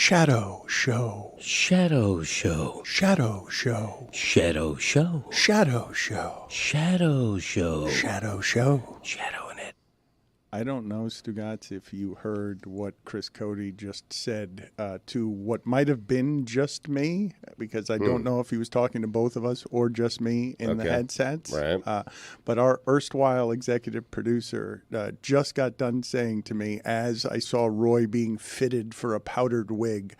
Shadow Show. Shadow Show. Shadow Show. Shadow Show. Shadow Show. Shadow Show. Shadow Show. Shadowing it. I don't know, Stugotz, if you heard what Chris Cody just said to what might have been just me, because I don't know if he was talking to both of us or just me in the headsets. Right. But our erstwhile executive producer just got done saying to me, as I saw Roy being fitted for a powdered wig,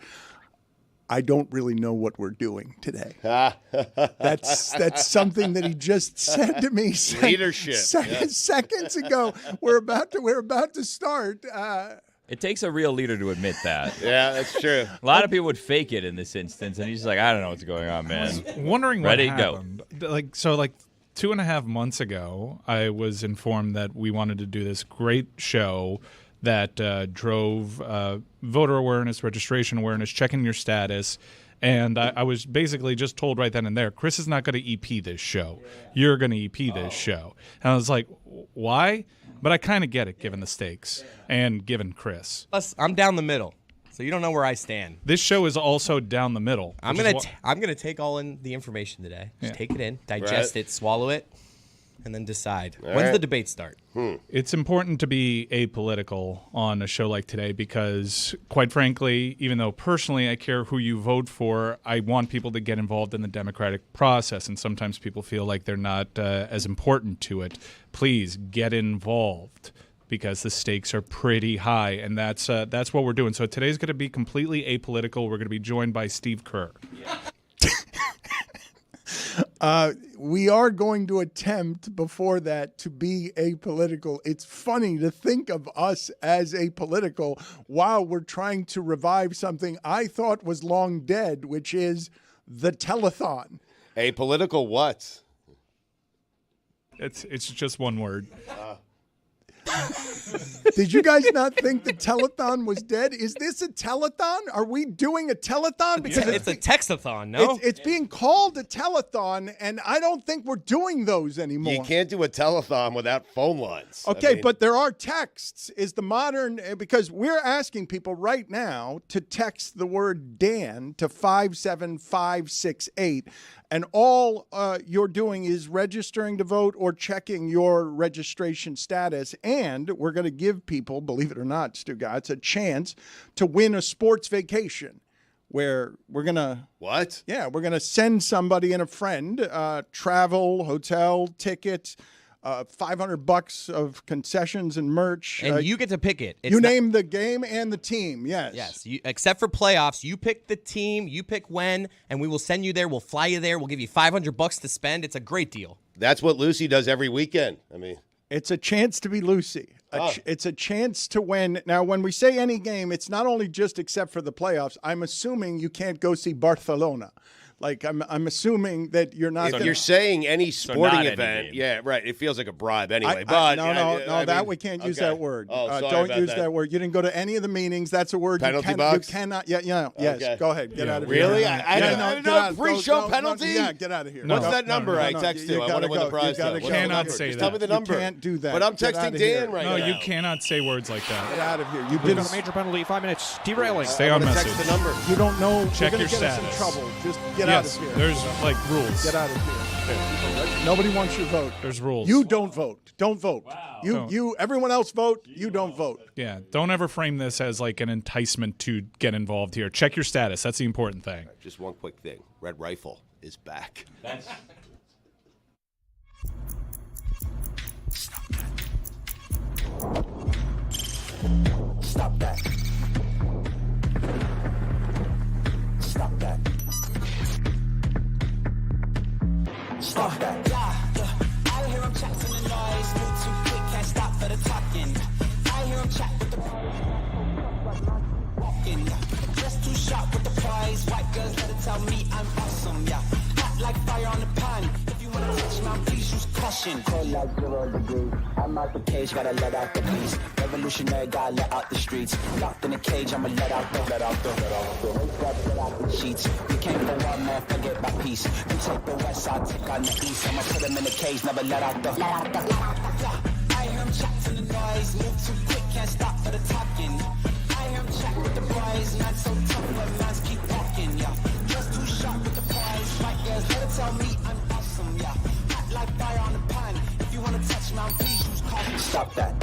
I don't really know what we're doing today. That's something that he just said to me. Leadership. Seconds ago. We're about to start. It takes a real leader to admit that. Yeah, that's true. A lot of people would fake it in this instance, and he's like, I don't know what's going on, man. Wondering what Ready, happened. go. Like 2.5 months ago, I was informed that we wanted to do this great show that drove voter awareness, registration awareness, checking your status. And I was basically just told right then and there, Chris is not going to EP this show. You're going to EP this show. And I was like, why? But I kind of get it, given the stakes and given Chris. Plus, I'm down the middle, so you don't know where I stand. This show is also down the middle. I'm gonna take all in the information today. Just take it in, digest it, swallow it, and then decide. When's the debate start? It's important to be apolitical on a show like today because, quite frankly, even though personally I care who you vote for, I want people to get involved in the democratic process, and sometimes people feel like they're not as important to it. Please get involved because the stakes are pretty high, and that's what we're doing. So today's going to be completely apolitical. We're going to be joined by Steve Kerr. We are going to attempt before that to be apolitical. It's funny to think of us as apolitical while we're trying to revive something I thought was long dead, which is the telethon. Apolitical what? It's just one word. Did you guys not think the telethon was dead? Is this a telethon? Are we doing a telethon? Because it's a textathon, no? It's being called a telethon, and I don't think we're doing those anymore. You can't do a telethon without phone lines. Okay, but there are texts. Is the modern, because we're asking people right now to text the word Dan to 57568, and all you're doing is registering to vote or checking your registration status, and we're going to give people, believe it or not, Stugotz, a chance to win a sports vacation where we're going to... What? Yeah, we're going to send somebody and a friend, travel, hotel, ticket, $500 of concessions and merch. And you get to pick it. You name the game and the team, yes. Yes, except for playoffs. You pick the team, you pick when, and we will send you there. We'll fly you there. We'll give you $500 to spend. It's a great deal. That's what Lucy does every weekend. It's a chance to be Lucy. It's a chance to win. Now, when we say any game, it's not only just except for the playoffs. I'm assuming you can't go see Barcelona. Like, I'm assuming that you're not. If you're saying any sporting event, yeah, right. It feels like a bribe anyway. We can't use that word. Don't use that word. You didn't go to any of the meetings. That's a word penalty you box. You cannot. Yes. Okay. Go ahead. Get out of here. Really? I didn't know. Pre-show penalty. Yeah. Get out of here. What's that number I text to? I want to win the prize. You cannot say that. Tell me the number. You can't do that. But I'm texting Dan right now. No, you cannot say words like that. Get out of here. You've been on a major penalty. 5 minutes. Derailing. Stay on message. Text the number. You don't know. Check your status. Get us in trouble. Just get out of here. There's rules. Get out of here. Nobody wants your vote. There's rules. You don't vote. Don't vote. Wow. Everyone else vote. You don't vote. Yeah. Don't ever frame this as like an enticement to get involved here. Check your status. That's the important thing. Just one quick thing. Red Rifle is back. Stop that. Stop that. Stop that. I hear him chatting the noise. Move too quick, can't stop for the talking. I hear him chat with the walking. Just too sharp with the prize. White girls let it tell me I'm awesome. Yeah, hot like fire on the pan. If you wanna touch my please use caution. Cold like 0 degrees. I'm out the cage, gotta let out the beast. Revolutionary, gotta let out the streets. Locked in a cage, I'ma let out the sheets. We can't go one man, forget my peace. We take the west side, take on the east. I'ma put them in the cage, never let out the. I hear him chatting the noise. Move too quick, can't stop for the talking. I hear him chat with the boys, not so tough for Stop that.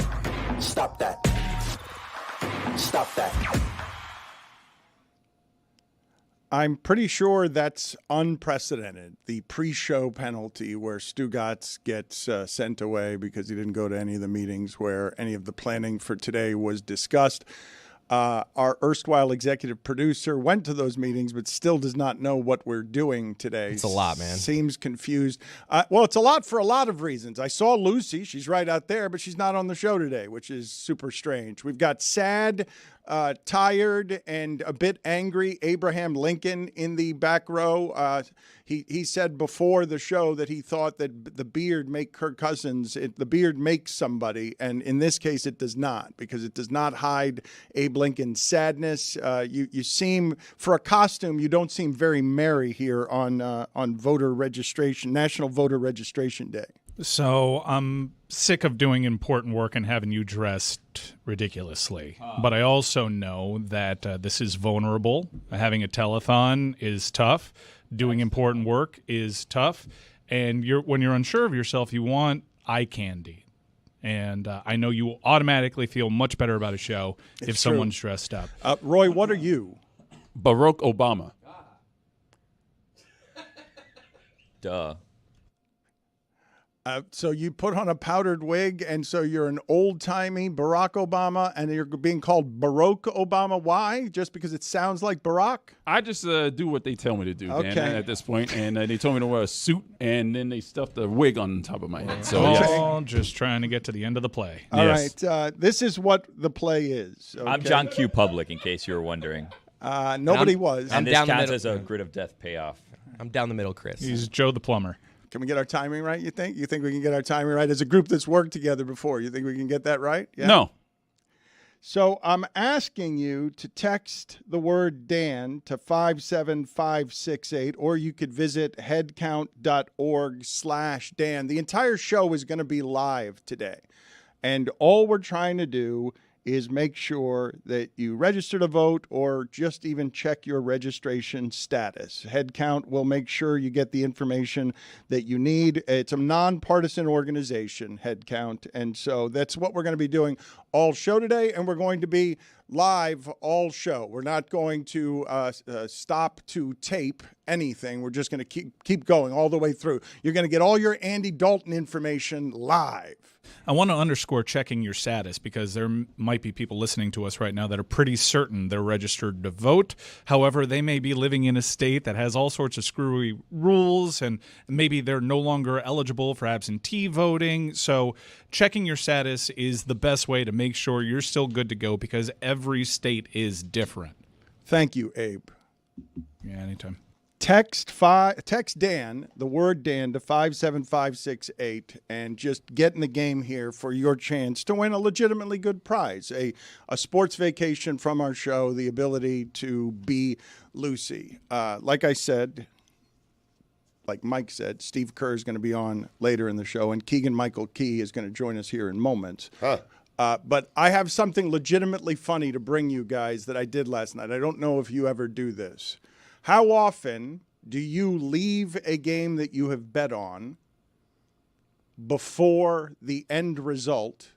Stop that. Stop that. I'm pretty sure that's unprecedented. The pre-show penalty where Stugotz gets sent away because he didn't go to any of the meetings where any of the planning for today was discussed. Our erstwhile executive producer went to those meetings but still does not know what we're doing today. It's a lot, man. Seems confused. Well, it's a lot for a lot of reasons. I saw Lucy. She's right out there, but she's not on the show today, which is super strange. We've got sad, tired, and a bit angry Abraham Lincoln in the back row. He said before the show that he thought that the beard make Kirk Cousins. The beard makes somebody, and in this case, it does not, because it does not hide Abe Lincoln's sadness. You seem, for a costume, you don't seem very merry here on voter registration, National Voter Registration Day. So I'm sick of doing important work and having you dressed ridiculously. But I also know that this is vulnerable. Having a telethon is tough. Doing important work is tough. And when you're unsure of yourself, you want eye candy. And I know you automatically feel much better about a show if someone's dressed up. Roy, what are you? Barack Obama. Duh. So you put on a powdered wig, and so you're an old-timey Barack Obama, and you're being called Baroque Obama. Why? Just because it sounds like Barack? I just do what they tell me to do, Okay. Dan, at this point. And they told me to wear a suit, and then they stuffed a wig on top of my head. So, All just trying to get to the end of the play. All Yes. right. This is what the play is. Okay? I'm John Q. Public, in case you were wondering. Nobody was. And this down the counts middle. as a grid of death payoff. I'm down the middle, Chris. He's Joe the plumber. Can we get our timing right, you think? You think we can get our timing right? As a group that's worked together before, you think we can get that right? Yeah? No. So I'm asking you to text the word Dan to 57568, or you could visit headcount.org/Dan. The entire show is going to be live today. And all we're trying to do is make sure that you register to vote or just even check your registration status. Headcount will make sure you get the information that you need. It's a nonpartisan organization, Headcount, and so that's what we're going to be doing all show today, and we're going to be live all show. We're not going to stop to tape anything. We're just going to keep going all the way through. You're going to get all your Andy Dalton information live. I want to underscore checking your status, because there might be people listening to us right now that are pretty certain they're registered to vote. However, they may be living in a state that has all sorts of screwy rules, and maybe they're no longer eligible for absentee voting. So checking your status is the best way to make sure you're still good to go, because every state is different. Thank you, Abe. Yeah, anytime. Text Dan, the word Dan, to 57568, and just get in the game here for your chance to win a legitimately good prize, a sports vacation from our show, the ability to be Lucy. Like I said, like Mike said, Steve Kerr is going to be on later in the show, and Keegan-Michael Key is going to join us here in moments. But I have something legitimately funny to bring you guys that I did last night. I don't know if you ever do this. How often do you leave a game that you have bet on before the end result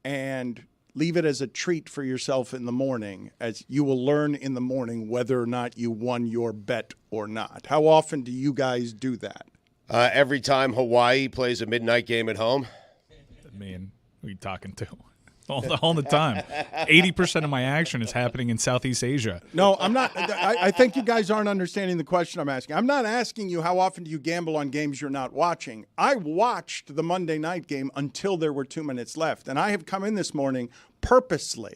and leave it as a treat for yourself in the morning, as you will learn in the morning whether or not you won your bet or not? How often do you guys do that? Every time Hawaii plays a midnight game at home. Man, who are you talking to? All the time. 80% of my action is happening in Southeast Asia. No, I'm not. I think you guys aren't understanding the question I'm asking. I'm not asking you how often do you gamble on games you're not watching. I watched the Monday night game until there were 2 minutes left, and I have come in this morning purposely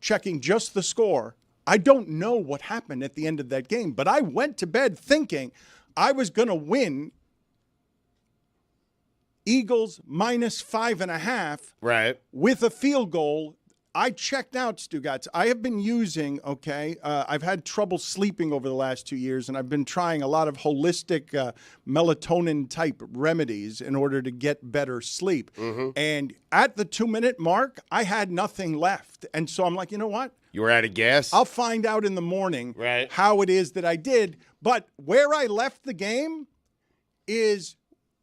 checking just the score. I don't know what happened at the end of that game, but I went to bed thinking I was going to win Eagles -5.5, right, with a field goal. I checked out, Stugotz. I have been using, I've had trouble sleeping over the last 2 years, and I've been trying a lot of holistic melatonin-type remedies in order to get better sleep. Mm-hmm. And at the 2-minute mark, I had nothing left. And so I'm like, you know what? You were out of gas? I'll find out in the morning how it is that I did. But where I left the game is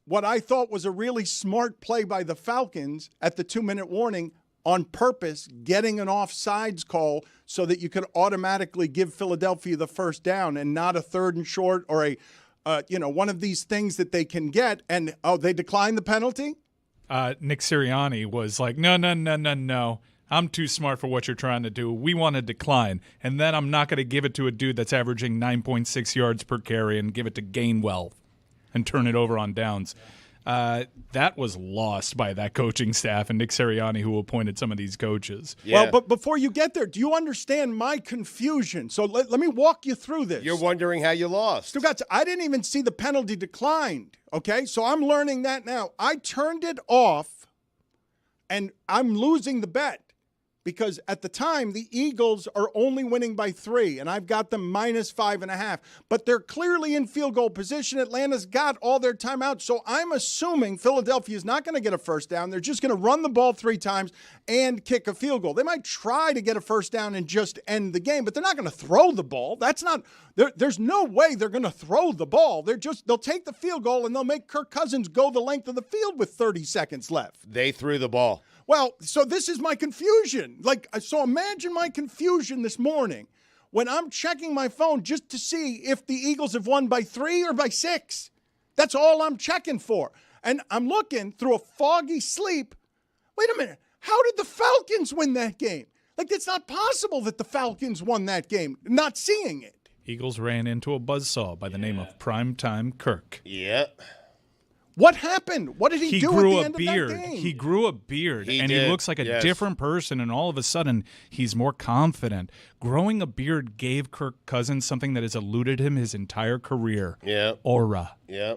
what I thought was a really smart play by the Falcons at the 2-minute warning on purpose, getting an offsides call so that you could automatically give Philadelphia the first down and not a 3rd and short or a one of these things that they can get. And, they declined the penalty? Nick Sirianni was like, no. I'm too smart for what you're trying to do. We want to decline. And then I'm not going to give it to a dude that's averaging 9.6 yards per carry and give it to Gainwell and turn it over on downs. That was lost by that coaching staff and Nick Sirianni, who appointed some of these coaches. Yeah. Well, but before you get there, do you understand my confusion? So let me walk you through this. You're wondering how you lost. Stugotz, I didn't even see the penalty declined, okay? So I'm learning that now. I turned it off, and I'm losing the bet. Because at the time, the Eagles are only winning by 3, and I've got them minus 5.5. But they're clearly in field goal position. Atlanta's got all their timeouts. So I'm assuming Philadelphia is not going to get a first down. They're just going to run the ball 3 times and kick a field goal. They might try to get a first down and just end the game, but they're not going to throw the ball. That's not there's no way they're going to throw the ball. They'll take the field goal, and they'll make Kirk Cousins go the length of the field with 30 seconds left. They threw the ball. Well, so this is my confusion. So imagine my confusion this morning when I'm checking my phone just to see if the Eagles have won by 3 or by 6. That's all I'm checking for. And I'm looking through a foggy sleep. Wait a minute. How did the Falcons win that game? It's not possible that the Falcons won that game, not seeing it. Eagles ran into a buzzsaw by the name of Primetime Kirk. Yeah. What happened? What did he do at the end of that game? He grew a beard, and he looks like a different person, and all of a sudden, he's more confident. Growing a beard gave Kirk Cousins something that has eluded him his entire career. Yeah. Aura. Yeah.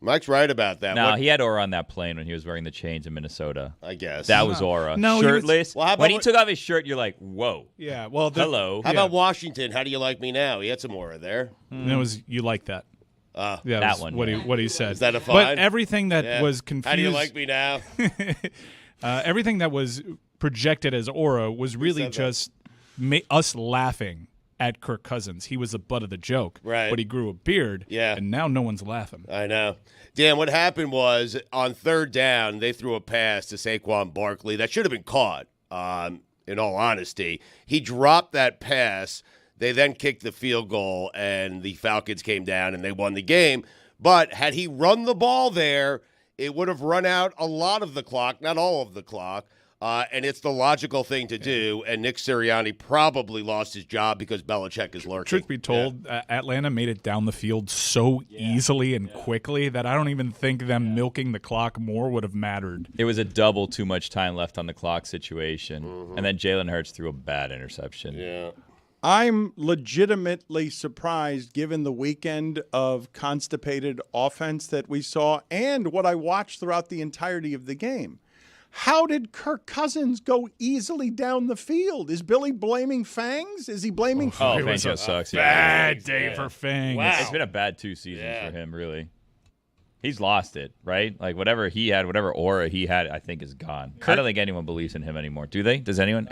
Mike's right about that. No, he had aura on that plane when he was wearing the chains in Minnesota. I guess. That was aura. No, shirtless. Well, when he took off his shirt, you're like, whoa. Yeah, well. Hello. How about Washington? How do you like me now? He had some aura there. It was, you like that. Yeah, that one. What he said. Is that a fine? But everything that was confused. How do you like me now? Everything that was projected as aura was really just us laughing at Kirk Cousins. He was the butt of the joke. Right. But he grew a beard. Yeah. And now no one's laughing. I know. Dan, what happened was on 3rd down, they threw a pass to Saquon Barkley that should have been caught, in all honesty. He dropped that pass. They then kicked the field goal, and the Falcons came down, and they won the game. But had he run the ball there, it would have run out a lot of the clock, not all of the clock. And it's the logical thing to do, and Nick Sirianni probably lost his job because Belichick is lurking. Truth be told, Atlanta made it down the field so easily and quickly that I don't even think them milking the clock more would have mattered. It was a double too much time left on the clock situation. And then Jalen Hurts threw a bad interception. Yeah. I'm legitimately surprised given the weekend of constipated offense that we saw and what I watched throughout the entirety of the game. How did Kirk Cousins go easily down the field? Is Billy blaming Fangs? Is he blaming Fangs? Oh, Fangio sucks. Bad day for Fangs. Wow. It's been a bad 2 seasons for him, really. He's lost it, right? Whatever he had, whatever aura he had, I think is gone. I don't think anyone believes in him anymore. Do they? Does anyone?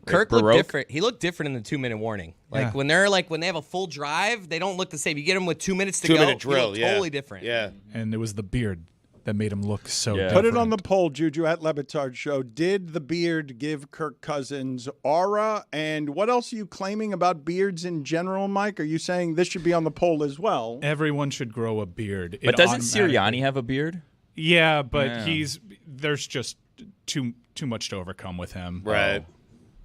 Kirk looked different. He looked different in the 2-minute warning. When they have a full drive, they don't look the same. You get him with 2 minutes to go. 2-minute drill, totally different. Yeah. And it was the beard that made him look so different. Put it on the poll, Juju, at Le Batard Show. Did the beard give Kirk Cousins aura? And what else are you claiming about beards in general, Mike? Are you saying this should be on the poll as well? Everyone should grow a beard. But doesn't Sirianni have a beard? Yeah, but there's just too much to overcome with him. Right.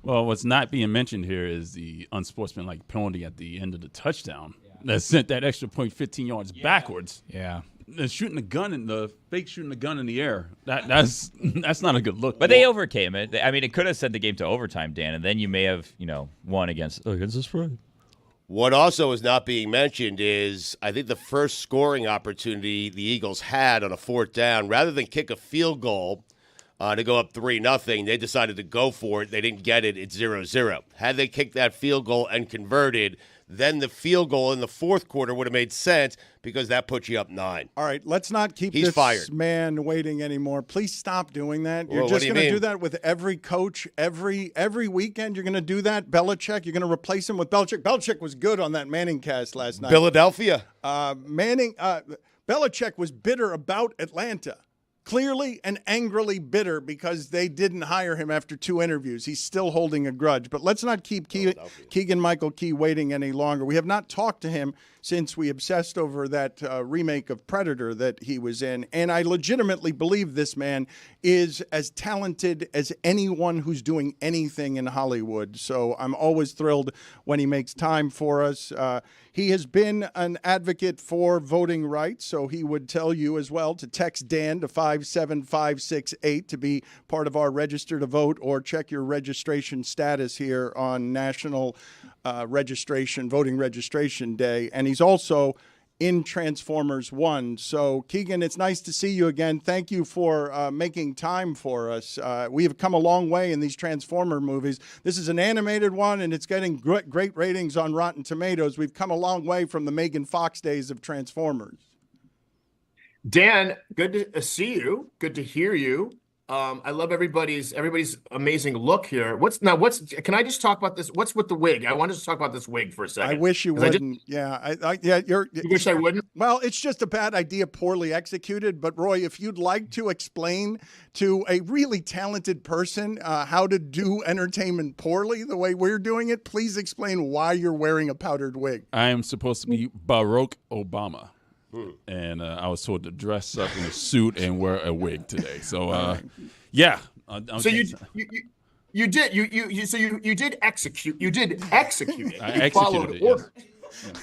Well, what's not being mentioned here is the unsportsmanlike penalty at the end of the touchdown that sent that extra point 15 yards backwards. Yeah. Shooting the gun in the gun in the air. That's not a good look. But they overcame it. I mean, it could have sent the game to overtime, Dan, and then you may have, won against the spread. What also is not being mentioned is, I think the first scoring opportunity the Eagles had on a 4th down, rather than kick a field goal to go up 3-0, they decided to go for it. They didn't get it. It's 0-0. Had they kicked that field goal and converted, then the field goal in the 4th quarter would have made sense because that puts you up 9. All right, let's not keep He's this fired. man waiting anymore. Please stop doing that. You're Well, just what do you going to mean? do that with every coach, every weekend. You're going to do that. Belichick, you're going to replace him with Belichick. Belichick was good on that Manning cast last night. Philadelphia. Manning. Belichick was bitter about Atlanta. Clearly and angrily bitter because they didn't hire him after 2 interviews. He's still holding a grudge. But let's not keep Keegan-Michael Key waiting any longer. We have not talked to him since we obsessed over that remake of Predator that he was in. And I legitimately believe this man is as talented as anyone who's doing anything in Hollywood. So I'm always thrilled when he makes time for us. He has been an advocate for voting rights, so he would tell you as well to text Dan to 57568 to be part of our register to vote, or check your registration status here on National Voting Registration Day. And he's also in Transformers 1. So, Keegan, it's nice to see you again. Thank you for making time for us. We have come a long way in these Transformer movies. This is an animated one, and it's getting great ratings on Rotten Tomatoes. We've come a long way from the Megan Fox days of Transformers. Dan, good to see you. Good to hear you. I love everybody's amazing look here. Can I just talk about this? What's with the wig? I want to just talk about this wig for a second. I wish you wouldn't. You wish I wouldn't? Well, it's just a bad idea, poorly executed. But Roy, if you'd like to explain to a really talented person how to do entertainment poorly the way we're doing it, please explain why you're wearing a powdered wig. I am supposed to be Barack Obama. And I was told to dress up in a suit and wear a wig today. So, yeah. So you did execute. You did execute it. I executed it. Order.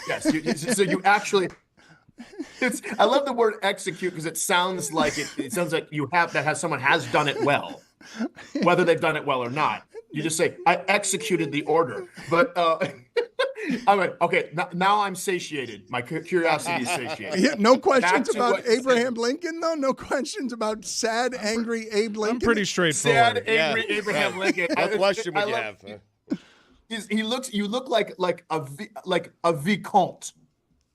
Yes. So you actually. I love the word execute because it sounds like someone has done it well, whether they've done it well or not. You just say, I executed the order. But I went, okay, now I'm satiated. My curiosity is satiated. Yeah, no questions about Abraham Lincoln, though? No questions about sad, angry Abe Lincoln? I'm pretty straightforward. Sad, angry Abraham Lincoln. What question would you have? You look like a vicomte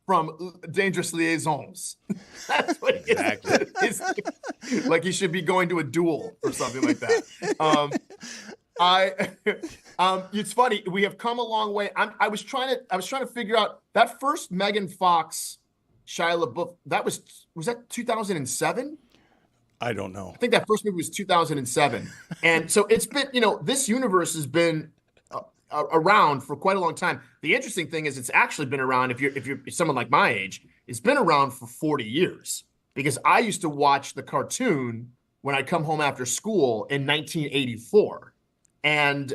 from Dangerous Liaisons. That's what he is. Like he should be going to a duel or something like that. It's funny. We have come a long way. I was trying to figure out that first Megan Fox, Shia LaBeouf. Was that 2007? I don't know. I think that first movie was 2007, and so it's been. This universe has been around for quite a long time. The interesting thing is, it's actually been around. If you're someone like my age, it's been around for 40 years. Because I used to watch the cartoon when I'd come home after school in 1984. And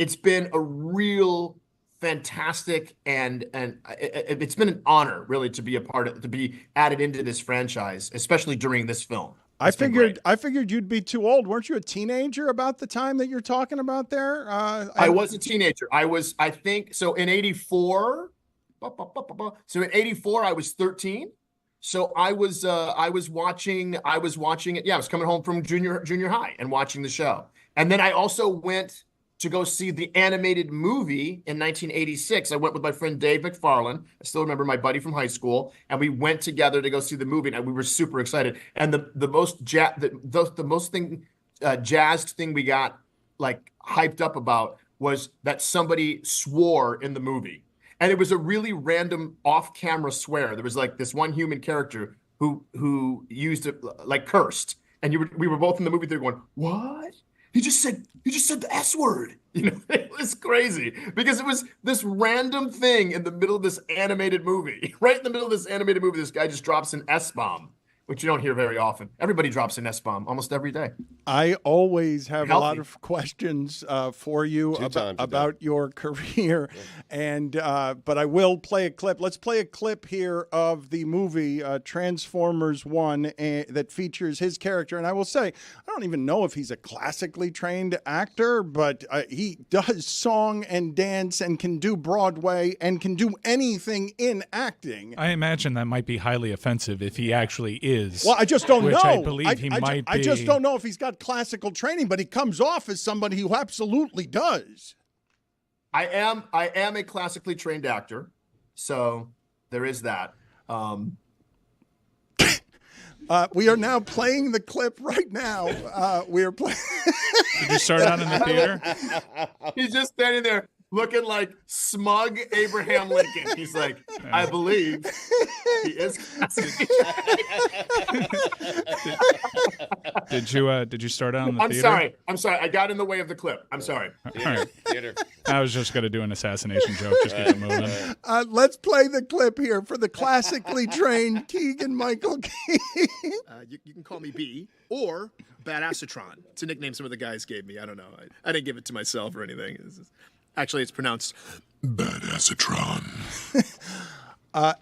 it's been a real fantastic and it's been an honor really to be to be added into this franchise, especially during this film. I figured you'd be too old. Weren't you a teenager about the time that you're talking about there? I was a teenager. I think so in 84. So in 84 I was 13. So I was watching it. Yeah, I was coming home from junior high and watching the show. And then I also went to go see the animated movie in 1986. I went with my friend Dave McFarland. I still remember my buddy from high school, and we went together to go see the movie, and we were super excited. And the most jazzed thing we got like hyped up about was that somebody swore in the movie. And it was a really random off-camera swear. There was like this one human character who used it, like cursed. And we were both in the movie theater going, "What? He just said the S word." It was crazy because it was this random thing in the middle of this animated movie. Right in the middle of this animated movie, this guy just drops an S-bomb, which you don't hear very often. Everybody drops an S-bomb almost every day. I always have a lot of questions for you about your career, and but I will play a clip. Let's play a clip here of the movie Transformers 1 that features his character. And I will say, I don't even know if he's a classically trained actor, but he does song and dance and can do Broadway and can do anything in acting. I imagine that might be highly offensive if he actually is. Well, I just don't know. I believe he might be. I just don't know if he's got classical training, but he comes off as somebody who absolutely does. I am a classically trained actor, so there is that. We are now playing the clip right now. We are playing. Did you start out in the theater? He's just standing there. looking like smug Abraham Lincoln. He's like, I believe he is Cassidy. Did you start out in the theater? I'm sorry. I got in the way of the clip. I'm sorry. Theater. I was just going to do an assassination joke. Just keep it moving. Let's play the clip here for the classically trained Keegan-Michael Key. You can call me B or Badassatron. It's a nickname some of the guys gave me. I don't know. I didn't give it to myself or anything. Actually, it's pronounced Badassatron.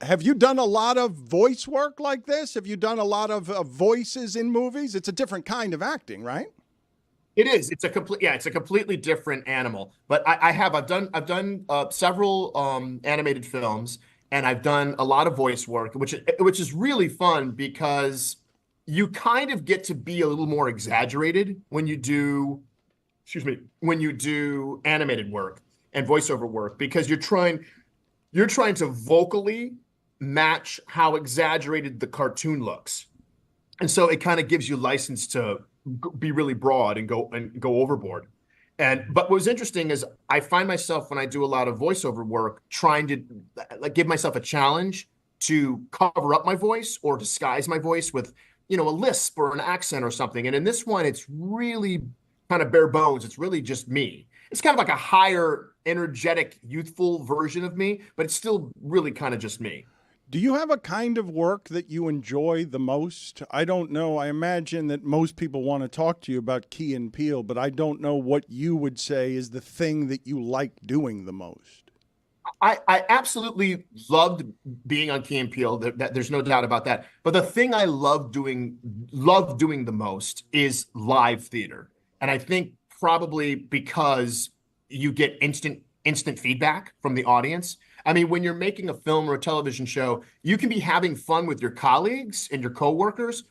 Have you done a lot of voice work like this? Have you done a lot of voices in movies? It's a different kind of acting, right? It is. It's a completely different animal. But I've done several animated films, and I've done a lot of voice work, which is really fun because you kind of get to be a little more exaggerated when you do animated work and voiceover work, because you're trying to vocally match how exaggerated the cartoon looks. And so it kind of gives you license to be really broad and go overboard. But what was interesting is I find myself, when I do a lot of voiceover work, trying to give myself a challenge to cover up my voice or disguise my voice with, a lisp or an accent or something. And in this one, it's really kind of bare bones. It's really just me. It's kind of like a higher, energetic, youthful version of me, but it's still really kind of just me. Do you have a kind of work that you enjoy the most? I don't know. I imagine that most people want to talk to you about Key and Peele, but I don't know what you would say is the thing that you like doing the most. I absolutely loved being on Key and Peele. There's no doubt about that. But the thing I love doing the most is live theater. And I think probably because you get instant feedback from the audience. I mean, when you're making a film or a television show, you can be having fun with your colleagues and your coworkers,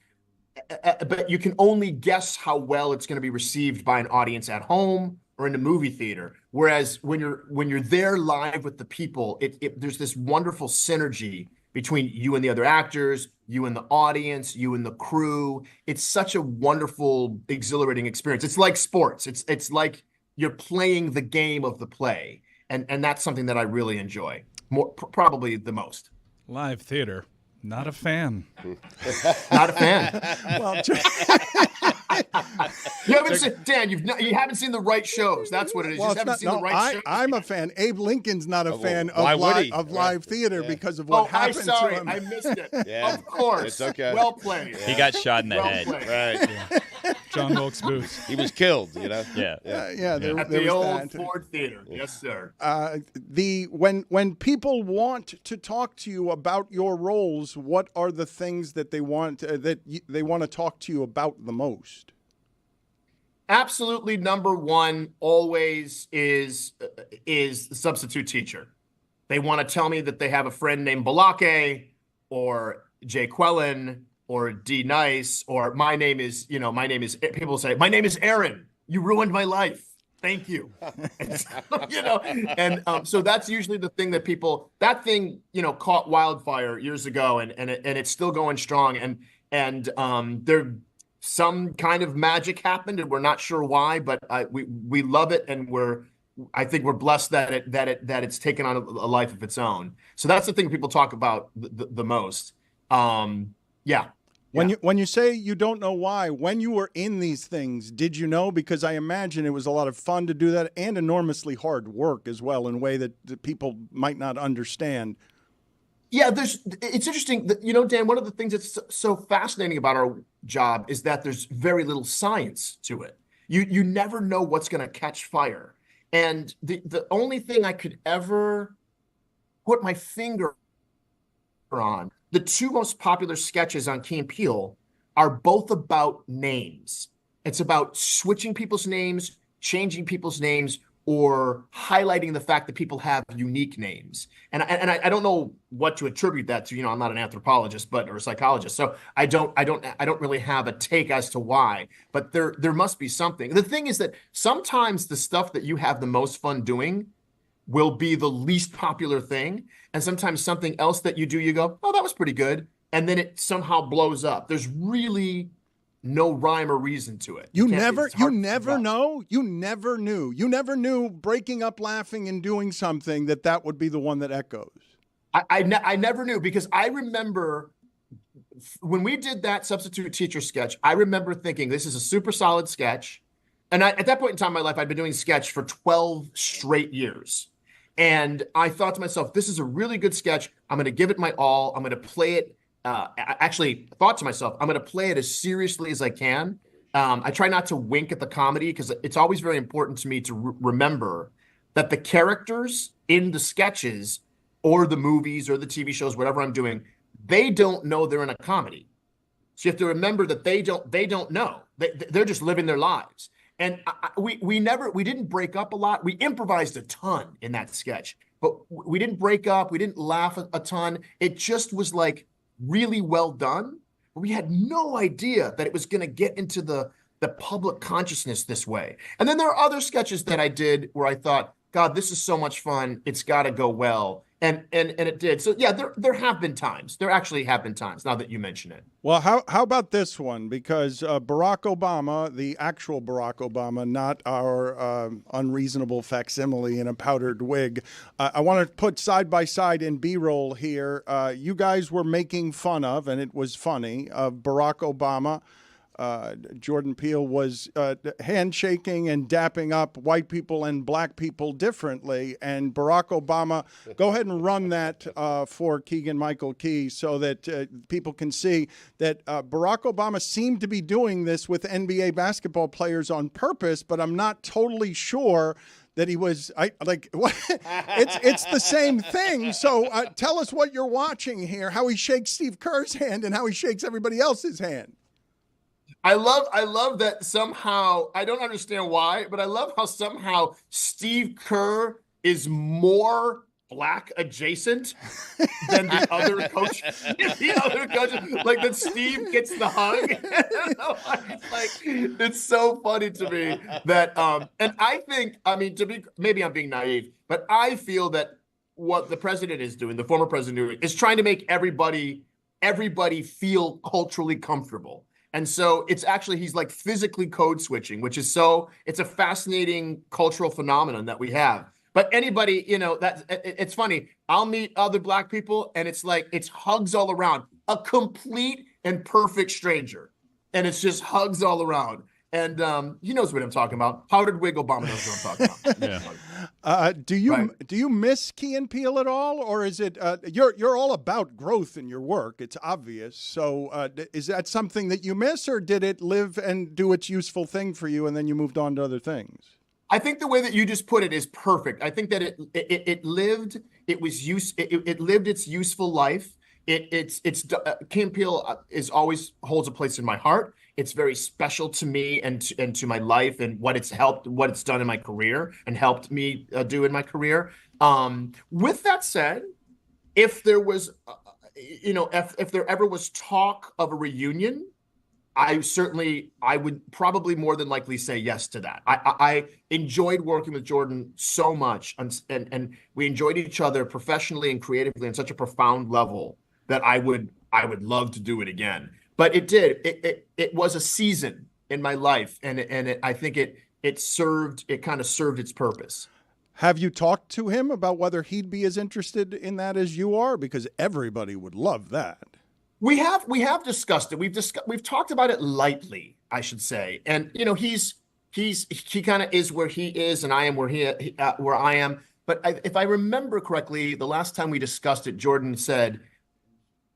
but you can only guess how well it's going to be received by an audience at home or in a movie theater. Whereas when you're there live with the people, there's this wonderful synergy between you and the other actors, you and the audience, you and the crew. It's such a wonderful, exhilarating experience. It's like sports. It's like you're playing the game of the play. And that's something that I really enjoy, probably the most. Live theater, not a fan. Not a fan. Well, you haven't seen, Dan. You haven't seen the right shows. That's what it is. Well, you just haven't seen the right shows. I'm a fan. Abe Lincoln's not a fan of live theater because of what happened to him. I missed it. Yeah. Of course. It's okay. Well played. He got shot in the head. Played. Right. Yeah. John Wilkes Booth. He was killed, Yeah. At the old Ford Theater. Yes, sir. When people want to talk to you about your roles, what are the things that they want they want to talk to you about the most? Absolutely, number one always is the substitute teacher. They want to tell me that they have a friend named Balake or Jay Quellen or D Nice, or my name is people say, my name is Aaron. You ruined my life. Thank you. So that's usually the thing that thing caught wildfire years ago, and it's still going strong. And there some kind of magic happened, and we're not sure why, but we love it, and I think we're blessed that it's taken on a life of its own. So that's the thing people talk about the most. Yeah. When you say you don't know why, when you were in these things, did you know? Because I imagine it was a lot of fun to do that and enormously hard work as well in a way that people might not understand. Yeah, it's interesting that, Dan, one of the things that's so fascinating about our job is that there's very little science to it. You never know what's going to catch fire. And the only thing I could ever put my finger on, the two most popular sketches on Key and Peele are both about names. It's about switching people's names, changing people's names, or highlighting the fact that people have unique names. And I don't know what to attribute that to. I'm not an anthropologist, or a psychologist, so I don't really have a take as to why. But there must be something. The thing is that sometimes the stuff that you have the most fun doing will be the least popular thing, and sometimes something else that you do, you go, oh, that was pretty good, and then it somehow blows up. There's really no rhyme or reason to it. You can't- never it's hard to know. You never knew. You never knew breaking up, laughing, and doing something that would be the one that echoes. I never knew, because I remember when we did that substitute teacher sketch, I remember thinking this is a super solid sketch. And at that point in time in my life, I'd been doing sketch for 12 straight years. And I thought to myself, this is a really good sketch. I'm going to give it my all. I'm going to play it. I actually thought to myself, I'm going to play it as seriously as I can. I try not to wink at the comedy, because it's always very important to me to remember that the characters in the sketches or the movies or the TV shows, whatever I'm doing, they don't know they're in a comedy. So you have to remember that they don't know. They're just living their lives. And we didn't break up a lot. We improvised a ton in that sketch, but we didn't break up. We didn't laugh a ton. It just was like really well done. We had no idea that it was going to get into the public consciousness this way. And then there are other sketches that I did where I thought, God, this is so much fun. It's got to go well. And it did. So yeah, there have been times. There actually have been times, now that you mention it. Well, how about this one? Because Barack Obama, the actual Barack Obama, not our unreasonable facsimile in a powdered wig. I want to put side by side in B-roll here. You guys were making fun of, and it was funny, of Barack Obama. Jordan Peele was handshaking and dapping up white people and black people differently. And Barack Obama, go ahead and run that for Keegan-Michael Key so that people can see that Barack Obama seemed to be doing this with NBA basketball players on purpose, but I'm not totally sure that he was it's the same thing. So tell us what you're watching here, how he shakes Steve Kerr's hand and how he shakes everybody else's hand. I love that somehow, I don't understand why, but I love how somehow Steve Kerr is more black adjacent than the other coach. The other coaches, like that Steve gets the hug. It's so funny to me that, and I think, maybe I'm being naive, but I feel that what the president is doing, the former president is trying to make everybody feel culturally comfortable. And so it's actually, he's like physically code switching, which is it's a fascinating cultural phenomenon that we have. But anybody, it's funny. I'll meet other black people and it's like, it's hugs all around, a complete and perfect stranger. And it's just hugs all around. And he knows what I'm talking about. Powdered wig Obama knows what I'm talking about. Yeah. Do you miss Key and Peele at all, or is it you're all about growth in your work? It's obvious. So is that something that you miss, or did it live and do its useful thing for you, and then you moved on to other things? I think the way that you just put it is perfect. I think that it lived its useful life. Key and Peele always holds a place in my heart. It's very special to me and to my life and what it's done in my career and helped me do in my career. With that said, if there was, if there ever was talk of a reunion, I would probably more than likely say yes to that. I enjoyed working with Jordan so much, and we enjoyed each other professionally and creatively on such a profound level that I would love to do it again. But it was a season in my life, and I think it kind of served its purpose. Have you talked to him about whether he'd be as interested in that as you are? Because everybody would love that. We have discussed it. We've talked about it lightly, I should say. And he kind of is where he is, and I am where I am. But if I remember correctly, the last time we discussed it, Jordan said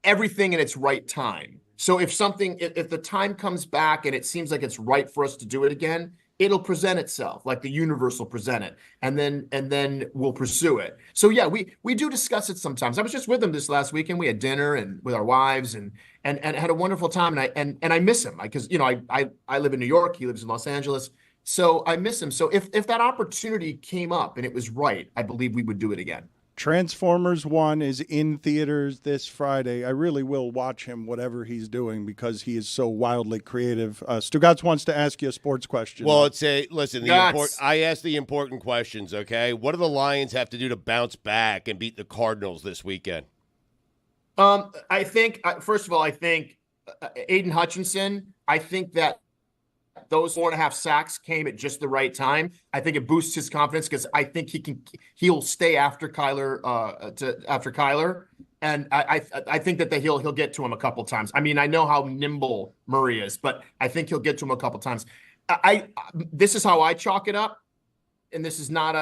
everything in its right time. So if the time comes back and it seems like it's right for us to do it again, it'll present itself, like the universe will present it, and then we'll pursue it. So yeah, we do discuss it sometimes. I was just with him this last weekend. We had dinner and with our wives and had a wonderful time. And I miss him because I live in New York, he lives in Los Angeles, so I miss him. So if that opportunity came up and it was right, I believe we would do it again. Transformers 1 is in theaters this Friday. I really will watch him, whatever he's doing, because he is so wildly creative. Stugotz wants to ask you a sports question. Well, I asked the important questions, okay? What do the Lions have to do to bounce back and beat the Cardinals this weekend? I think, first of all, I think Aiden Hutchinson, I think that those 4.5 sacks came at just the right time. I think it boosts his confidence because I think he'll stay after Kyler after Kyler, and I think that he'll get to him a couple times. I mean, I know how nimble Murray is, but I think he'll get to him a couple times. This is how I chalk it up, and this is not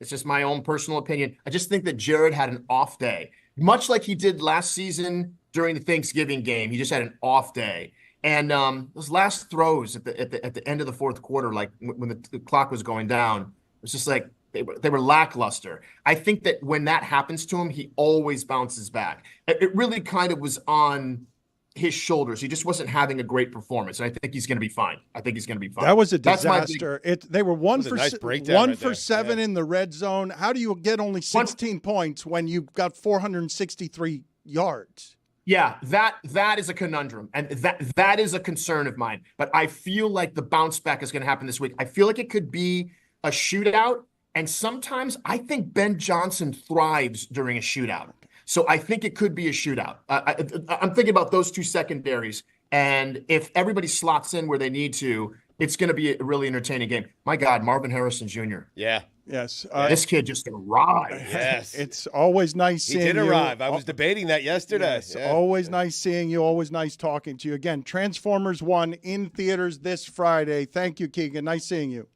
it's just my own personal opinion. I just think that Jared had an off day, much like he did last season during the Thanksgiving game. He just had an off day. And those last throws at the end of the fourth quarter, like when the clock was going down, it was just like they were lackluster. I think that when that happens to him, he always bounces back. It really kind of was on his shoulders. He just wasn't having a great performance. And I think he's going to be fine. That was a disaster. They were one for 7 in the red zone. How do you get only 16 points when you've got 463 yards? Yeah, that is a conundrum, and that is a concern of mine. But I feel like the bounce back is going to happen this week. I feel like it could be a shootout, and sometimes I think Ben Johnson thrives during a shootout. So I think it could be a shootout. I'm thinking about those two secondaries, and if everybody slots in where they need to, it's going to be a really entertaining game. My God, Marvin Harrison Jr. Yeah. Yes. This kid just arrived. Yes. It's always nice seeing you. He did arrive. I was debating that yesterday. Yes, always nice seeing you. Always nice talking to you. Again, Transformers 1 in theaters this Friday. Thank you, Keegan. Nice seeing you.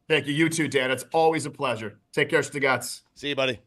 Thank you. You too, Dan. It's always a pleasure. Take care, Stugotz. See you, buddy.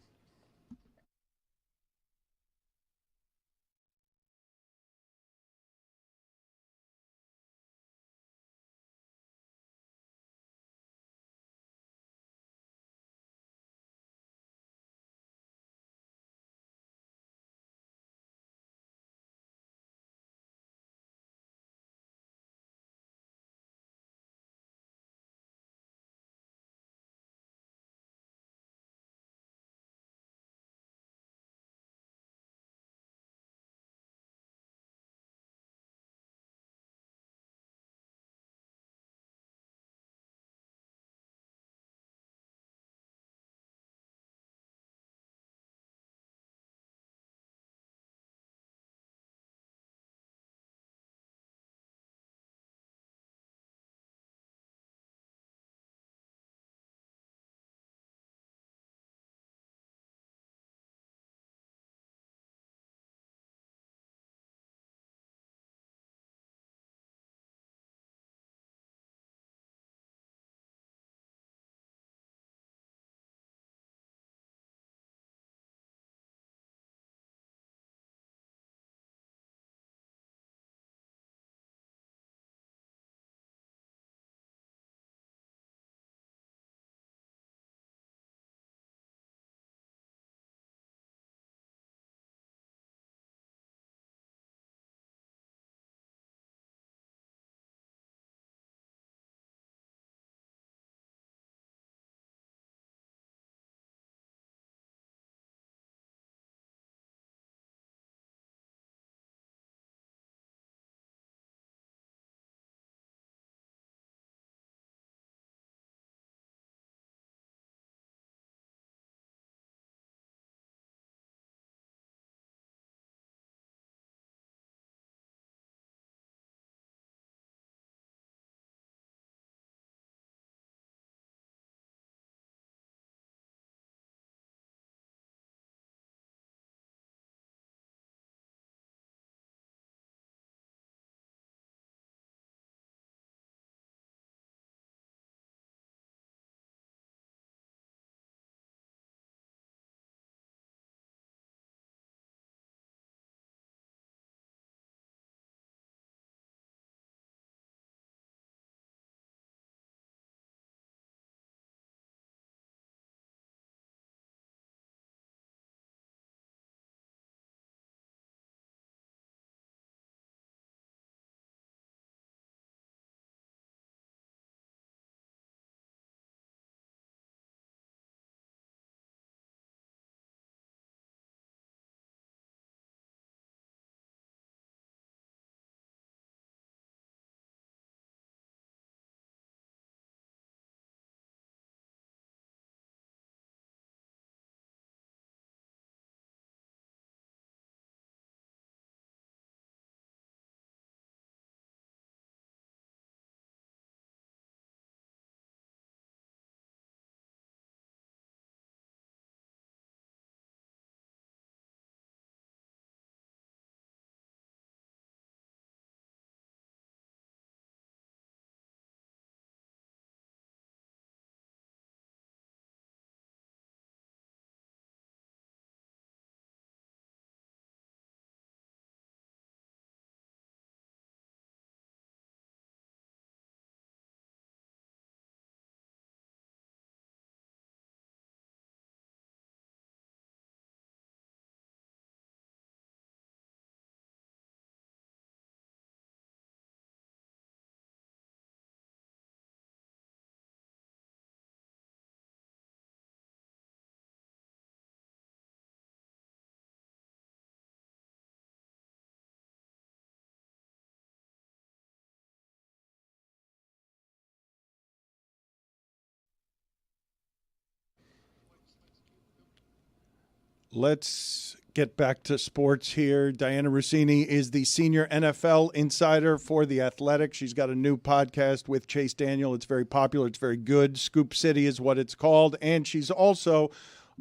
Let's get back to sports here. Dianna Russini is the senior NFL insider for The Athletic. She's got a new podcast with Chase Daniel. It's very popular. It's very good. Scoop City is what it's called. And she's also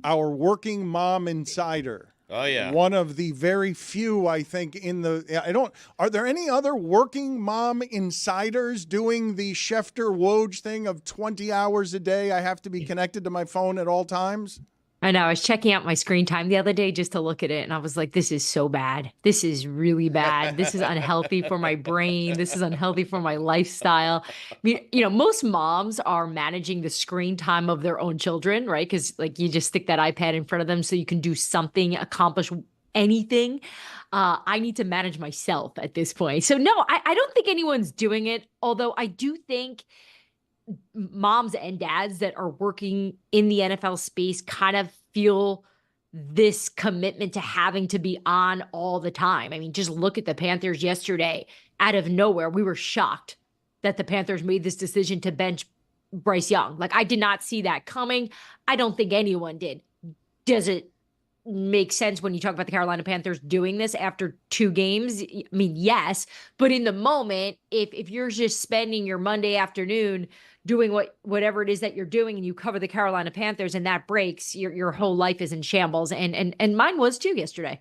our working mom insider. Oh, yeah. One of the very few, I think, are there any other working mom insiders doing the Schefter Woj thing of 20 hours a day? I have to be connected to my phone at all times. I know. I was checking out my screen time the other day just to look at it, and I was like, this is so bad. This is really bad. This is unhealthy for my brain. This is unhealthy for my lifestyle. I mean, most moms are managing the screen time of their own children, right? Because like you just stick that iPad in front of them so you can do something, accomplish anything. I need to manage myself at this point. So no, I don't think anyone's doing it, although I do think moms and dads that are working in the NFL space kind of feel this commitment to having to be on all the time. I mean, just look at the Panthers yesterday. Out of nowhere, we were shocked that the Panthers made this decision to bench Bryce Young. Like, I did not see that coming. I don't think anyone did. Does it make sense when you talk about the Carolina Panthers doing this after 2 games? I mean, yes, but in the moment, if you're just spending your Monday afternoon doing whatever it is that you're doing and you cover the Carolina Panthers and that breaks, your whole life is in shambles. And mine was too yesterday.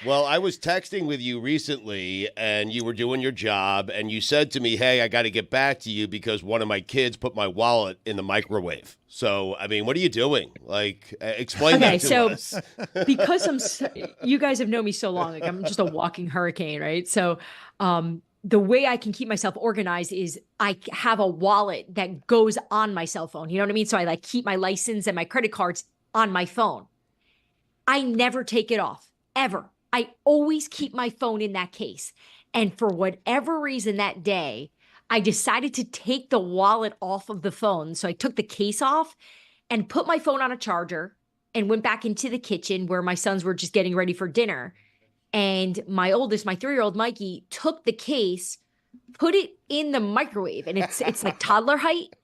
Well, I was texting with you recently and you were doing your job and you said to me, hey, I got to get back to you because one of my kids put my wallet in the microwave. So, I mean, what are you doing? Like, explain that to us. Because you guys have known me so long, like I'm just a walking hurricane, right? So, the way I can keep myself organized is I have a wallet that goes on my cell phone. You know what I mean? So I like keep my license and my credit cards on my phone. I never take it off, ever. I always keep my phone in that case. And for whatever reason that day, I decided to take the wallet off of the phone. So I took the case off and put my phone on a charger and went back into the kitchen where my sons were just getting ready for dinner. And my oldest, my 3-year-old Mikey, took the case, put it in the microwave, and it's like toddler height,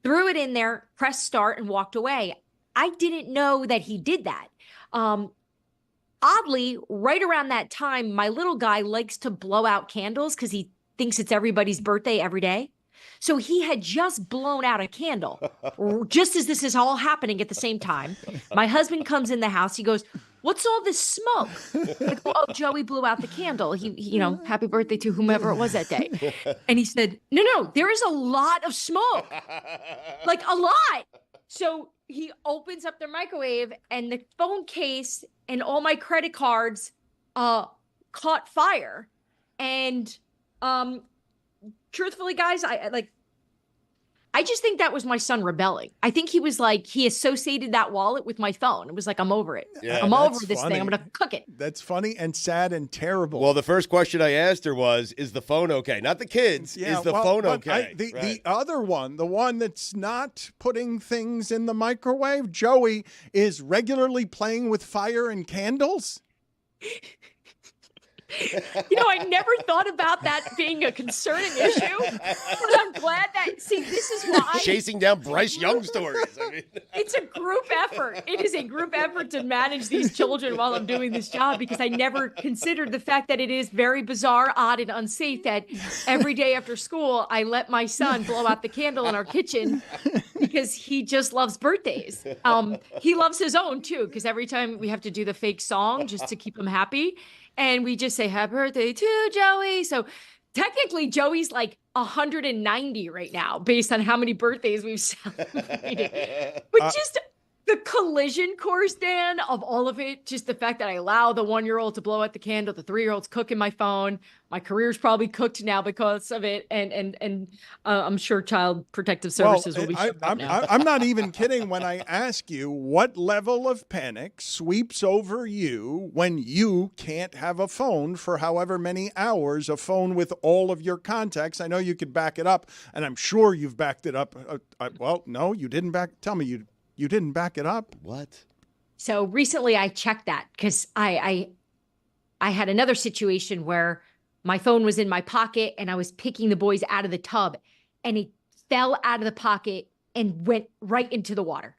threw it in there, pressed start, and walked away. I didn't know that he did that. Oddly, right around that time, my little guy likes to blow out candles because he thinks it's everybody's birthday every day. So he had just blown out a candle, just as this is all happening at the same time. My husband comes in the house. He goes, "What's all this smoke?" I go, "Oh, Joey blew out the candle. He, happy birthday to whomever it was that day." And he said, no, there is a lot of smoke, like a lot. So he opens up the microwave and the phone case and all my credit cards caught fire. And truthfully, guys, I just think that was my son rebelling. I think he was like, he associated that wallet with my phone. It was like, I'm over it. Yeah, I'm over this thing. I'm going to cook it. That's funny and sad and terrible. Well, the first question I asked her was, is the phone okay? Not the kids. Yeah, is the phone okay? The other one, the one that's not putting things in the microwave, Joey, is regularly playing with fire and candles. I never thought about that being a concerning issue, but I'm glad that, this is why. Chasing down Bryce Young stories. I mean. It's a group effort. It is a group effort to manage these children while I'm doing this job, because I never considered the fact that it is very bizarre, odd, and unsafe that every day after school, I let my son blow out the candle in our kitchen because he just loves birthdays. He loves his own too, because every time we have to do the fake song just to keep him happy. And we just say, happy birthday to Joey. So technically, Joey's like 190 right now, based on how many birthdays we've celebrated. But just the collision course, Dan, of all of it, just the fact that I allow the 1-year-old to blow out the candle, the 3-year-old's cooking my phone. My career's probably cooked now because of it. And I'm sure Child Protective Services will be shut down now. I'm not even kidding when I ask you what level of panic sweeps over you when you can't have a phone for however many hours, a phone with all of your contacts. I know you could back it up, and I'm sure you've backed it up. Well, no, you didn't tell me you didn't back it up. What? So recently I checked that because I had another situation where my phone was in my pocket and I was picking the boys out of the tub and it fell out of the pocket and went right into the water.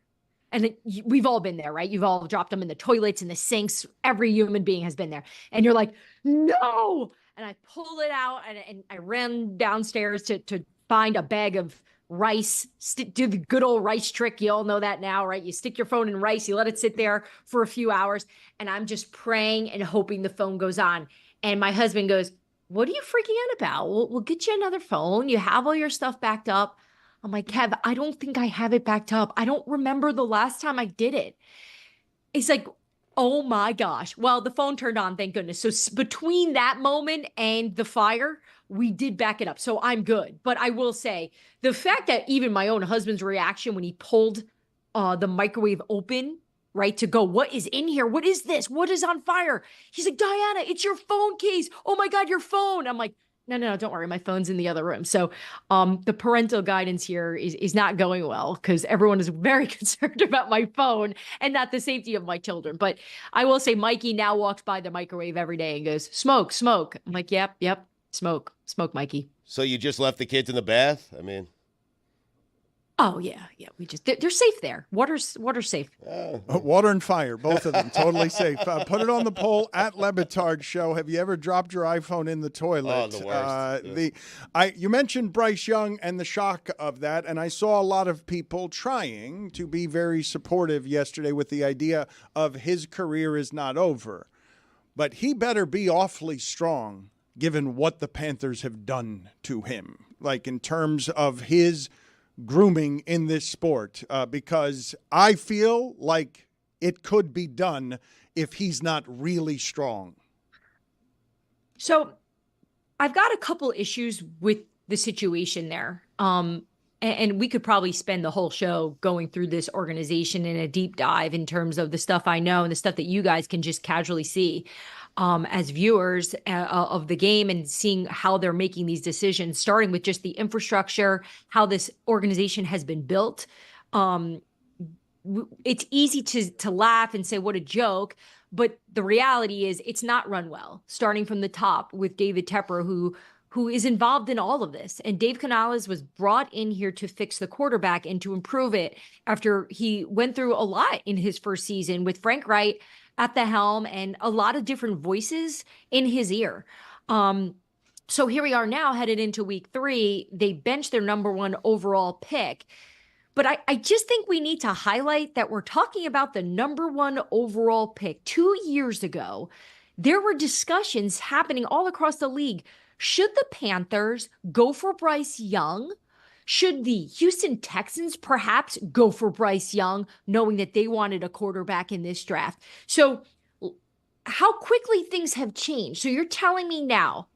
And we've all been there, right? You've all dropped them in the toilets, in the sinks. Every human being has been there. And you're like, no. And I pull it out and I ran downstairs to find a bag of rice, do the good old rice trick. You all know that now, right? You stick your phone in rice, you let it sit there for a few hours. And I'm just praying and hoping the phone goes on. And my husband goes, what are you freaking out about? We'll get you another phone. You have all your stuff backed up. I'm like, Kev, I don't think I have it backed up. I don't remember the last time I did it. It's like, oh my gosh. Well, the phone turned on, thank goodness. So between that moment and the fire, we did back it up. So I'm good. But I will say the fact that even my own husband's reaction when he pulled the microwave open, right, to go, what is in here? What is this? What is on fire? He's like, Dianna, it's your phone case. Oh my God, your phone. I'm like, no, don't worry. My phone's in the other room. So the parental guidance here is not going well because everyone is very concerned about my phone and not the safety of my children. But I will say Mikey now walks by the microwave every day and goes, smoke. I'm like, yep, smoke, Mikey. So you just left the kids in the bath? I mean... Oh, yeah. They're safe there. Water's safe. Water and fire, both of them, totally safe. Put it on the poll at Le Batard Show. Have you ever dropped your iPhone in the toilet? Oh, the worst. You mentioned Bryce Young and the shock of that, and I saw a lot of people trying to be very supportive yesterday with the idea of his career is not over. But he better be awfully strong given what the Panthers have done to him, like in terms of his grooming in this sport, because I feel like it could be done if he's not really strong. So I've got a couple issues with the situation there. And we could probably spend the whole show going through this organization in a deep dive in terms of the stuff I know and the stuff that you guys can just casually see as viewers of the game and seeing how they're making these decisions, starting with just the infrastructure, how this organization has been built. It's easy to laugh and say, what a joke. But the reality is it's not run well, starting from the top with David Tepper, who is involved in all of this. And Dave Canales was brought in here to fix the quarterback and to improve it after he went through a lot in his first season with Frank Wright at the helm and a lot of different voices in his ear. So here we are now headed into week 3. They benched their number 1 overall pick. But I just think we need to highlight that we're talking about the number 1 overall pick. 2 years ago, there were discussions happening all across the league. Should the Panthers go for Bryce Young? Should the Houston Texans perhaps go for Bryce Young, knowing that they wanted a quarterback in this draft? So how quickly things have changed. So you're telling me now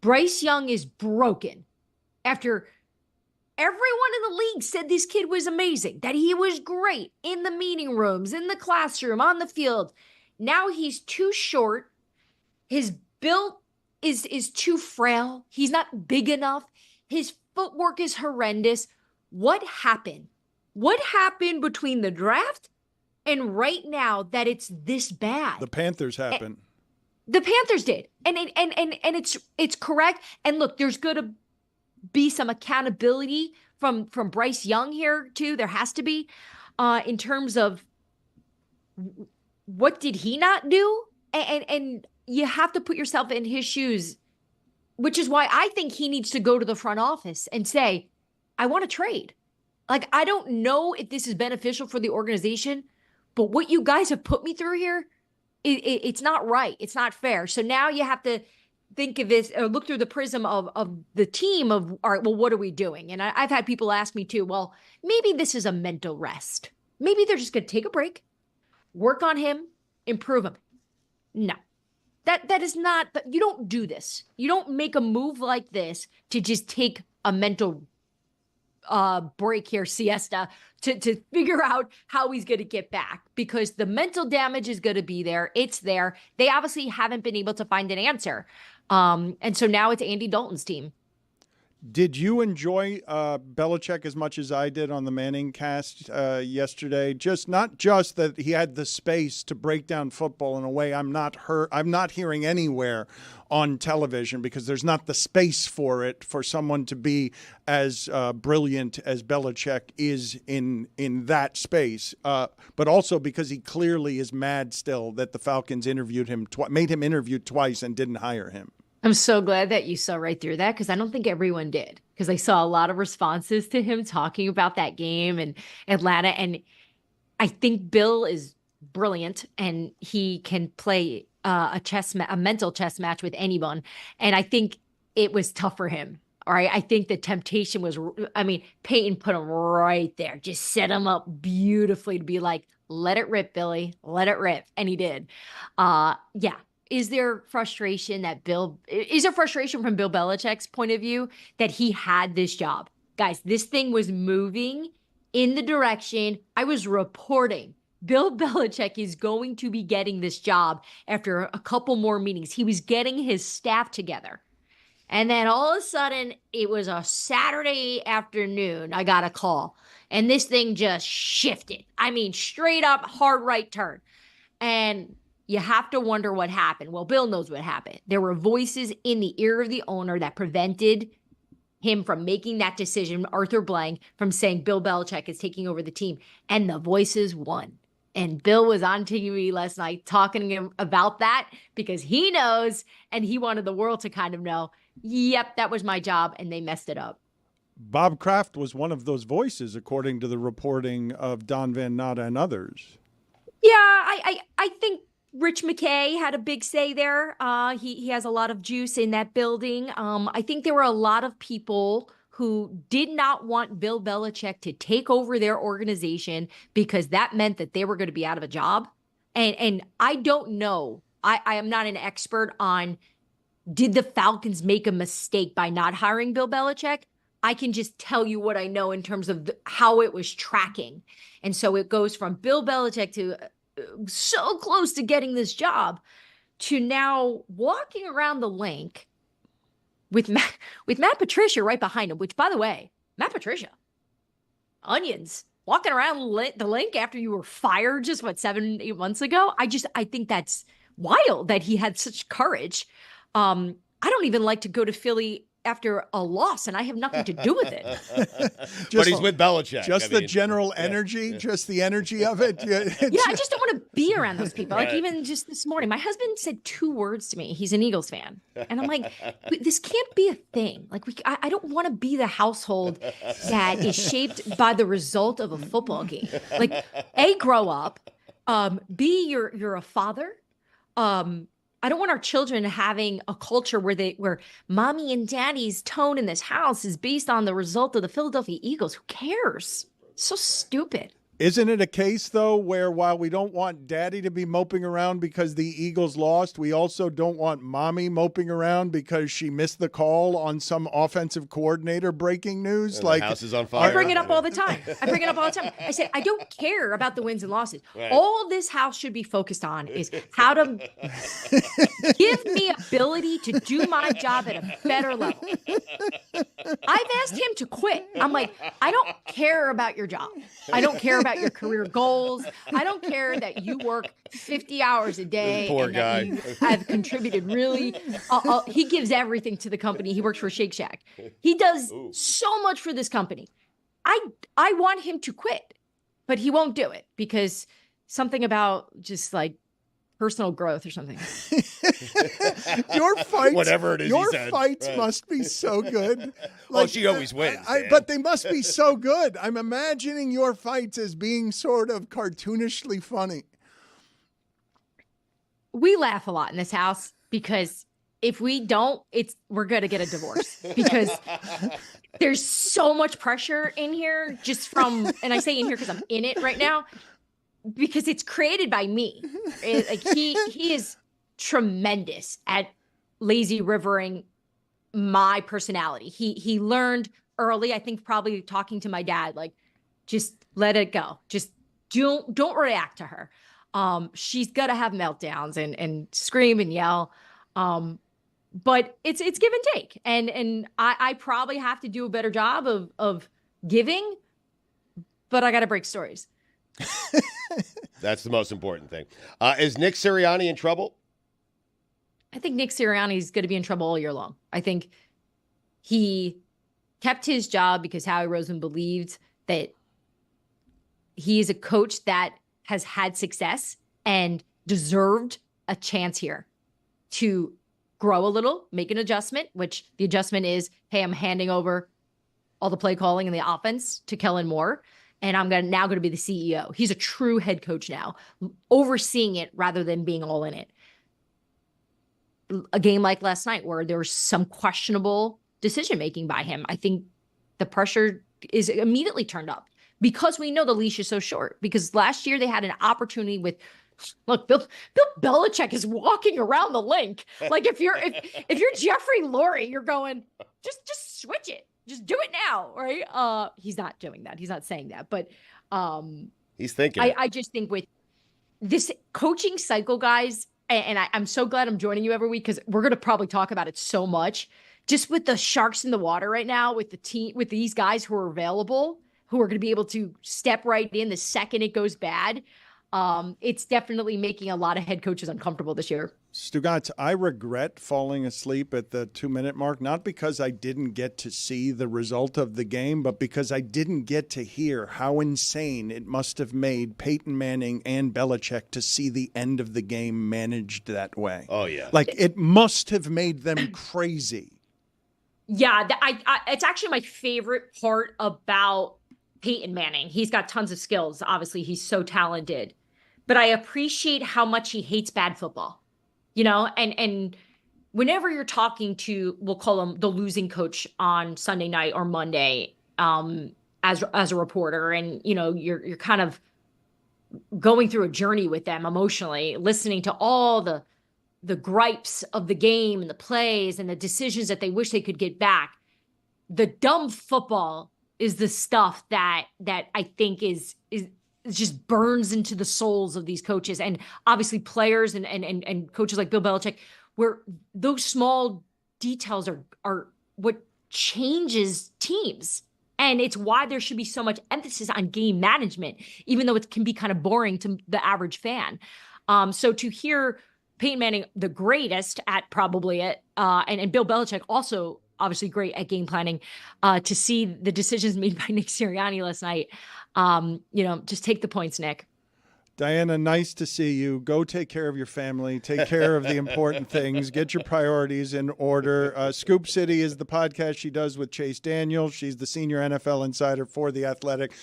Bryce Young is broken after everyone in the league said this kid was amazing, that he was great in the meeting rooms, in the classroom, on the field. Now he's too short. His build is too frail. He's not big enough. His footwork is horrendous. What happened? What happened between the draft and right now that it's this bad? The Panthers happened. The Panthers did. And it's correct. And look, there's going to be some accountability from Bryce Young here too. There has to be in terms of what did he not do? And you have to put yourself in his shoes, which is why I think he needs to go to the front office and say, I want to trade. Like, I don't know if this is beneficial for the organization, but what you guys have put me through here, it's not right. It's not fair. So now you have to think of this or look through the prism of the team of, all right, well, what are we doing? And I've had people ask me too, well, maybe this is a mental rest. Maybe they're just going to take a break, work on him, improve him. No. That is not, you don't do this. You don't make a move like this to just take a mental break here, siesta, to figure out how he's going to get back, because the mental damage is going to be there. It's there. They obviously haven't been able to find an answer. And so now it's Andy Dalton's team. Did you enjoy Belichick as much as I did on the Manning cast yesterday? Not just that he had the space to break down football in a way I'm not hearing anywhere on television, because there's not the space for it for someone to be as brilliant as Belichick is in that space. But also because he clearly is mad still that the Falcons made him interview twice and didn't hire him. I'm so glad that you saw right through that, because I don't think everyone did, because I saw a lot of responses to him talking about that game and Atlanta. And I think Bill is brilliant and he can play a mental chess match with anyone. And I think it was tough for him. All right. I think the temptation was, Peyton put him right there, just set him up beautifully to be like, let it rip, Billy, let it rip. And he did. Yeah. Is there frustration from Bill Belichick's point of view that he had this job? Guys, this thing was moving in the direction I was reporting. Bill Belichick is going to be getting this job after a couple more meetings. He was getting his staff together. And then all of a sudden, it was a Saturday afternoon, I got a call. And this thing just shifted. Straight up hard right turn. And you have to wonder what happened. Well, Bill knows what happened. There were voices in the ear of the owner that prevented him from making that decision, Arthur Blank, from saying Bill Belichick is taking over the team. And the voices won. And Bill was on TV last night talking to him about that, because he knows and he wanted the world to kind of know, yep, that was my job, and they messed it up. Bob Kraft was one of those voices, according to the reporting of Don Van Natta and others. Yeah, I think Rich McKay had a big say there. He has a lot of juice in that building. I think there were a lot of people who did not want Bill Belichick to take over their organization, because that meant that they were going to be out of a job. And I don't know. I am not an expert on, did the Falcons make a mistake by not hiring Bill Belichick? I can just tell you what I know in terms of how it was tracking. And so it goes from Bill Belichick to so close to getting this job to now walking around the link with Matt Patricia right behind him, which, by the way, Matt Patricia, onions, walking around the link after you were fired just 7-8 months ago. I think that's wild that he had such courage. I don't even like to go to Philly after a loss, and I have nothing to do with it. But he's with Belichick. Just the general energy, just the energy of it. Yeah, I just don't want to be around those people. Right. Like, even just this morning, my husband said 2 words to me. He's an Eagles fan. And I'm like, this can't be a thing. Like, I don't want to be the household that is shaped by the result of a football game. Like, A, grow up. B, you're a father. I don't want our children having a culture where mommy and daddy's tone in this house is based on the result of the Philadelphia Eagles. Who cares? So stupid. Isn't it a case, though, where while we don't want daddy to be moping around because the Eagles lost, we also don't want mommy moping around because she missed the call on some offensive coordinator breaking news? And like, the house is on fire. I bring it up all the time. I said, I don't care about the wins and losses. Right. All this house should be focused on is how to give me ability to do my job at a better level. I've asked him to quit. I'm like, I don't care about your job. I don't care about your career goals. I don't care that you work 50 hours a day. Poor guy. You have contributed really. He gives everything to the company. He works for Shake Shack. He does so much for this company. I want him to quit, but he won't do it because something about just like personal growth or something. Your fights, whatever it is, your fights must be so good. Well, she always wins. But they must be so good. I'm imagining your fights as being sort of cartoonishly funny. We laugh a lot in this house because if we don't, we're going to get a divorce because there's so much pressure in here just from, and I say in here because I'm in it right now, because it's created by me. He is tremendous at lazy rivering my personality. He learned early, I think probably talking to my dad, like, just let it go. Just don't react to her. She's got to have meltdowns and scream and yell. but it's give and take. And I probably have to do a better job of giving, but I got to break stories. That's the most important thing. Is Nick Sirianni in trouble? I think Nick Sirianni is going to be in trouble all year long. I think he kept his job because Howie Roseman believed that he is a coach that has had success and deserved a chance here to grow a little, make an adjustment, which the adjustment is, hey, I'm handing over all the play calling and the offense to Kellen Moore, and I'm now going to be the CEO. He's a true head coach now, overseeing it rather than being all in it. A game like last night where there was some questionable decision-making by him, I think the pressure is immediately turned up because we know the leash is so short. Because last year they had an opportunity with, look, Bill Belichick is walking around the link. Like if you're Jeffrey Lurie, you're going, just switch it. Just do it now, right? He's not doing that. He's not saying that. But he's thinking. I just think with this coaching cycle, guys, and I'm so glad I'm joining you every week because we're going to probably talk about it so much. Just with the sharks in the water right now, with the team, with these guys who are available, who are going to be able to step right in the second it goes bad, it's definitely making a lot of head coaches uncomfortable this year. Stugotz, I regret falling asleep at the 2-minute mark, not because I didn't get to see the result of the game, but because I didn't get to hear how insane it must have made Peyton Manning and Belichick to see the end of the game managed that way. Oh, yeah. Like, it must have made them crazy. Yeah, it's actually my favorite part about Peyton Manning. He's got tons of skills. Obviously, he's so talented. But I appreciate how much he hates bad football. You know, and whenever you're talking to, we'll call him the losing coach on Sunday night or Monday, as a reporter, and you know, you're kind of going through a journey with them emotionally, listening to all the gripes of the game and the plays and the decisions that they wish they could get back. The dumb football is the stuff that I think is just burns into the souls of these coaches, and obviously players and coaches like Bill Belichick, where those small details are what changes teams. And it's why there should be so much emphasis on game management, even though it can be kind of boring to the average fan. So to hear Peyton Manning, the greatest at probably it, and Bill Belichick also obviously great at game planning, to see the decisions made by Nick Sirianni last night, you know, just take the points, Nick. Dianna, nice to see you. Go take care of your family. Take care of the important things. Get your priorities in order. Scoop City is the podcast she does with Chase Daniel. She's the senior NFL insider for The Athletic.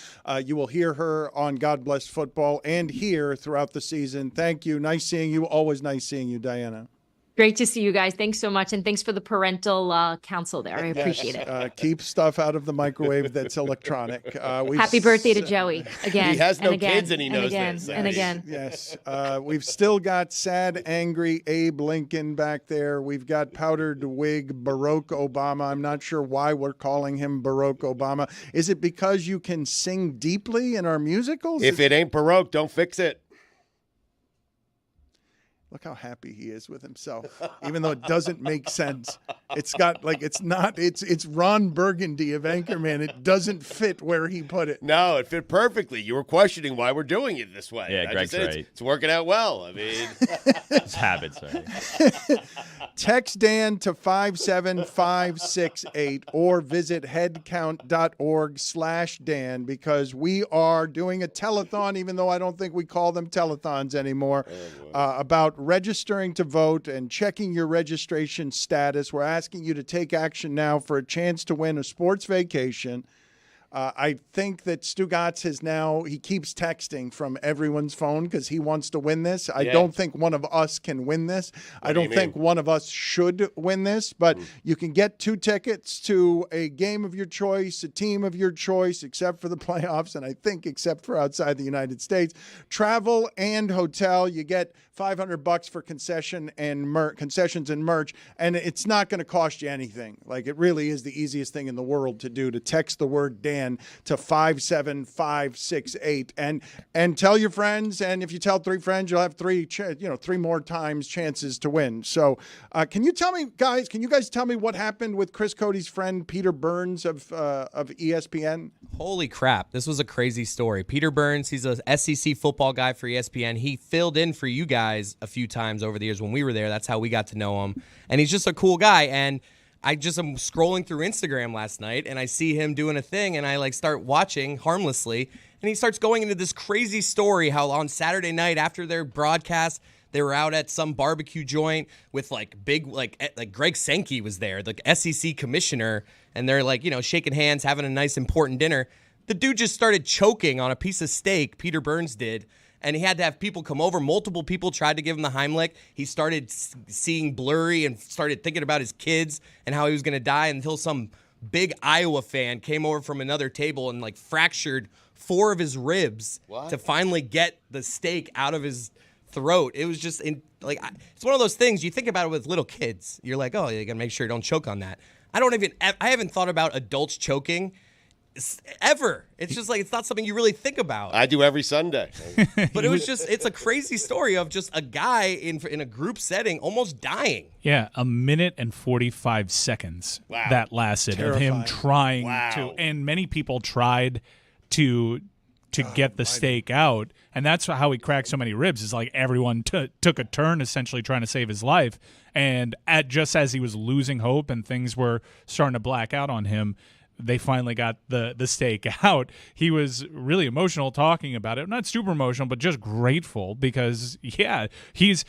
You will hear her on God Bless Football and here throughout the season. Thank you. Nice seeing you. Always nice seeing you, Dianna. Great to see you guys. Thanks so much. And thanks for the parental counsel there. I appreciate it. Keep stuff out of the microwave that's electronic. Happy birthday to Joey again. He has no and again, kids and he knows again, this. And again. Yes. We've still got sad, angry Abe Lincoln back there. We've got powdered wig Barack Obama. I'm not sure why we're calling him Barack Obama. Is it because you can sing deeply in our musicals? If it ain't Baroque, don't fix it. Look how happy he is with himself, even though it doesn't make sense. It's got like, it's Ron Burgundy of Anchorman. It doesn't fit where he put it. No, it fit perfectly. You were questioning why we're doing it this way. Yeah, Greg's right. It's working out well. I mean, it's habits, right? Text Dan to 57568 or visit headcount.org/Dan because we are doing a telethon, even though I don't think we call them telethons anymore, about registering to vote and checking your registration status. We're asking you to take action now for a chance to win a sports vacation. I think that Stugotz he keeps texting from everyone's phone because he wants to win this. I don't think one of us can win this. I don't think one of us should win this, but you can get 2 tickets to a game of your choice, a team of your choice, except for the playoffs, and I think except for outside the United States. Travel and hotel, you get $500 for concessions and merch, and it's not going to cost you anything. Like, it really is the easiest thing in the world to do, to text the word Dan fan to 57568 and tell your friends. And if you tell 3 friends, you'll have 3 more times chances to win. So can you guys tell me what happened with Chris Cody's friend Peter Burns of ESPN? Holy crap. This was a crazy story. Peter Burns, he's a SEC football guy for ESPN. He filled in for you guys a few times over the years when we were there. That's how we got to know him. And he's just a cool guy. And I just am scrolling through Instagram last night, and I see him doing a thing, and I start watching harmlessly. And he starts going into this crazy story how on Saturday night after their broadcast, they were out at some barbecue joint with big Greg Sankey was there, the SEC commissioner, and they're shaking hands, having a nice important dinner. The dude just started choking on a piece of steak, Peter Burns did, and he had to have people come over. Multiple people tried to give him the Heimlich. He started seeing blurry and started thinking about his kids and how he was going to die until some big Iowa fan came over from another table and fractured 4 of his ribs to finally get the steak out of his throat. It was just it's one of those things you think about it with little kids. You're like, oh, you gotta make sure you don't choke on that. I haven't thought about adults choking ever. It's just it's not something you really think about. I do every Sunday. But it's a crazy story of just a guy in a group setting almost dying. Yeah, 1 minute and 45 seconds that lasted Terrifying. of him trying to, and many people tried to get the steak out, and that's how he cracked so many ribs. Is everyone took a turn essentially trying to save his life, and just as he was losing hope and things were starting to black out on him, they finally got the steak out. He was really emotional talking about it, not super emotional, but just grateful because he's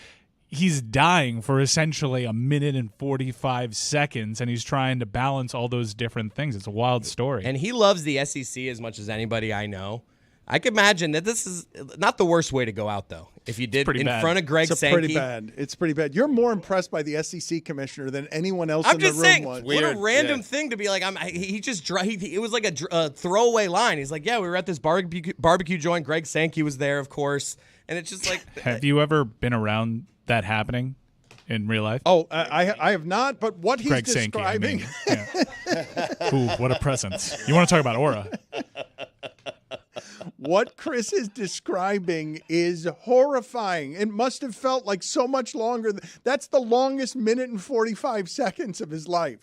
dying for essentially 1 minute and 45 seconds, and he's trying to balance all those different things. It's a wild story. And he loves the SEC as much as anybody I know. I can imagine that this is not the worst way to go out, though. If you did in front of Greg Sankey. It's pretty bad. You're more impressed by the SEC commissioner than anyone else in the room was. I'm just saying, what a random thing to be like. It was like a throwaway line. He's like, yeah, we were at this barbecue joint. Greg Sankey was there, of course. And it's just Have you ever been around that happening in real life? Oh, I have not, but what he's Greg describing. Sankey, Ooh, what a presence. You want to talk about aura. What Chris is describing is horrifying. It must have felt like so much longer. That's the longest 1 minute and 45 seconds of his life.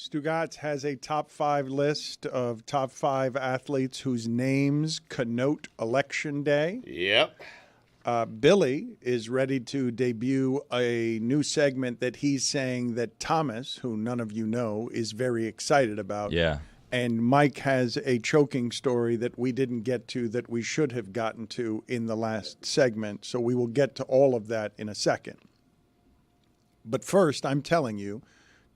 Stugotz has a top 5 list of top 5 athletes whose names connote Election Day. Yep. Billy is ready to debut a new segment that he's saying that Thomas, who none of you know, is very excited about. Yeah. And Mike has a choking story that we didn't get to that we should have gotten to in the last segment. So we will get to all of that in a second. But first, I'm telling you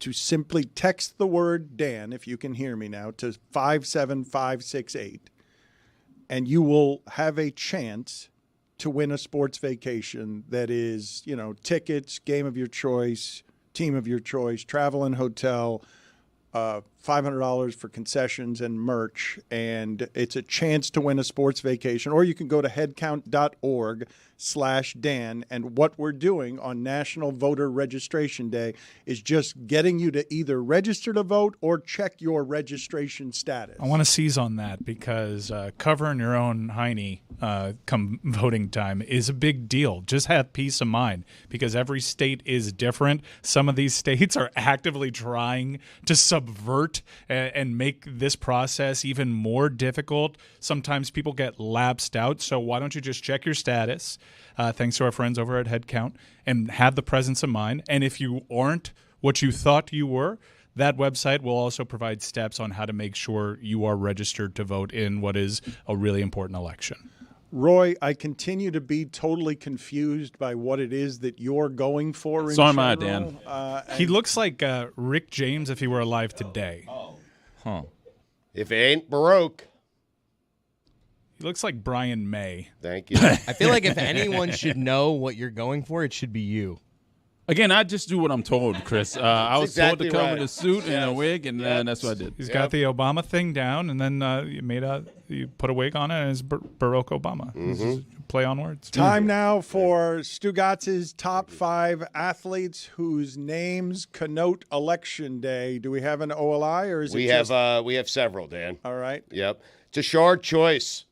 to simply text the word Dan, if you can hear me now, to 57568, and you will have a chance to win a sports vacation that is, tickets, game of your choice, team of your choice, travel and hotel, $500 for concessions and merch, and it's a chance to win a sports vacation. Or you can go to headcount.org/Dan, and what we're doing on National Voter Registration Day is just getting you to either register to vote or check your registration status. I want to seize on that because covering your own hiney come voting time is a big deal. Just have peace of mind because every state is different. Some of these states are actively trying to subvert and make this process even more difficult. Sometimes people get lapsed out. So why don't you just check your status, thanks to our friends over at Headcount, and have the presence of mind. And if you aren't what you thought you were, that website will also provide steps on how to make sure you are registered to vote in what is a really important election. Roy, I continue to be totally confused by what it is that you're going for. So am I, Dan. He looks like Rick James if he were alive today. Huh. If it ain't Baroque. He looks like Brian May. Thank you. I feel like if anyone should know what you're going for, it should be you. Again, I just do what I'm told, Chris. I was exactly told to cover right. the suit and a wig, and that's what I did. He's got the Obama thing down, and then you put a wig on it, and it's Barack Obama. Play on words. Time now for Stugotz's top 5 athletes whose names connote Election Day. Do we have an OLI, or is it we have several, Dan. All right. Yep. Tashard Choice.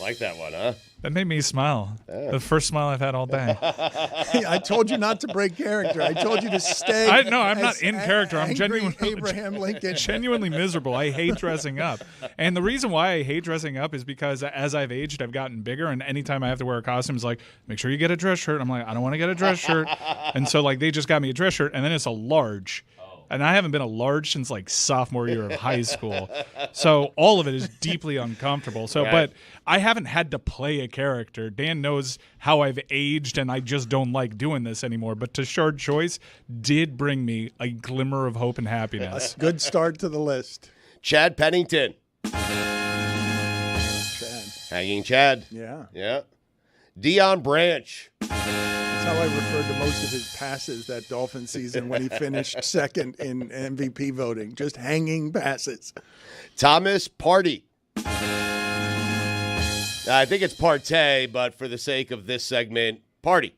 Like that one, huh? That made me smile. The first smile I've had all day. I told you not to break character. I told you to stay. I'm not in character. I'm angry Abraham Lincoln. Genuinely miserable. I hate dressing up. And the reason why I hate dressing up is because as I've aged, I've gotten bigger. And anytime I have to wear a costume, it's like, make sure you get a dress shirt. I'm like, I don't want to get a dress shirt. And so they just got me a dress shirt. And then it's a large. And I haven't been a large since sophomore year of high school. So all of it is deeply uncomfortable. So, Right. But I haven't had to play a character. Dan knows how I've aged, and I just don't like doing this anymore. But Tashard Choice did bring me a glimmer of hope and happiness. Good start to the list. Chad Pennington. Chad. Hanging Chad. Yeah. Yeah. Deion Branch. That's how I referred to most of his passes that Dolphin season when he finished second in MVP voting. Just hanging passes. Thomas Partey. I think it's Partey, but for the sake of this segment, Partey.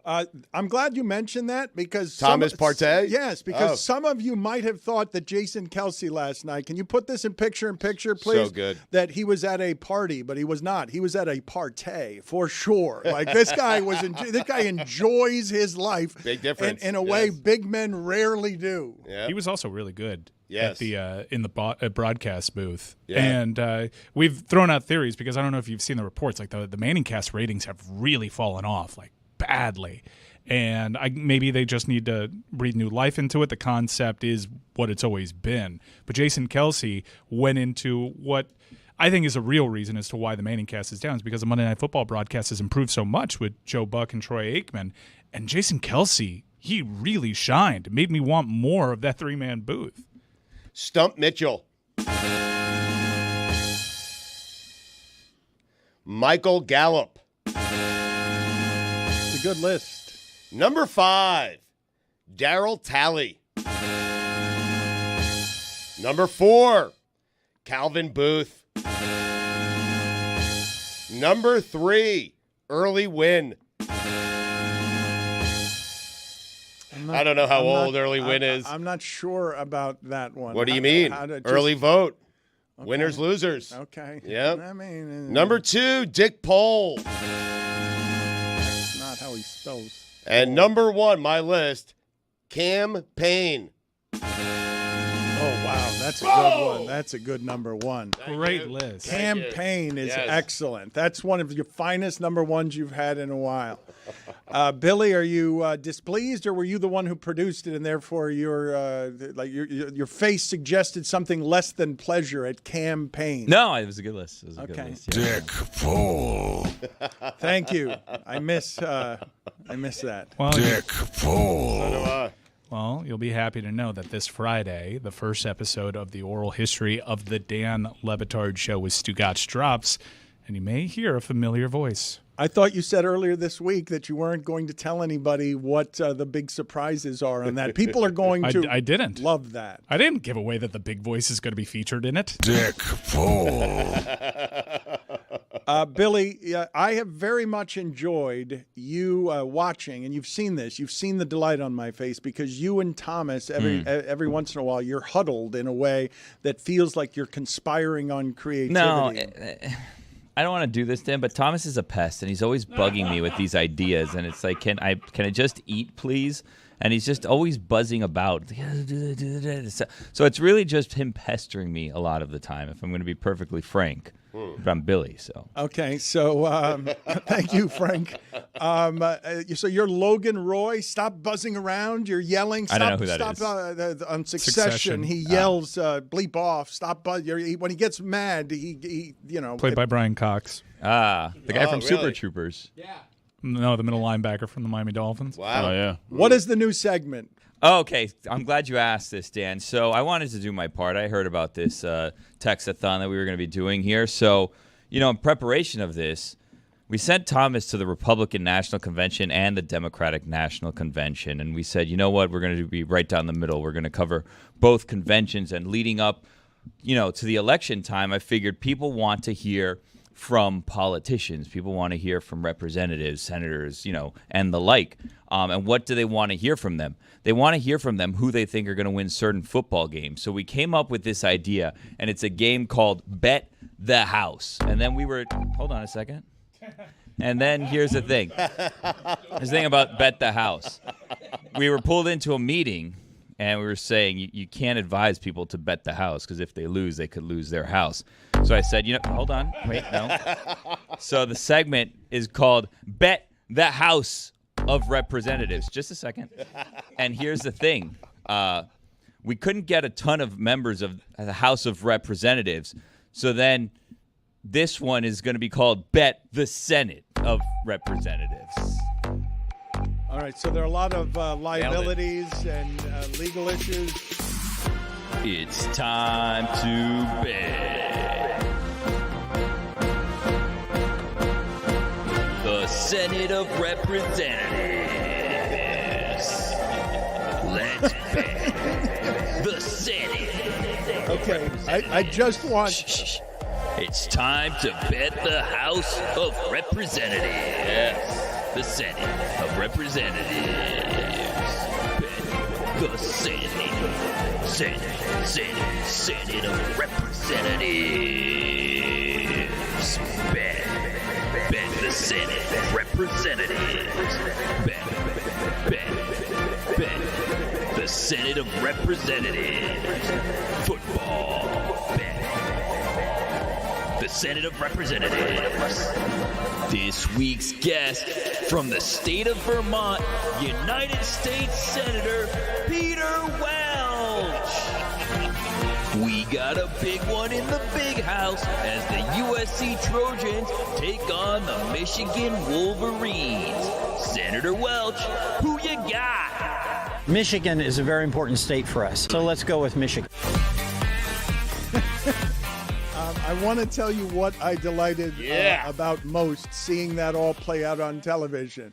I'm glad you mentioned that because Thomas Partey? Yes, because some of you might have thought that Jason Kelce last night. Can you put this in picture, please? So good. That he was at a party, but he was not. He was at a partay for sure. This guy this guy enjoys his life. Big difference. In a way big men rarely do. Yeah. He was also really good. Yes. At the in the broadcast booth. Yeah. And we've thrown out theories because I don't know if you've seen the reports. The Manning cast ratings have really fallen off badly. And maybe they just need to breathe new life into it. The concept is what it's always been. But Jason Kelce went into what I think is a real reason as to why the Manning cast is down. Is because the Monday Night Football broadcast has improved so much with Joe Buck and Troy Aikman. And Jason Kelce, he really shined. It made me want more of that 3-man booth. Stump Mitchell. Michael Gallup. It's a good list. Number 5, Darryl Talley. Number 4, Calvin Booth. Number 3, Early Wynn. I don't know how old Early Wynn is. I'm not sure about that one. What do you mean? Early vote. Okay. Winners, losers. Okay. Yep. I mean, Number 2, Dick Pole. That's not how he spells. And number 1, my list, Campaign. Oh, wow. That's a good one. That's a good number one. Great list. Campaign is Yes. excellent. That's one of your finest number ones you've had in a while. Billy, are you displeased, or were you the one who produced it, and therefore your face suggested something less than pleasure at campaign? No, it was a good list. It was a good Okay. list. Yeah. Dick Fool. Thank you. I miss that. Well, Dick Fool. Well, you'll be happy to know that this Friday, the first episode of the oral history of the Dan Le Batard Show with Stugotz drops, and you may hear a familiar voice. I thought you said earlier this week that you weren't going to tell anybody what the big surprises are on that. People are going to I didn't. love that. I didn't give away that the big voice is going to be featured in it. Dick Fool. Billy, I have very much enjoyed you watching, and you've seen this. You've seen the delight on my face because you and Thomas, every once in a while, you're huddled in a way that feels like you're conspiring on creativity. No, I don't want to do this, Dan, but Thomas is a pest, and he's always bugging me with these ideas. And it's like, can I just eat, please? And he's just always buzzing about. So it's really just him pestering me a lot of the time, if I'm going to be perfectly frank. But I'm Billy, so. Okay, so thank you, Frank. So you're Logan Roy. Stop buzzing around. You're yelling. Stop, I don't know who that is. On Succession, he yells, bleep off, stop buzz. When he gets mad, he Played by Brian Cox. The guy from Super really? Troopers. No, the middle linebacker from the Miami Dolphins. Wow. Oh, yeah. What is the new segment? Oh, okay, I'm glad you asked this, Dan. So I wanted to do my part. I heard about this textathon that we were going to be doing here. So, in preparation of this, we sent Thomas to the Republican National Convention and the Democratic National Convention. And we said, you know what, we're going to be right down the middle. We're going to cover both conventions. And leading up, to the election time, I figured people want to hear from politicians. People want to hear from representatives, senators, and the like. And what do they want to hear from them? They want to hear from them who they think are going to win certain football games. So we came up with this idea, and it's a game called Bet the House. And then hold on a second. And then here's the thing. Here's the thing about Bet the House. We were pulled into a meeting, and we were saying you can't advise people to bet the house because if they lose, they could lose their house. So I said, hold on. Wait, no. So the segment is called Bet the House of Representatives. Just a second. And here's the thing. We couldn't get a ton of members of the House of Representatives. So then this one is going to be called Bet the Senate of Representatives. All right, so there are a lot of liabilities and legal issues. It's time to bet. The Senate of Representatives. Let's bet. The Senate. Okay, I just want... It's time to bet the House of Representatives. Yes. The Senate of Representatives. Bet the Senate of Representatives. Bet the Senate of Representatives. Bet the Senate of Representatives. Football. Bet the Senate of Representatives. This week's guest from the state of Vermont, United States Senator Peter Welch. We got a big one in the big house as the USC Trojans take on the Michigan Wolverines. Senator Welch, who you got? Michigan is a very important state for us, so let's go with Michigan. I want to tell you what I delighted about most, seeing that all play out on television.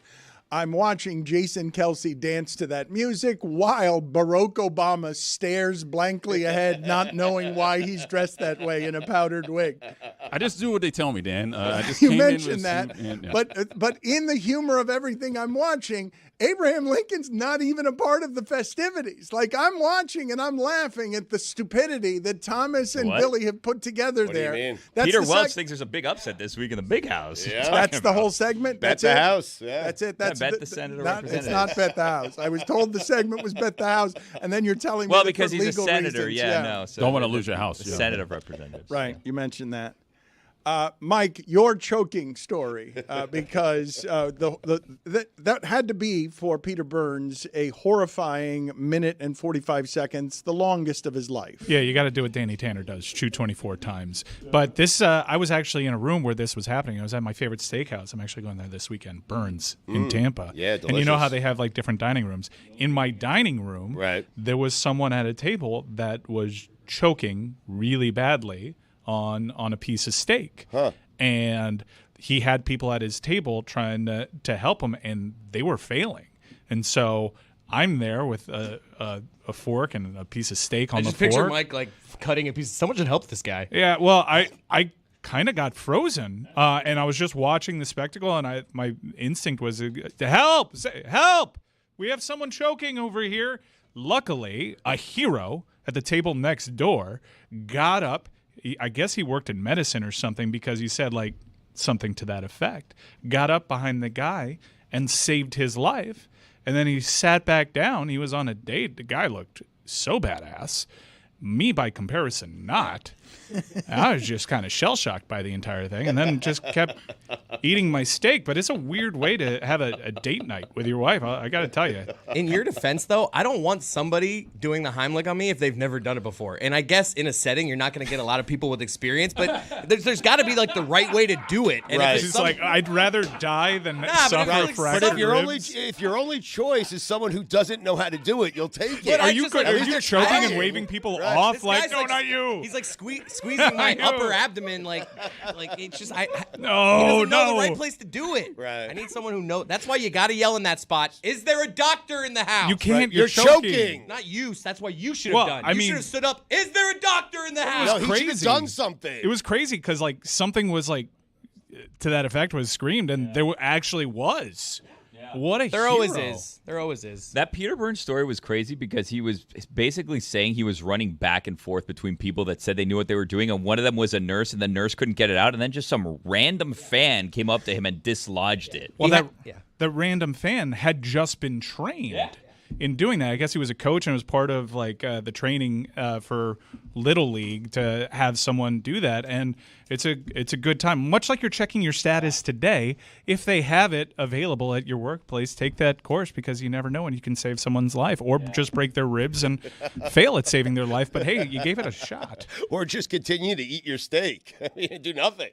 I'm watching Jason Kelsey dance to that music while Barack Obama stares blankly ahead, not knowing why he's dressed that way in a powdered wig. I just do what they tell me, Dan. I just You came mentioned in with that, some, and, yeah. but in the humor of everything I'm watching, Abraham Lincoln's not even a part of the festivities. Like, I'm watching and I'm laughing at the stupidity that Thomas and What? Billy have put together What do you there. mean? That's Peter the Welch thinks there's a big upset this week in the big house. Yeah. That's the whole segment. Bet That's the it? house. Yeah. That's it. That's bet the Senate or not, It's Representative. not bet the house. I was told the segment was bet the house, and then you're telling me Well, that because for he's a legal senator. reasons, Yeah, no. So Don't want to lose your house. the Yeah. Senate of Representatives. Right. You mentioned that. Mike, your choking story, because that had to be for Peter Burns a horrifying minute and 45 seconds, the longest of his life. Yeah, you got to do what Danny Tanner does, shoot 24 times. But this, I was actually in a room where this was happening. I was at my favorite steakhouse. I'm actually going there this weekend, Burns in Tampa. Yeah, And you know how delicious. they have like different dining rooms. In my dining room, Right. there was someone at a table that was choking really badly on a piece of steak. Huh. And he had people at his table trying to help him, and they were failing. And so I'm there with a fork and a piece of steak on I the just picture fork. Mike like cutting a piece. Someone should help this guy. Yeah, well, I kind of got frozen, and I was just watching the spectacle, and my instinct was to help, say, help. We have someone choking over here. Luckily, a hero at the table next door got up. I guess he worked in medicine or something, because he said like something to that effect. Got up behind the guy and saved his life. And then he sat back down. He was on a date. The guy looked so badass. Me, by comparison, not. I was just kind of shell-shocked by the entire thing, and then just kept eating my steak. But it's a weird way to have a date night with your wife, I got to tell you. In your defense, though, I don't want somebody doing the Heimlich on me if they've never done it before. And I guess in a setting, you're not going to get a lot of people with experience, but there's got to be like the right way to do it. And Right. if It's like, I'd rather die than suffer but a if fractured But ribs. if your only choice is someone who doesn't know how to do it, you'll take it. But Are I you just, like, are at least you they're choking trying. and waving people Right. off This like, guy's no, like, not you? He's like squeezing my know. upper abdomen, like it's just No, he doesn't know no. the right place to do it. Right. I need someone who knows. That's why you got to yell in that spot. Is there a doctor in the house? You can't. Right. You're choking. Not you. That's what you should have Well, done. I You mean- should have stood up. Is there a doctor in the house? No, he should have crazy. done something. It was crazy because like something was like to that effect was screamed, and there actually was. What a There hero. always is. There always is. That Peter Burns story was crazy because he was basically saying he was running back and forth between people that said they knew what they were doing, and one of them was a nurse, and the nurse couldn't get it out, and then just some random fan came up to him and dislodged it. Well, Yeah. the random fan had just been trained in doing that. I guess he was a coach and was part of like the training for Little League to have someone do that, and it's a good time. Much like you're checking your status today, if they have it available at your workplace, take that course because you never know when you can save someone's life or just break their ribs and fail at saving their life. But hey, you gave it a shot. Or just continue to eat your steak. I mean, do nothing.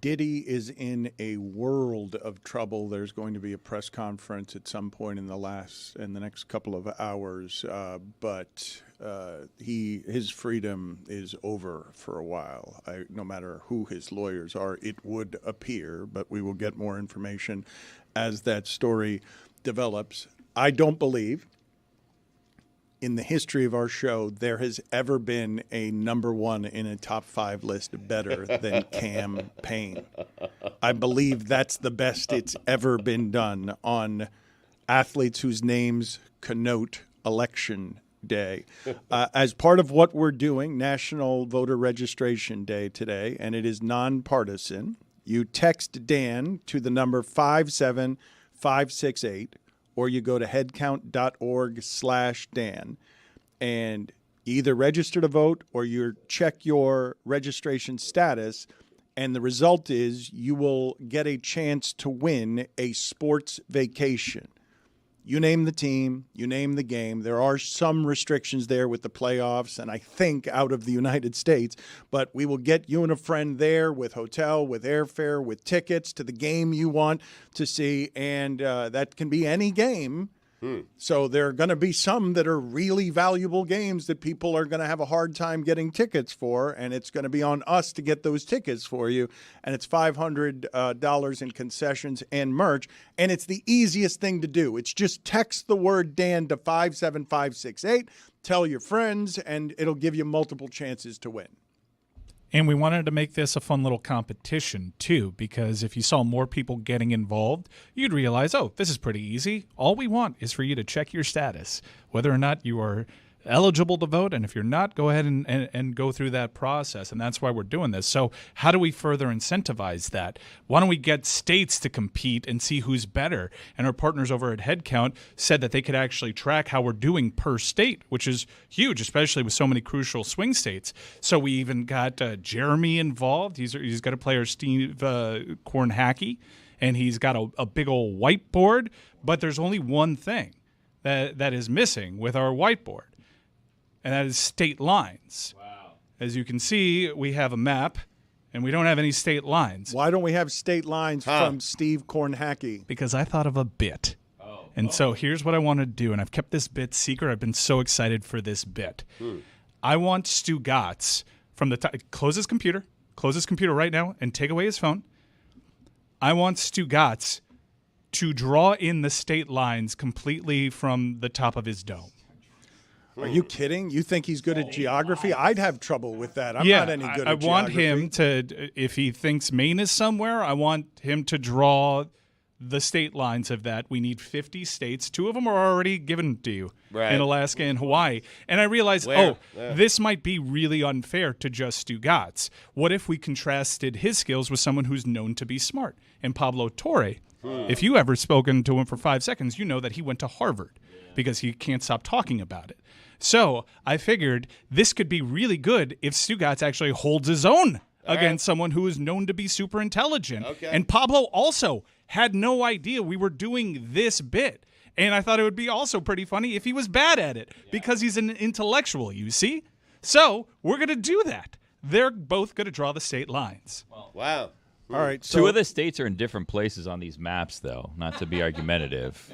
Diddy is in a world of trouble. There's going to be a press conference at some point in the next couple of hours, but his freedom is over for a while. No matter who his lawyers are, it would appear, but we will get more information as that story develops. I don't believe in the history of our show there has ever been a number one in a top 5 list better than Cam Payne. I believe that's the best it's ever been done on athletes whose names connote election day. As part of what we're doing, National Voter Registration Day today, and it is nonpartisan, you text Dan to the number 57568, or you go to headcount.org/Dan and either register to vote or you check your registration status. And the result is you will get a chance to win a sports vacation. You name the team, you name the game. There are some restrictions there with the playoffs, and I think out of the United States, but we will get you and a friend there with hotel, with airfare, with tickets to the game you want to see, and that can be any game. So there are going to be some that are really valuable games that people are going to have a hard time getting tickets for, and it's going to be on us to get those tickets for you. And it's $500 in concessions and merch, and it's the easiest thing to do. It's just text the word Dan to 57568, tell your friends, and it'll give you multiple chances to win. And we wanted to make this a fun little competition, too, because if you saw more people getting involved, you'd realize, oh, this is pretty easy. All we want is for you to check your status, whether or not you are eligible to vote. And if you're not, go ahead and go through that process. And that's why we're doing this. So how do we further incentivize that? Why don't we get states to compete and see who's better? And our partners over at Headcount said that they could actually track how we're doing per state, which is huge, especially with so many crucial swing states. So we even got Jeremy involved. He's got a player, Steve Kornhacky, and he's got a big old whiteboard. But there's only one thing that is missing with our whiteboard, and that is state lines. Wow. As you can see, we have a map, and we don't have any state lines. Why don't we have state lines from Steve Kornhacky? Because I thought of a bit. So here's what I want to do, and I've kept this bit secret. I've been so excited for this bit. I want Stugotz from the top. Close his computer right now, and take away his phone. I want Stugotz to draw in the state lines completely from the top of his dome. Are you kidding? You think he's good at geography? I'd have trouble with that. I'm not any good at geography. I want him to, if he thinks Maine is somewhere, I want him to draw the state lines of that. We need 50 states. 2 of them are already given to you in Alaska and Hawaii. And I realized, this might be really unfair to just Stugotz. What if we contrasted his skills with someone who's known to be smart? And Pablo Torre, if you ever spoken to him for 5 seconds, you know that he went to Harvard because he can't stop talking about it. So I figured this could be really good if Stugotz actually holds his own against someone who is known to be super intelligent. And Pablo also had no idea we were doing this bit. And I thought it would be also pretty funny if he was bad at it because he's an intellectual, you see? So we're going to do that. They're both going to draw the state lines. Wow. All right. So 2 of the states are in different places on these maps, though, not to be argumentative.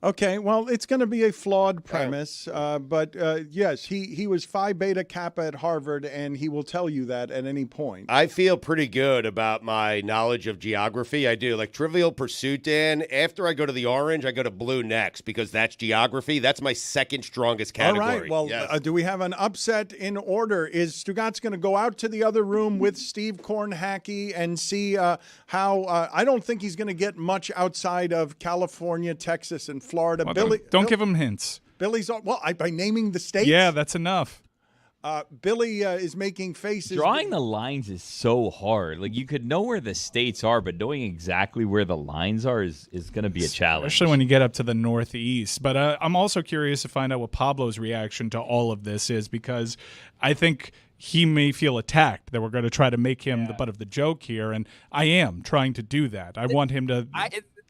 Okay, well, it's going to be a flawed premise, but yes, he was Phi Beta Kappa at Harvard, and he will tell you that at any point. I feel pretty good about my knowledge of geography. I do. Like Trivial Pursuit, Dan, after I go to the orange, I go to blue next because that's geography. That's my second strongest category. All right, well, do we have an upset in order? Is Stugotz going to go out to the other room with Steve Kornhacky and see how I don't think he's going to get much outside of California, Texas, and Florida. Well, don't give him hints. Billy's by naming the states. Yeah, that's enough. Billy is making faces. Drawing the lines is so hard. Like you could know where the states are, but knowing exactly where the lines are is going to be a challenge. Especially when you get up to the Northeast. But I'm also curious to find out what Pablo's reaction to all of this is, because I think he may feel attacked that we're going to try to make him the butt of the joke here, and I am trying to do that. I want him to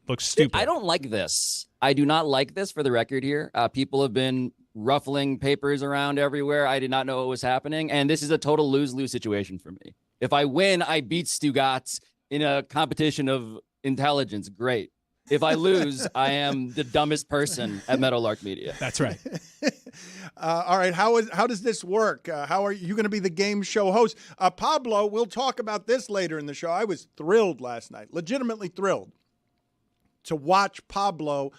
look stupid. I don't like this. I do not like this, for the record here. People have been ruffling papers around everywhere. I did not know what was happening, and this is a total lose-lose situation for me. If I win, I beat Stugotz. in a competition of intelligence, great. If I lose, I am the dumbest person at Meadowlark Media. That's right. All right. How does this work? How are you going to be the game show host? Pablo, we'll talk about this later in the show. I was thrilled last night, legitimately thrilled to watch Pablo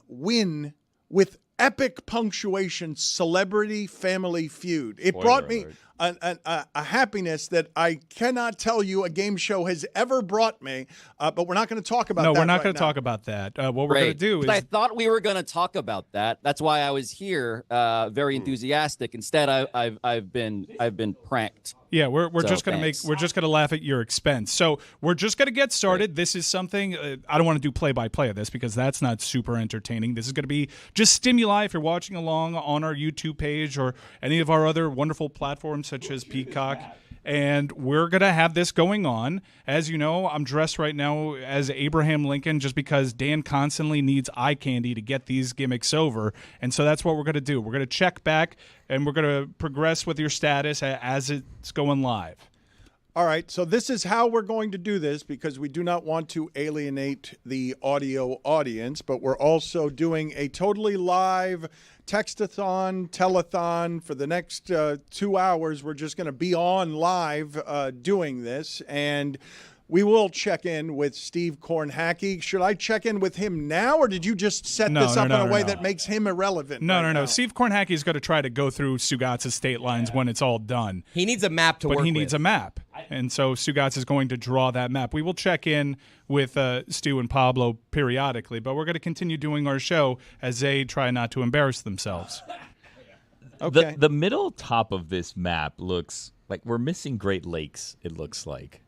win with epic punctuation, Celebrity Family Feud. It brought me a happiness that I cannot tell you a game show has ever brought me, but we're not going to talk about that. No, we're not going to talk about that. What we're going to do is... I thought we were going to talk about that. That's why I was here, very enthusiastic. Instead, I've been pranked. Yeah, we're just gonna thanks. we're just gonna laugh at your expense. So we're just gonna get started. This is something I don't want to do play-by-play of this because that's not super entertaining. This is gonna be just stimuli if you're watching along on our YouTube page or any of our other wonderful platforms such as Peacock. And we're going to have this going on. As you know, I'm dressed right now as Abraham Lincoln just because Dan constantly needs eye candy to get these gimmicks over. And so that's what we're going to do. We're going to check back, and we're going to progress with your status as it's going live. All right, so this is how we're going to do this because we do not want to alienate the audio audience, but we're also doing a totally live textathon, telethon for the next 2 hours. We're just going to be on live doing this, and we will check in with Steve Kornhacke. Should I check in with him now, or did you just set this up in a way that makes him irrelevant? No. Steve Kornhacke is going to try to go through Stugotz's state lines when it's all done. He needs a map to work with. But he needs a map. And so Stugotz is going to draw that map. We will check in with Stu and Pablo periodically, but we're going to continue doing our show as they try not to embarrass themselves. Okay. The middle top of this map looks like we're missing Great Lakes, it looks like.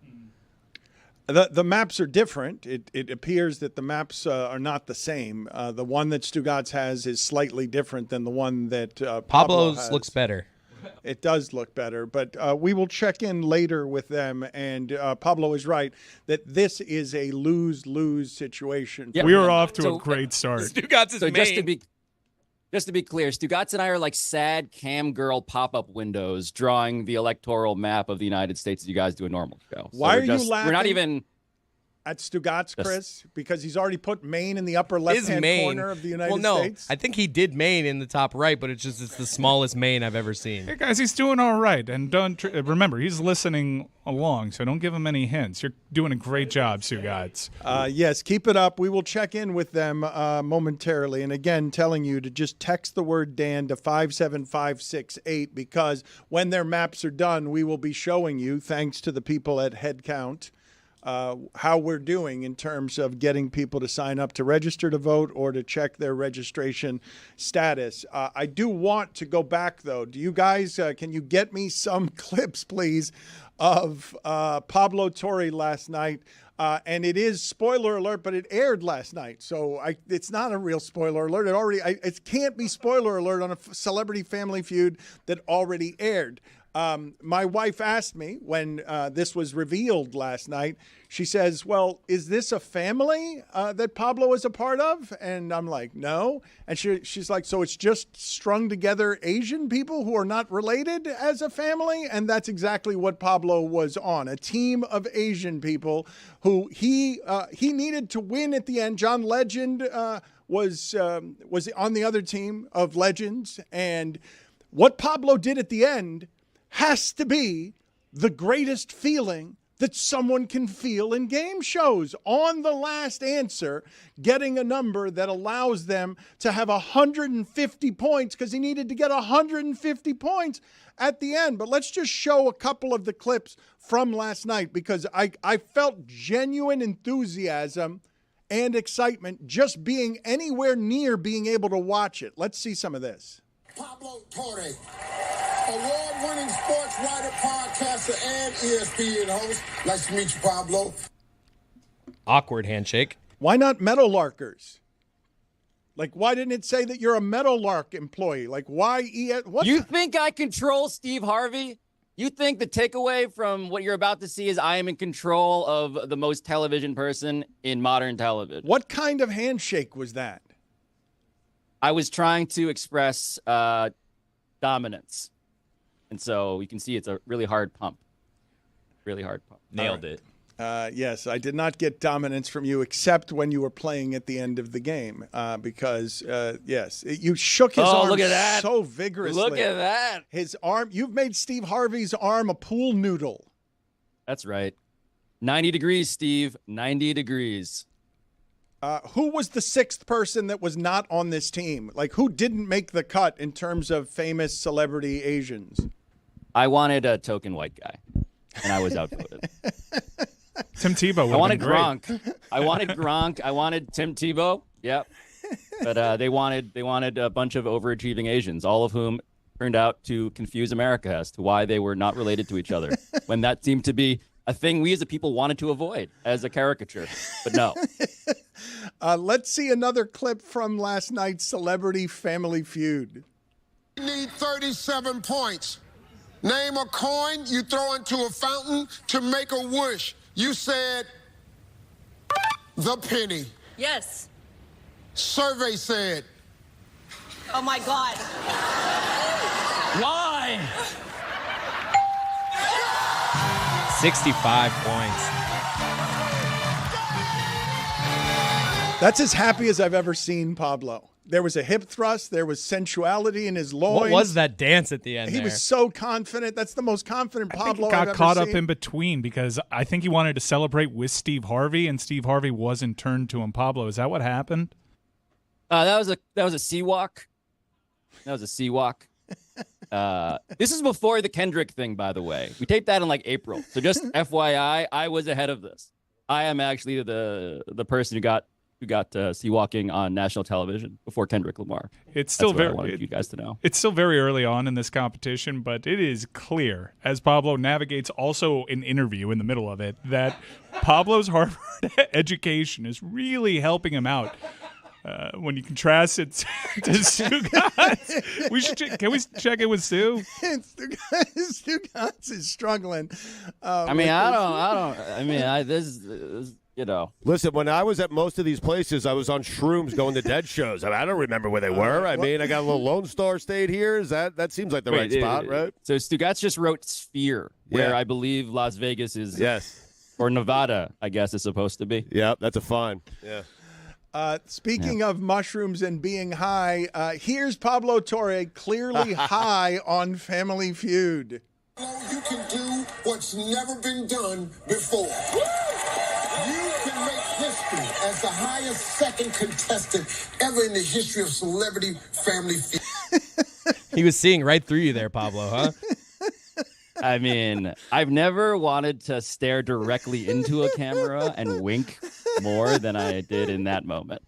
The maps are different. It appears that the maps are not the same. The one that Stugotz has is slightly different than the one that Pablo's has. looks better. It does look better, but we will check in later with them. And Pablo is right that this is a lose-lose situation. Yeah, we were off to a great start. Stugotz is main. Just to be clear, Stugotz and I are like sad cam girl pop-up windows drawing the electoral map of the United States as you guys do a normal show. Why are you laughing? We're not even at Stugotz, Chris, because he's already put Maine in the upper left-hand corner of the United States. I think he did Maine in the top right, but it's the smallest Maine I've ever seen. Hey guys, he's doing all right, and don't remember he's listening along, so don't give him any hints. You're doing a great job, Stugotz. Yes, keep it up. We will check in with them momentarily, and again, telling you to just text the word Dan to 57568 because when their maps are done, we will be showing you, thanks to the people at Headcount, how we're doing in terms of getting people to sign up to register to vote or to check their registration status. I do want to go back, though. Do you guys, can you get me some clips, please, of Pablo Torre last night? And it is spoiler alert, but it aired last night. So it's not a real spoiler alert. It can't be spoiler alert on a Celebrity Family Feud that already aired. My wife asked me when this was revealed last night, she says, well, is this a family that Pablo is a part of? And I'm like, no. And she's like, so it's just strung together Asian people who are not related as a family? And that's exactly what Pablo was on, a team of Asian people who he needed to win at the end. John Legend was on the other team of Legends. And what Pablo did at the end has to be the greatest feeling that someone can feel in game shows. On the last answer, getting a number that allows them to have 150 points because he needed to get 150 points at the end. But let's just show a couple of the clips from last night because I felt genuine enthusiasm and excitement just being anywhere near being able to watch it. Let's see some of this. Pablo Torre, award-winning sports writer, podcaster, and ESPN host. Nice to meet you, Pablo. Awkward handshake. Why not Meadowlarkers? Like, why didn't it say that you're a Meadowlark employee? Like, why? You think I control Steve Harvey? You think the takeaway from what you're about to see is I am in control of the most television person in modern television? What kind of handshake was that? I was trying to express dominance. And so you can see it's a really hard pump. Really hard pump. Nailed it. Yes, I did not get dominance from you except when you were playing at the end of the game because, yes, you shook his arm look at that. so vigorously. Look at that. His arm, you've made Steve Harvey's arm a pool noodle. That's right. 90 degrees, Steve. 90 degrees. Who was the sixth person that was not on this team? Like, who didn't make the cut in terms of famous celebrity Asians? I wanted a token white guy, and I was outvoted. Tim Tebow. I wanted Gronk. I wanted Gronk. I wanted Tim Tebow. Yep. But they wanted a bunch of overachieving Asians, all of whom turned out to confuse America as to why they were not related to each other, when that seemed to be a thing we as a people wanted to avoid as a caricature. But no. Let's see another clip from last night's Celebrity Family Feud. You need 37 points. Name a coin you throw into a fountain to make a wish. You said the penny. Yes. Survey said. Oh my God. Why? 65 points. That's as happy as I've ever seen Pablo. There was a hip thrust. There was sensuality in his loins. What was that dance at the end He there? was so confident. That's the most confident Pablo got I've ever caught seen. up in between because I think he wanted to celebrate with Steve Harvey, and Steve Harvey wasn't turned to him. Pablo, is that what happened? That was a sea walk. That was a sea walk. This is before the Kendrick thing, by the way. We taped that in like April. So just FYI, I was ahead of this. I am actually the person who got sea walking on national television before Kendrick Lamar. It's still I wanted you guys to know. It's still very early on in this competition, but it is clear as Pablo navigates also an interview in the middle of it that Pablo's Harvard education is really helping him out. When you contrast it to Stugotz, can we check in with Stu? Stugotz is struggling. This you know. Listen, when I was at most of these places, I was on shrooms going to dead shows. I don't remember where they were. I got a little Lone Star State here. That seems like the right spot, right? So Stugotz just wrote Sphere, where Yeah. I believe Las Vegas is. Yes. Or Nevada, I guess, is supposed to be. Yeah, that's a fine. Yeah. Speaking of mushrooms and being high, here's Pablo Torre clearly high on Family Feud. You can do what's never been done before. You can make history as the highest second contestant ever in the history of Celebrity Family Feud. He was seeing right through you there, Pablo, huh? I mean, I've never wanted to stare directly into a camera and wink more than I did in that moment.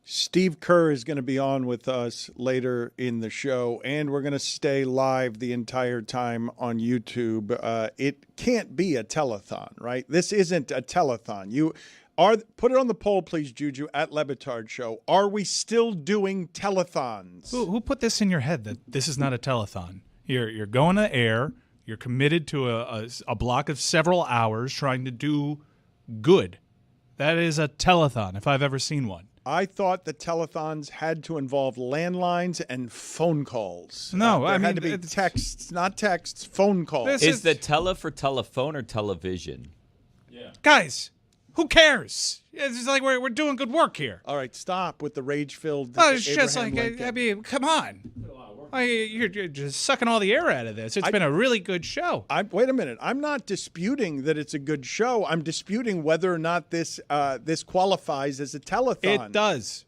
Steve Kerr is going to be on with us later in the show, and we're going to stay live the entire time on YouTube. It can't be a telethon, right? This isn't a telethon. Put it on the poll, please, Juju, at Le Batard Show. Are we still doing telethons? Who put this in your head that this is not a telethon? You're going to air. You're committed to a block of several hours trying to do good. That is a telethon, if I've ever seen one. I thought the telethons had to involve landlines and phone calls. No, there had to be texts, not texts, phone calls. Is the tele for telephone or television? Yeah. Guys, who cares? It's just like we're doing good work here. All right, stop with the rage-filled It's just Abraham like, Lincoln. I mean, come on. You're just sucking all the air out of this. It's been a really good show. Wait a minute. I'm not disputing that it's a good show. I'm disputing whether or not this qualifies as a telethon. It does.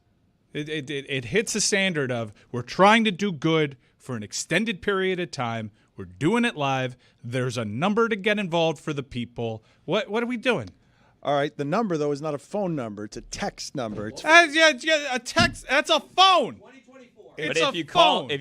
It hits the standard of we're trying to do good for an extended period of time. We're doing it live. There's a number to get involved for the people. What are we doing? All right. The number, though, is not a phone number. It's a text number. It's a text. That's a phone. But if you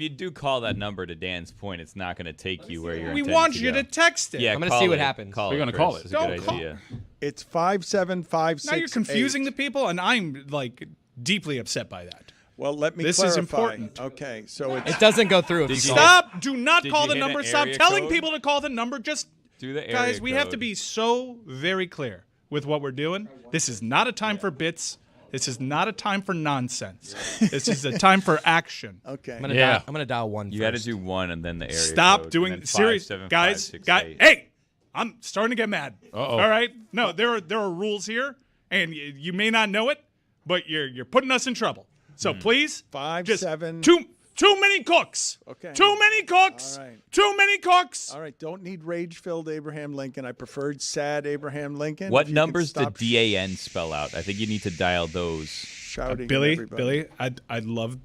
do call that number, to Dan's point, it's not going to take you where you're. We want you to text it. Yeah, I'm going to see what happens. We're going to call it. It's a good idea. It's 57568. Now you're confusing the people, and I'm like deeply upset by that. Well, let me This clarify. is important. Okay, so It doesn't go through. If you call. Stop! Do not Did call you the hit number. an Stop area telling code? people to call the number. Just Do the area guys, we have to code. be so very clear with what we're doing. This is not a time for bits. This is not a time for nonsense. This is a time for action. Okay. I'm gonna dial one. You got to do one and then the area Stop code, doing and then serious, 57568. guys. Hey, I'm starting to get mad. Uh-oh. All right, no, there are rules here, and you may not know it, but you're putting us in trouble. So please, 5, just 7. Too many cooks. Okay. Too many cooks. All right. Too many cooks. All right, don't need rage-filled Abraham Lincoln. I preferred sad Abraham Lincoln. What If you numbers could did stop DAN spell out? I think you need to dial those. shouting at Billy, everybody. I loved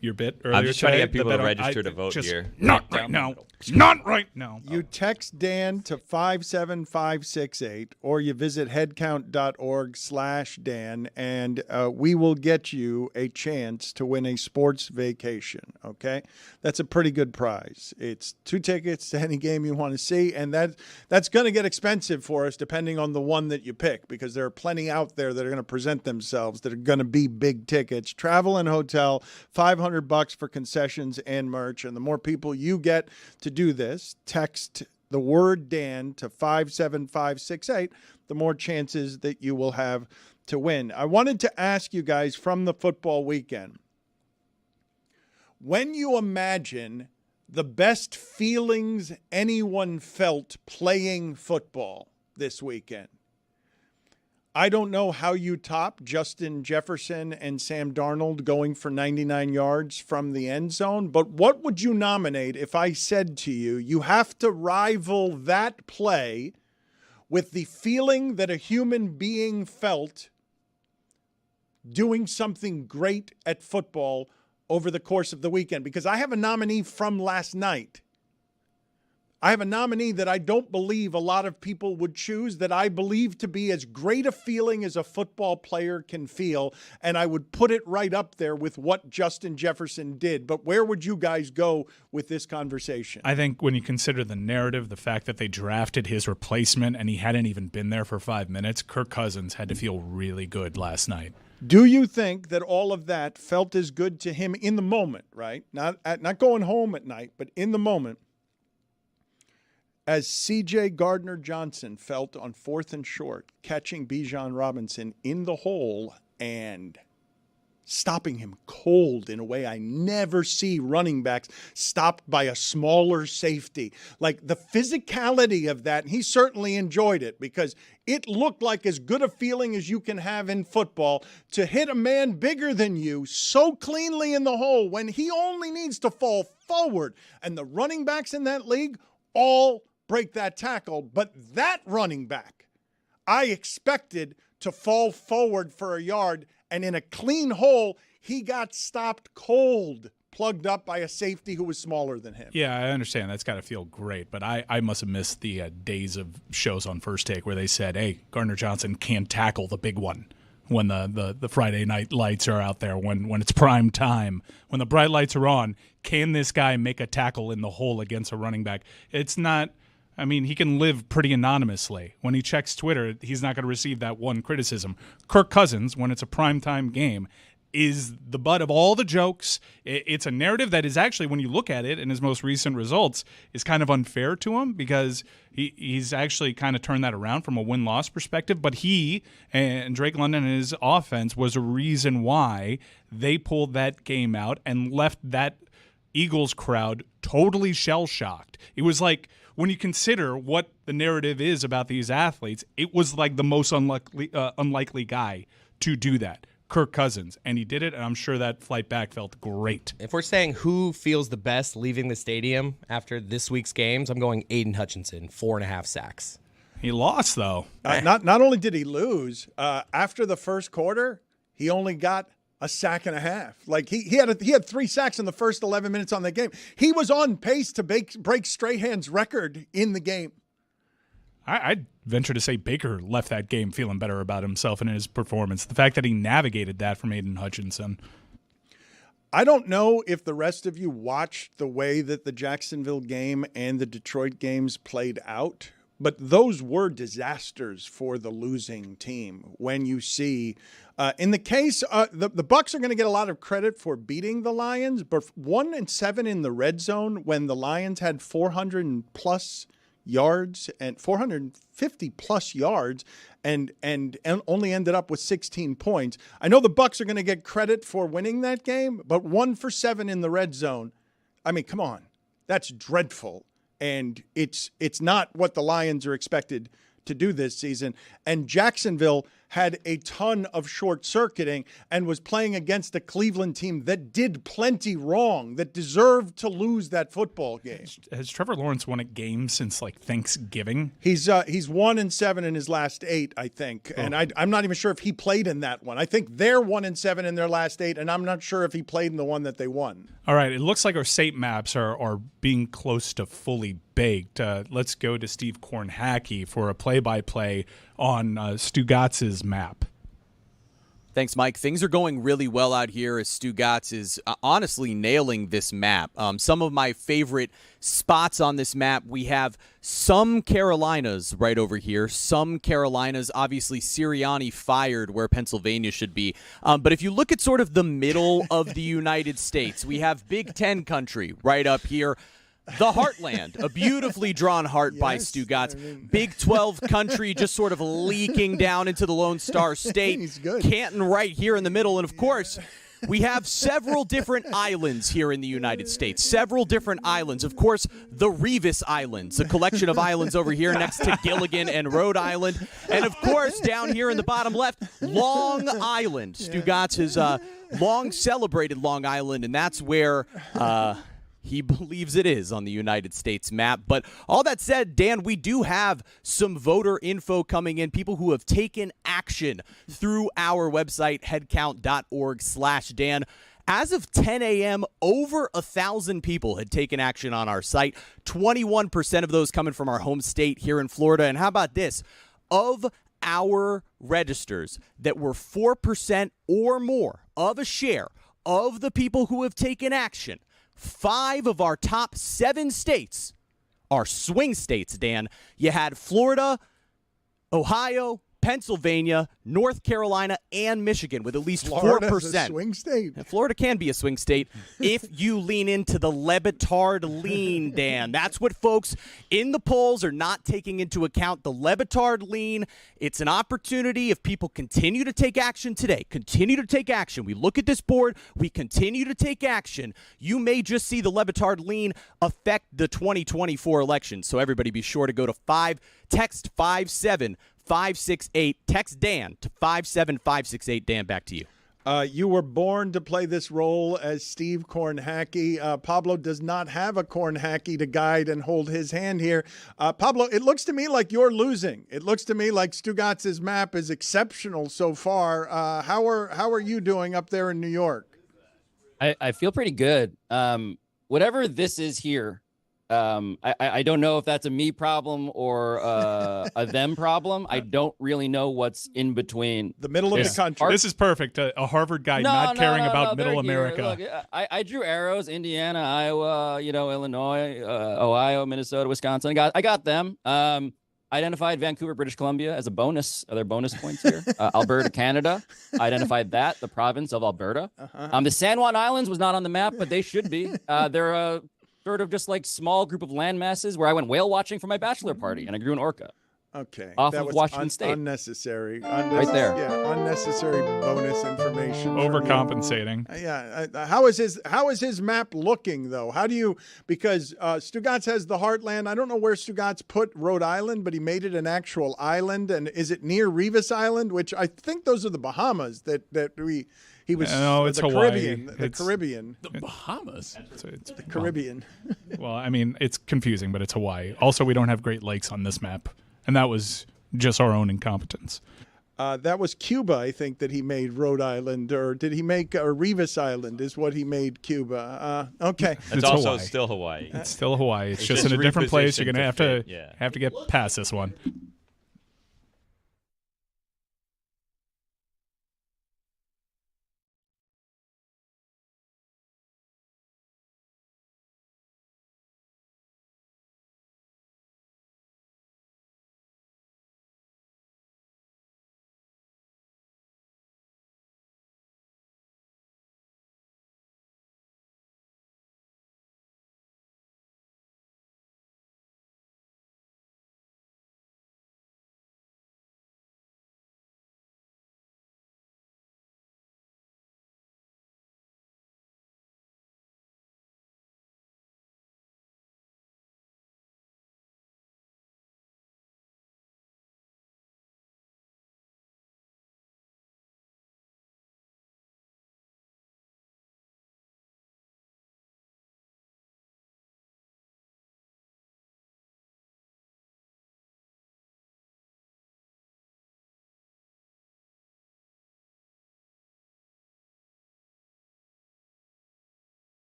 your bit earlier. I'm just trying to today, get people the to better- register to vote just here. Not right now. Not right now. You text Dan to 57568 or you visit headcount.org/Dan and we will get you a chance to win a sports vacation, okay? That's a pretty good prize. It's 2 tickets to any game you want to see, and that's going to get expensive for us depending on the one that you pick because there are plenty out there that are going to present themselves that are going to be big tickets. Travel and hotel, $500 for concessions and merch, and the more people you get to do this, text the word Dan to 57568, the more chances that you will have to win. I wanted to ask you guys from the football weekend, when you imagine the best feelings anyone felt playing football this weekend, I don't know how you top Justin Jefferson and Sam Darnold going for 99 yards from the end zone, but what would you nominate if I said to you, you have to rival that play with the feeling that a human being felt doing something great at football over the course of the weekend? Because I have a nominee from last night. I have a nominee that I don't believe a lot of people would choose, that I believe to be as great a feeling as a football player can feel, and I would put it right up there with what Justin Jefferson did. But where would you guys go with this conversation? I think when you consider the narrative, the fact that they drafted his replacement and he hadn't even been there for 5 minutes, Kirk Cousins had to feel really good last night. Do you think that all of that felt as good to him in the moment, right? Not going home at night, but in the moment, as C.J. Gardner-Johnson felt on 4th and short, catching Bijan Robinson in the hole and stopping him cold in a way I never see running backs stopped by a smaller safety. Like the physicality of that, and he certainly enjoyed it because it looked like as good a feeling as you can have in football to hit a man bigger than you so cleanly in the hole when he only needs to fall forward. And the running backs in that league all break that tackle, but that running back I expected to fall forward for a yard, and in a clean hole, he got stopped cold, plugged up by a safety who was smaller than him. Yeah, I understand. That's got to feel great, but I must have missed the days of shows on First Take where they said, hey, Gardner-Johnson can't tackle the big one. when the Friday night lights are out there, when it's prime time, when the bright lights are on. Can this guy make a tackle in the hole against a running back? It's not. I mean, he can live pretty anonymously. When he checks Twitter, he's not going to receive that one criticism. Kirk Cousins, when it's a primetime game, is the butt of all the jokes. It's a narrative that is actually, when you look at it in his most recent results, is kind of unfair to him because he's actually kind of turned that around from a win-loss perspective. But he and Drake London and his offense was a reason why they pulled that game out and left that Eagles crowd totally shell-shocked. It was like, when you consider what the narrative is about these athletes, it was like the most unlikely guy to do that, Kirk Cousins. And he did it, and I'm sure that flight back felt great. If we're saying who feels the best leaving the stadium after this week's games, I'm going Aiden Hutchinson, 4.5 sacks. He lost, though. Not only did he lose, after the first quarter, he only got a sack and a half. Like he had 3 sacks in the first 11 minutes on the game. He was on pace to break Strahan's record in the game. I'd venture to say Baker left that game feeling better about himself and his performance. The fact that he navigated that from Aiden Hutchinson. I don't know if the rest of you watched the way that the Jacksonville game and the Detroit games played out, but those were disasters for the losing team. When you see, in the case, the Bucs are going to get a lot of credit for beating the Lions, but 1-7 in the red zone when the Lions had 400+ yards and 450+ yards and only ended up with 16 points. I know the Bucs are going to get credit for winning that game, but 1-7 in the red zone. I mean, come on, that's dreadful. And it's not what the Lions are expected to do this season. And Jacksonville had a ton of short-circuiting and was playing against a Cleveland team that did plenty wrong, that deserved to lose that football game. Has Trevor Lawrence won a game since, like, Thanksgiving? He's 1-7 in his last 8, I think. Oh. And I'm not even sure if he played in that one. I think they're 1-7 in their last 8, and I'm not sure if he played in the one that they won. All right, it looks like our state maps are being close to fully baked. Let's go to Steve Kornhacki for a play-by-play on Stugotz's map. Thanks, Mike. Things are going really well out here as Stugotz is honestly nailing this map. Some of my favorite spots on this map, we have some Carolinas right over here. Some Carolinas, obviously Sirianni fired where Pennsylvania should be. But if you look at sort of the middle of the United States, we have Big Ten country right up here. The Heartland, a beautifully drawn heart by Stugotz. Big 12 country just sort of leaking down into the Lone Star State. He's good. Canton right here in the middle. And, of course, we have several different islands here in the United States. Several different islands. Of course, the Revis Islands, a collection of islands over here next to Gilligan and Rhode Island. And, of course, down here in the bottom left, Long Island. Stugotz has long celebrated Long Island, and that's where he believes it is on the United States map. But all that said, Dan, we do have some voter info coming in, people who have taken action through our website, headcount.org/Dan. As of 10 a.m., over 1,000 people had taken action on our site. 21% of those coming from our home state here in Florida. And how about this? Of our registers that were 4% or more of a share of the people who have taken action, 5 of our top 7 states are swing states, Dan. You had Florida, Ohio, Pennsylvania, North Carolina, and Michigan with at least 4%. Florida's a swing state. And Florida can be a swing state if you lean into the Le Batard lean, Dan. That's what folks in the polls are not taking into account, the Le Batard lean. It's an opportunity if people continue to take action today, continue to take action. We look at this board, we continue to take action. You may just see the Le Batard lean affect the 2024 election. So everybody be sure to go to text 57568. Text Dan to 57568. Dan, back to you. You were born to play this role as Steve Kornhacki. Pablo does not have a Kornhacki to guide and hold his hand here. Pablo, it looks to me like you're losing. It looks to me like Stugotz's map is exceptional so far. How are you doing up there in New York? I feel pretty good. Whatever this is here, I don't know if that's a me problem or a them problem. I don't really know what's in between. The middle of the country. This is perfect. A Harvard guy not caring about middle America. Look, I drew arrows: Indiana, Iowa, Illinois, Ohio, Minnesota, Wisconsin. I got them. Identified Vancouver, British Columbia as a bonus. Are there bonus points here? Alberta, Canada. Identified that, the province of Alberta. The San Juan Islands was not on the map, but they should be. They're a sort of just like small group of land masses where I went whale watching for my bachelor party, and I grew an orca. Okay. Off that of was Washington State. Unnecessary. Right there. Yeah, unnecessary bonus information. Overcompensating. How is his map looking though? How do you, because Stugotz has the heartland. I don't know where Stugotz put Rhode Island, but he made it an actual island. And is it near Revis Island, which I think those are the Bahamas he was. No, it's the Hawaii. Caribbean. The Caribbean. The Bahamas. The Caribbean. Well, I mean, it's confusing, but it's Hawaii. Also, we don't have Great Lakes on this map. And that was just our own incompetence. That was Cuba, I think, that he made Rhode Island, or did he make Revis Island? Is what he made Cuba? Okay, it's also still Hawaii. It's still Hawaii. It's just in a different place. You're gonna have to get past this one.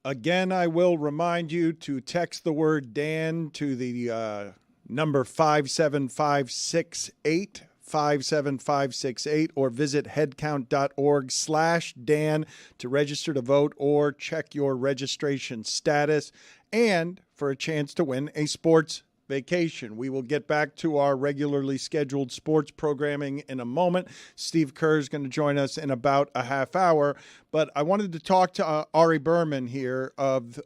Again, I will remind you to text the word Dan to the number 57568, 57568, or visit headcount.org/Dan to register to vote or check your registration status and for a chance to win a sports vacation. We will get back to our regularly scheduled sports programming in a moment. Steve Kerr is going to join us in about a half hour, but I wanted to talk to Ari Berman here of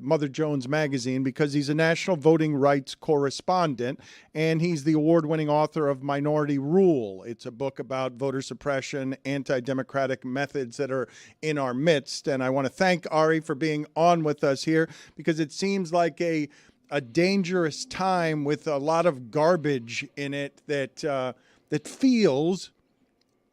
Mother Jones Magazine because he's a national voting rights correspondent and he's the award-winning author of Minority Rule. It's a book about voter suppression, anti-democratic methods that are in our midst, and I want to thank Ari for being on with us here because it seems like a dangerous time with a lot of garbage in it that feels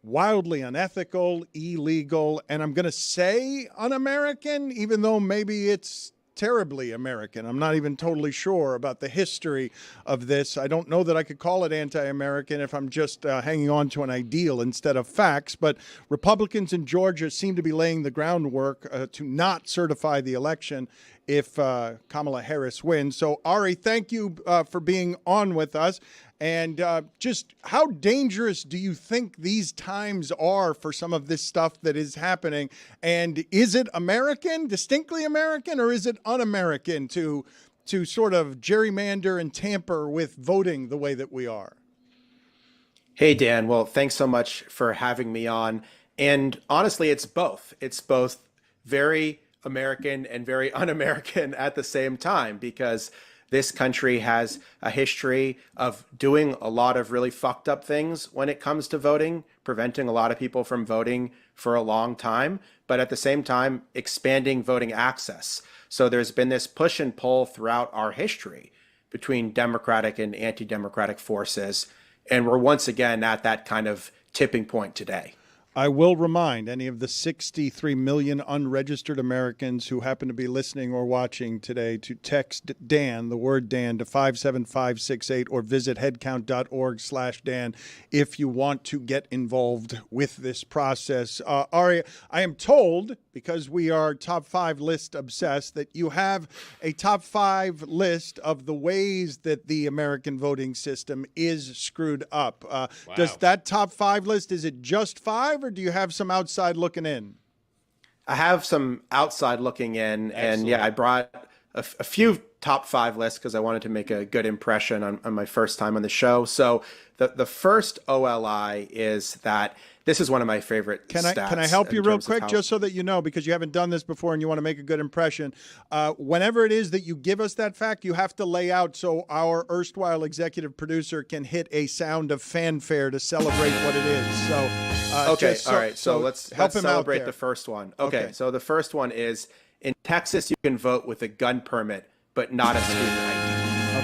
wildly unethical, illegal, and I'm going to say un-American, even though maybe it's terribly American. I'm not even totally sure about the history of this. I don't know that I could call it anti-American if I'm just hanging on to an ideal instead of facts, but Republicans in Georgia seem to be laying the groundwork to not certify the election if Kamala Harris wins. So, Ari, thank you for being on with us. And just how dangerous do you think these times are for some of this stuff that is happening? And is it American, distinctly American, or is it un-American to sort of gerrymander and tamper with voting the way that we are? Hey, Dan. Well, thanks so much for having me on. And honestly, it's both. It's both very American and very un-American at the same time, because this country has a history of doing a lot of really fucked up things when it comes to voting, preventing a lot of people from voting for a long time, but at the same time, expanding voting access. So there's been this push and pull throughout our history between democratic and anti-democratic forces. And we're once again at that kind of tipping point today. I will remind any of the 63 million unregistered Americans who happen to be listening or watching today to text Dan, the word Dan, to 57568 or visit headcount.org/Dan if you want to get involved with this process. Ari, I am told, because we are top 5 list obsessed, that you have a top 5 list of the ways that the American voting system is screwed up. Wow. Does that top 5 list, is it just 5? Or do you have some outside looking in? I have some outside looking in. Excellent. And yeah, I brought a few top 5 lists because I wanted to make a good impression on my first time on the show. So the first OLI is that this is one of my favorite stats. Can I help you real quick, just so that you know, because you haven't done this before and you want to make a good impression? Whenever it is that you give us that fact, you have to lay out so our erstwhile executive producer can hit a sound of fanfare to celebrate what it is. So okay, all right. So let's celebrate the first one. Okay, so the first one is, in Texas, you can vote with a gun permit, but not a student ID.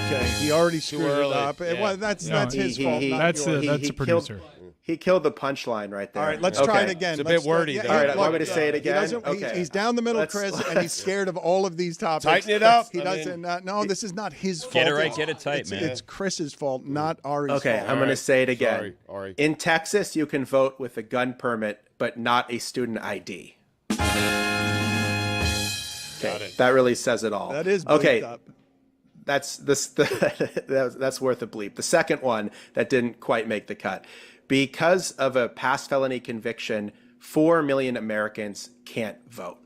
Okay, he already screwed it up. Yeah. Well, that's his fault. That's a producer. He killed the punchline right there. All right, let's try it again. It's a bit wordy. All right, I want me to say it again. He's down the middle, Chris, and he's scared of all of these topics. Tighten it up. He doesn't. No, this is not his fault. Get it right, get it tight, man. It's Chris's fault, not Ari's fault. Okay, I'm going to say it again. Sorry, Ari. In Texas, you can vote with a gun permit, but not a student ID. Okay, that really says it all. That is okay. Up. That's worth a bleep. The second one that didn't quite make the cut. Because of a past felony conviction, 4 million Americans can't vote.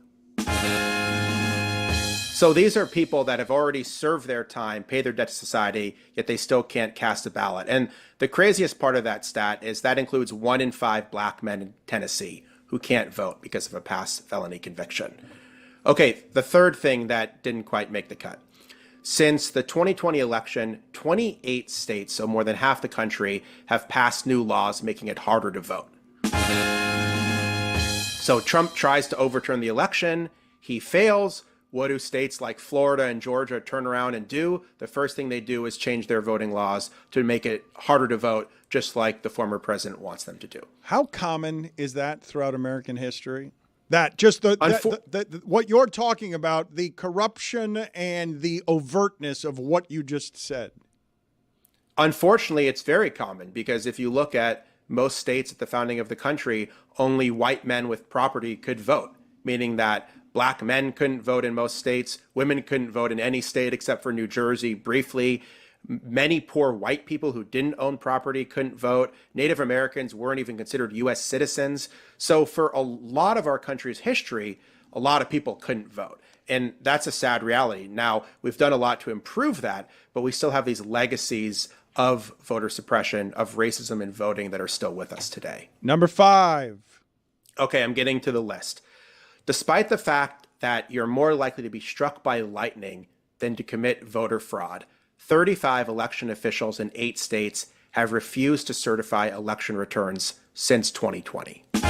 So these are people that have already served their time, paid their debt to society, yet they still can't cast a ballot. And the craziest part of that stat is that includes 1 in 5 black men in Tennessee who can't vote because of a past felony conviction. Okay, the third thing that didn't quite make the cut. Since the 2020 election, 28 states, so more than half the country, have passed new laws making it harder to vote. So Trump tries to overturn the election. He fails. What do states like Florida and Georgia turn around and do? The first thing they do is change their voting laws to make it harder to vote, just like the former president wants them to do. How common is that throughout American history? That just what you're talking about, the corruption and the overtness of what you just said. Unfortunately, it's very common because if you look at most states at the founding of the country, only white men with property could vote, meaning that Black men couldn't vote in most states. Women couldn't vote in any state except for New Jersey briefly. Many poor white people who didn't own property couldn't vote. Native Americans weren't even considered U.S. citizens. So for a lot of our country's history, a lot of people couldn't vote. And that's a sad reality. Now, we've done a lot to improve that, but we still have these legacies of voter suppression, of racism in voting that are still with us today. Number 5. Okay, I'm getting to the list. Despite the fact that you're more likely to be struck by lightning than to commit voter fraud, 35 election officials in 8 states have refused to certify election returns since 2020. You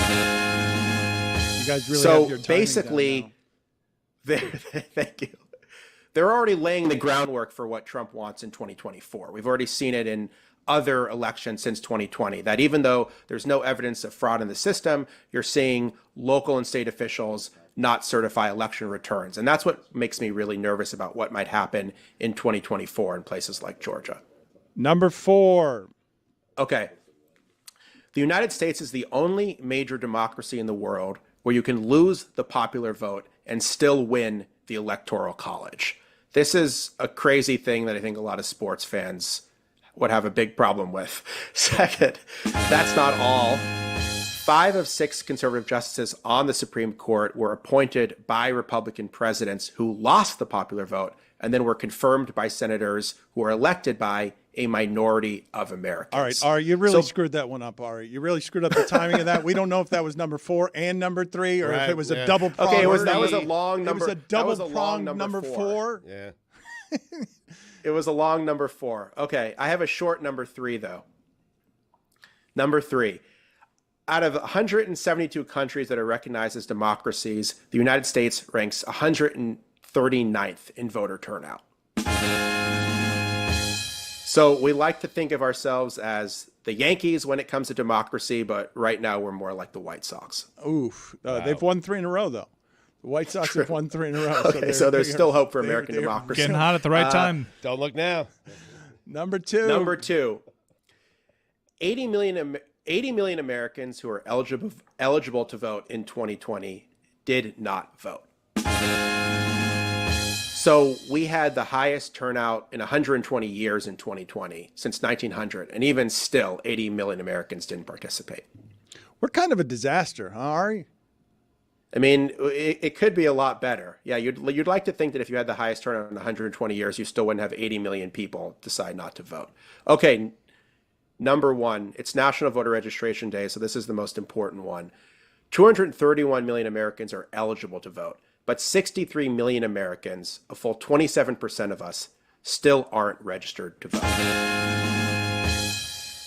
guys really So have your timing basically, thank you. They're already laying the groundwork for what Trump wants in 2024. We've already seen it in other elections since 2020, that even though there's no evidence of fraud in the system, you're seeing local and state officials not certify election returns. And that's what makes me really nervous about what might happen in 2024 in places like Georgia. Number 4. Okay. The United States is the only major democracy in the world where you can lose the popular vote and still win the Electoral College. This is a crazy thing that I think a lot of sports fans would have a big problem with. Second, that's not all. 5 of 6 conservative justices on the Supreme Court were appointed by Republican presidents who lost the popular vote and then were confirmed by senators who were elected by a minority of Americans. All right, Ari, you really screwed that one up, Ari. You really screwed up the timing of that. We don't know if that was number 4 and number 3, or if it was a double prong. Okay, that was a long number. It was a double prong number 4. Yeah. It was a long number 4. Okay, I have a short number 3, though. Number 3. Out of 172 countries that are recognized as democracies, the United States ranks 139th in voter turnout. So we like to think of ourselves as the Yankees when it comes to democracy, but right now we're more like the White Sox. Oof. They've won 3 in a row, though. The White Sox have won 3 in a row. Okay, so there's still hope for American democracy. Getting hot at the right time. Don't look now. Number 2. Number 2. 80 million Americans who are eligible to vote in 2020 did not vote. So we had the highest turnout in 120 years in 2020, since 1900, and even still, 80 million Americans didn't participate. We're kind of a disaster, huh, Ari? I mean, it could be a lot better. Yeah, you'd like to think that if you had the highest turnout in 120 years, you still wouldn't have 80 million people decide not to vote. Okay, number 1, it's National Voter Registration Day, so this is the most important one. 231 million Americans are eligible to vote, but 63 million Americans, a full 27% of us, still aren't registered to vote.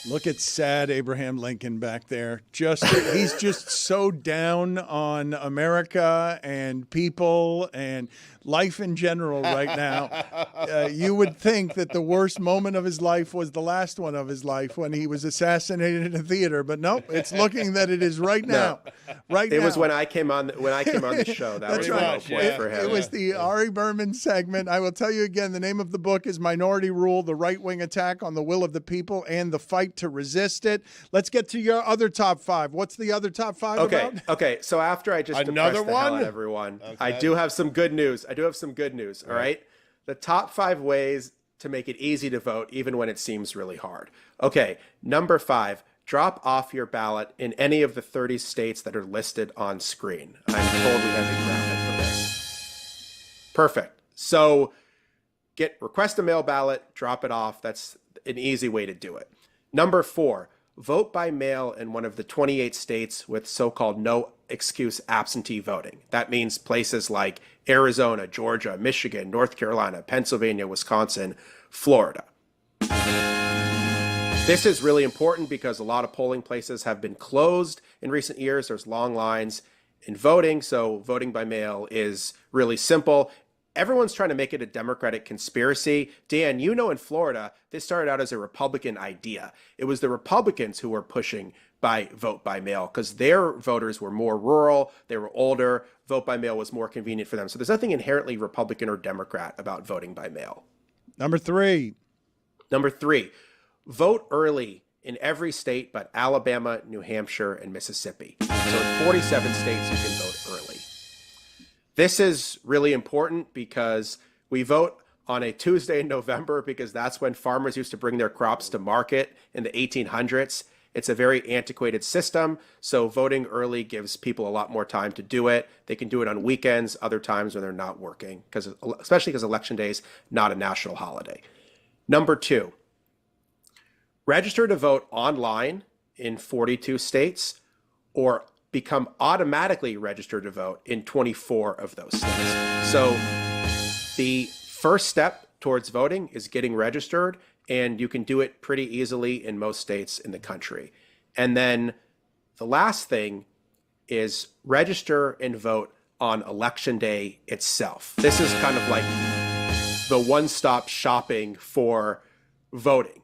Look at sad Abraham Lincoln back there. He's just so down on America and people and life in general right now. You would think that the worst moment of his life was the last one of his life when he was assassinated in a theater, but nope, it's looking that it is right now. It was when I came on the show. That was the low point for him. It was the Ari Berman segment. I will tell you again, the name of the book is Minority Rule: The Right-Wing Attack on the Will of the People and the Fight to Resist It. Let's get to your other top 5. What's the other top 5 about? Okay. So after I just Another depressed the hell one? out of everyone, Okay. I do have some good news. All right. The top 5 ways to make it easy to vote, even when it seems really hard. Okay. Number 5, drop off your ballot in any of the 30 states that are listed on screen. I'm told we have a graphic for this. Perfect. So request a mail ballot, drop it off. That's an easy way to do it. Number 4, vote by mail in one of the 28 states with so-called no excuse absentee voting. That means places like Arizona, Georgia, Michigan, North Carolina, Pennsylvania, Wisconsin, Florida. This is really important because a lot of polling places have been closed in recent years. There's long lines in voting, so voting by mail is really simple. Everyone's trying to make it a Democratic conspiracy. Dan, in Florida, this started out as a Republican idea. It was the Republicans who were pushing vote by mail because their voters were more rural, they were older, vote by mail was more convenient for them. So there's nothing inherently Republican or Democrat about voting by mail. Number 3, vote early in every state but Alabama, New Hampshire, and Mississippi. So in 47 states, you can vote early. This is really important because we vote on a Tuesday in November because that's when farmers used to bring their crops to market in the 1800s. It's a very antiquated system, so voting early gives people a lot more time to do it. They can do it on weekends, other times when they're not working, especially because Election Day is not a national holiday. Number 2, register to vote online in 42 states or become automatically registered to vote in 24 of those states. So the first step towards voting is getting registered, and you can do it pretty easily in most states in the country. And then the last thing is register and vote on Election Day itself. This is kind of like the one-stop shopping for voting.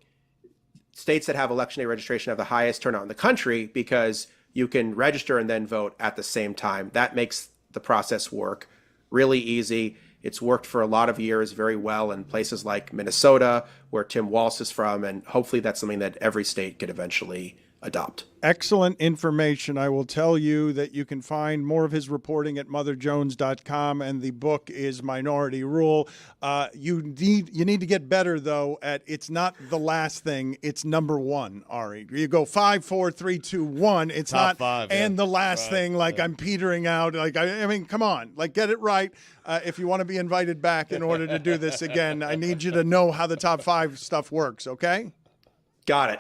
States that have Election Day registration have the highest turnout in the country because you can register and then vote at the same time. That makes the process work really easy. It's worked for a lot of years very well in places like Minnesota, where Tim Walz is from, and hopefully that's something that every state could eventually adopt. Excellent information. I will tell you that you can find more of his reporting at motherjones.com, and the book is Minority Rule. You need to get better, though, at it's not the last thing, it's number one, Ari. You go 5, 4, 3, 2, 1. It's Top not five, and yeah. the last Right, thing, like I'm petering out. Like I mean, come on, like get it right. If you want to be invited back in order to do this again, I need you to know how the top 5 stuff works, okay? Got it.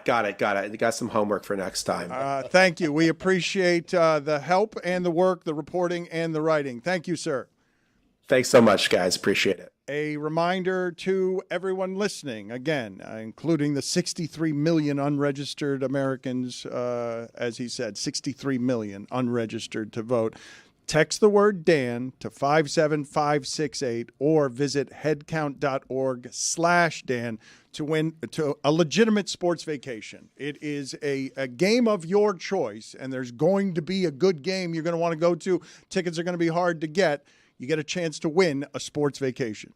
You got some homework for next time. Thank you. We appreciate the help and the work, the reporting and the writing. Thank you, sir. Thanks so much, guys. Appreciate it. A reminder to everyone listening, again, including the 63 million unregistered Americans, as he said, 63 million unregistered to vote. Text the word Dan to 57568 or visit headcount.org/Dan to win a legitimate sports vacation. It is a game of your choice, and there's going to be a good game you're going to want to go to. Tickets are going to be hard to get. You get a chance to win a sports vacation.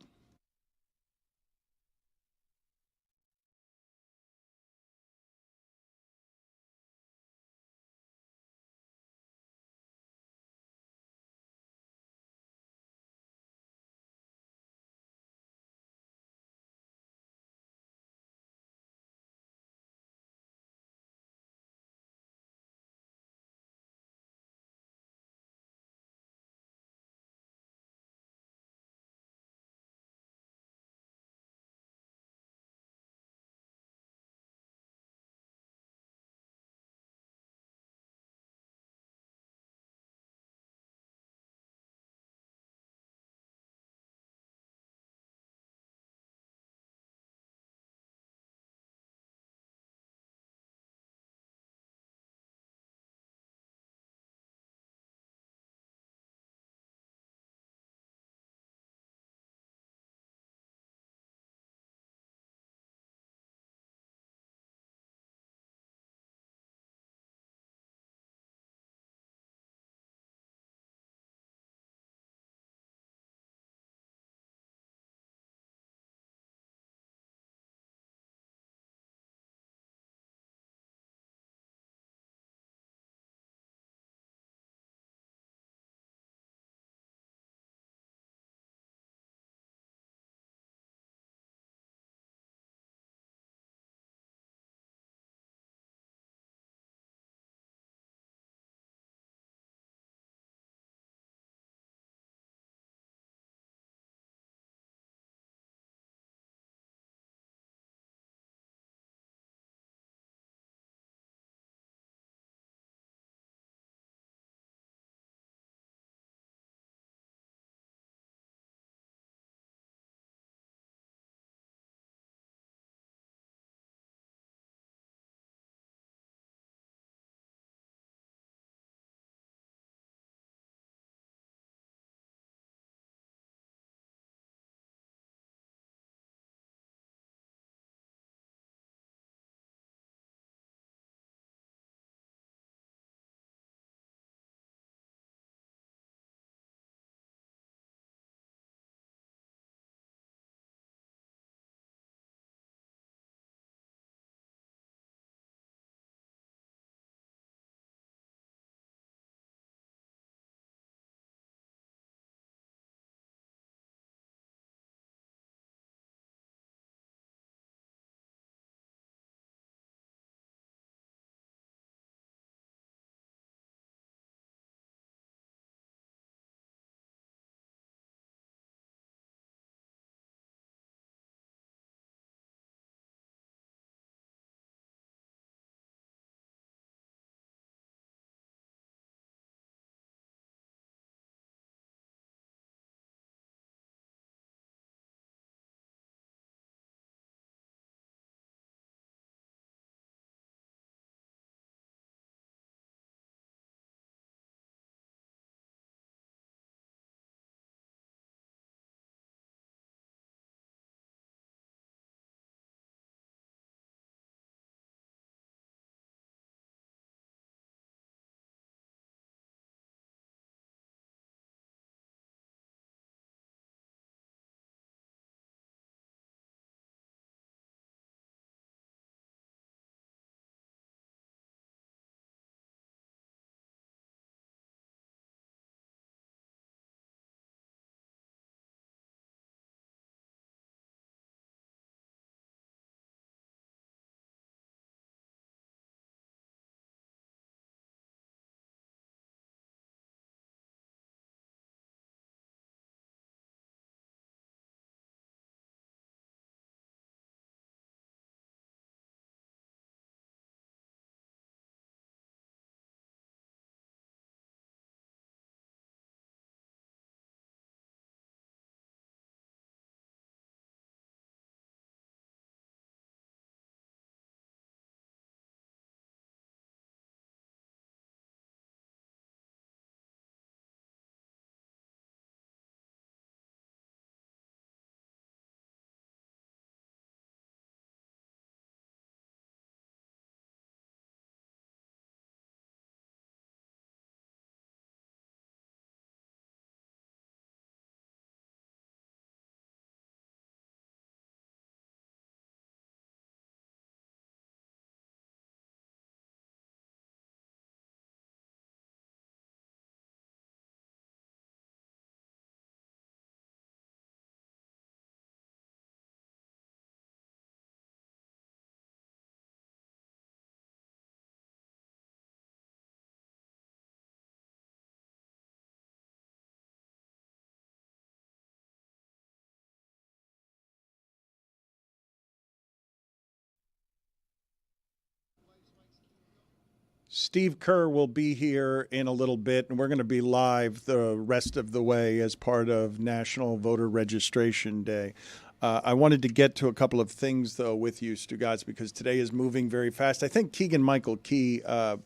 Steve Kerr will be here in a little bit, and we're going to be live the rest of the way as part of National Voter Registration Day. I wanted to get to a couple of things, though, with you, Stugotz, because today is moving very fast. I think Keegan-Michael Key, I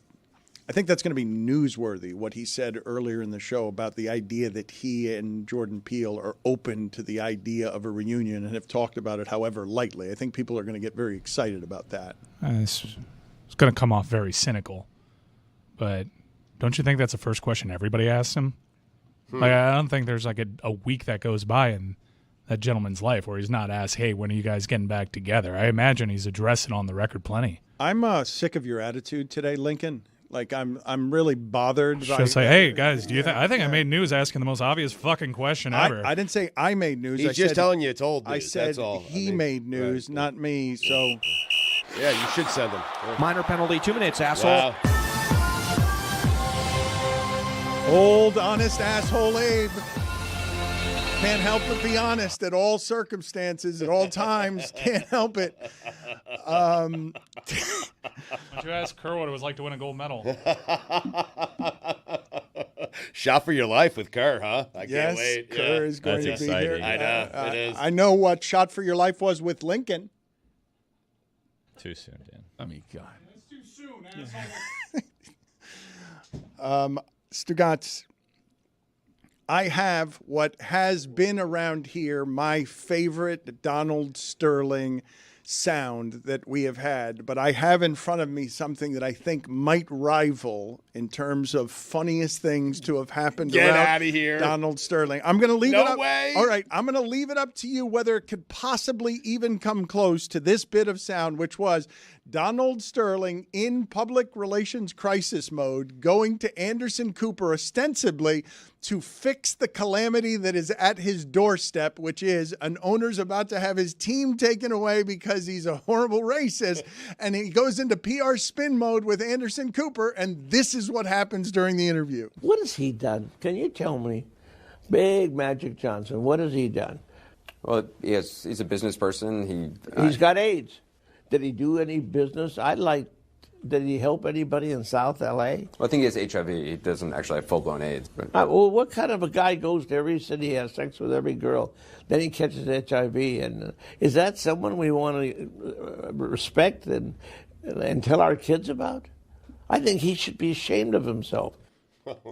think that's going to be newsworthy, what he said earlier in the show about the idea that he and Jordan Peele are open to the idea of a reunion and have talked about it, however, lightly. I think people are going to get very excited about that. It's going to come off very cynical, but don't you think that's the first question everybody asks him? Like, I don't think there's like a week that goes by in that gentleman's life where he's not asked, hey, when are you guys getting back together? I imagine he's addressed it on the record plenty. I'm sick of your attitude today, Lincoln. Like, I'm really bothered. Just say, hey, guys, do you think? I think I made news asking the most obvious fucking question ever. I didn't say I made news. He's just telling you it's old news. I said that's all. he made news, not me. So, yeah, you should send him. Minor penalty, 2 minutes, asshole. Wow. Old, honest asshole Abe. Can't help but be honest at all circumstances, at all times. Can't help it. Why don't you ask Kerr what it was like to win a gold medal? Shot for your life with Kerr, huh? I Yes, can't wait. Kerr is going That's to be here. exciting. I know, it is. I know what shot for your life was with Lincoln. Too soon, Dan. I mean, God. It's too soon, asshole. Stugotz, I have what has been around here my favorite Donald Sterling sound that we have had, but I have in front of me something that I think might rival in terms of funniest things to have happened Get around out of here. Donald Sterling. I'm going to leave No it up. way. All right, I'm going to leave it up to you whether it could possibly even come close to this bit of sound, which was Donald Sterling in public relations crisis mode going to Anderson Cooper ostensibly to fix the calamity that is at his doorstep, which is an owner's about to have his team taken away because he's a horrible racist. And he goes into PR spin mode with Anderson Cooper, and this is what happens during the interview. What has he done? Can you tell me? Big Magic Johnson, what has he done? Well, he's a business person. He's got AIDS. Did he do any business? Did he help anybody in South L.A.? Well, I think he has HIV. He doesn't actually have full-blown AIDS. But. Well, what kind of a guy goes to every city, has sex with every girl, then he catches HIV? And is that someone we want to respect and tell our kids about? I think he should be ashamed of himself.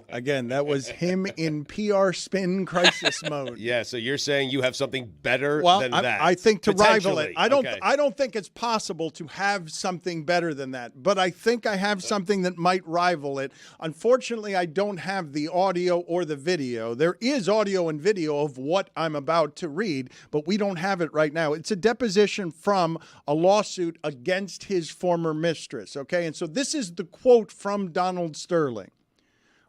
Again, that was him in PR spin crisis mode. Yeah, so you're saying you have something better than that? I think to rival it. Okay. I don't think it's possible to have something better than that, but I think I have something that might rival it. Unfortunately, I don't have the audio or the video. There is audio and video of what I'm about to read, but we don't have it right now. It's a deposition from a lawsuit against his former mistress, okay? And so this is the quote from Donald Sterling.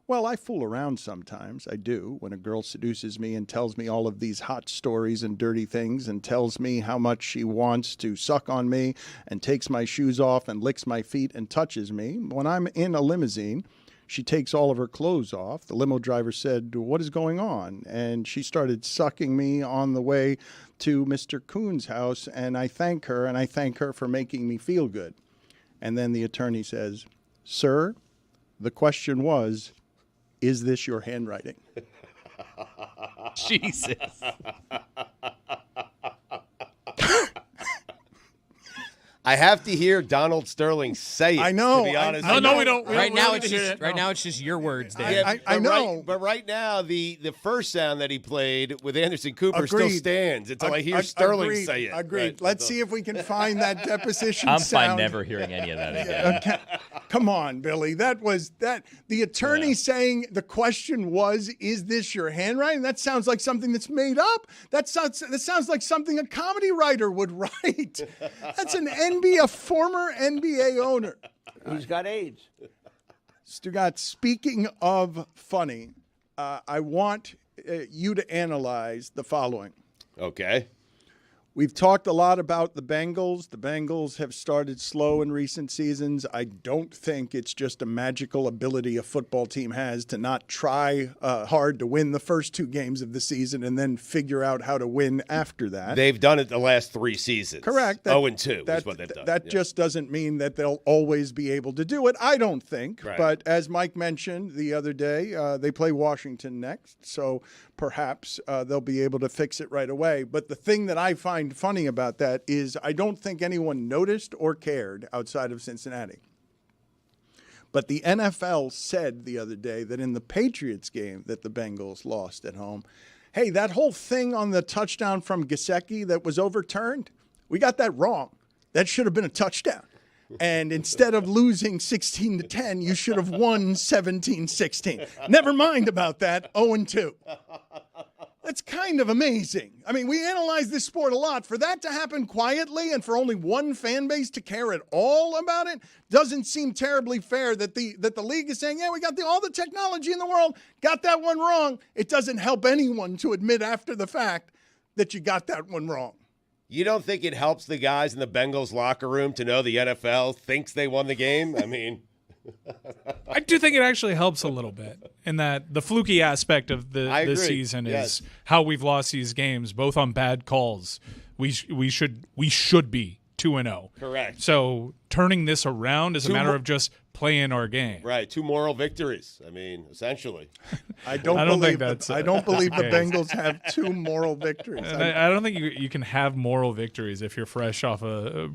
Well, I fool around sometimes. I do. When a girl seduces me and tells me all of these hot stories and dirty things and tells me how much she wants to suck on me and takes my shoes off and licks my feet and touches me. When I'm in a limousine, she takes all of her clothes off. The limo driver said, "What is going on?" And she started sucking me on the way to Mr. Kuhn's house, and I thank her for making me feel good. And then the attorney says, "Sir, the question was, is this your handwriting?" Jesus. I have to hear Donald Sterling say it. I know. To be honest, No, we don't. Right now, it's just your words, Dan. Yeah, I know. but right now, the first sound that he played with Anderson Cooper still Agreed. stands until I hear Sterling say it. Agreed. Right, Let's see if we can find that deposition I'm sound. fine never hearing any of that again. Okay. Come on, Billy. That was that. The attorney saying the question was, "Is this your handwriting?" That sounds like something that's made up. That sounds like something a comedy writer would write. That's a former NBA owner. He's got AIDS. Stugotz, speaking of funny, I want you to analyze the following. Okay. We've talked a lot about the Bengals. The Bengals have started slow in recent seasons. I don't think it's just a magical ability a football team has to not try hard to win the first 2 games of the season and then figure out how to win after that. They've done it the last 3 seasons. Correct. 0-2 is what they've done. That just doesn't mean that they'll always be able to do it, I don't think. Right. But as Mike mentioned the other day, they play Washington next, so perhaps they'll be able to fix it right away. But the thing that I find funny about that is I don't think anyone noticed or cared outside of Cincinnati. But the NFL said the other day that in the Patriots game that the Bengals lost at home, hey, that whole thing on the touchdown from Gesicki that was overturned, we got that wrong. That should have been a touchdown. And instead of losing 16-10, you should have won 17-16. Never mind about that, 0-2. That's kind of amazing. I mean, we analyze this sport a lot. For that to happen quietly and for only one fan base to care at all about it doesn't seem terribly fair that the league is saying, yeah, we got all the technology in the world, got that one wrong. It doesn't help anyone to admit after the fact that you got that one wrong. You don't think it helps the guys in the Bengals locker room to know the NFL thinks they won the game? I mean, I do think it actually helps a little bit in that the fluky aspect of the season is how we've lost these games, both on bad calls. We should be 2-0. Correct. So turning this around is a matter of just playing our game. Right. 2 moral victories. I mean, essentially. I don't believe the Bengals have 2 moral victories. I don't think you can have moral victories if you're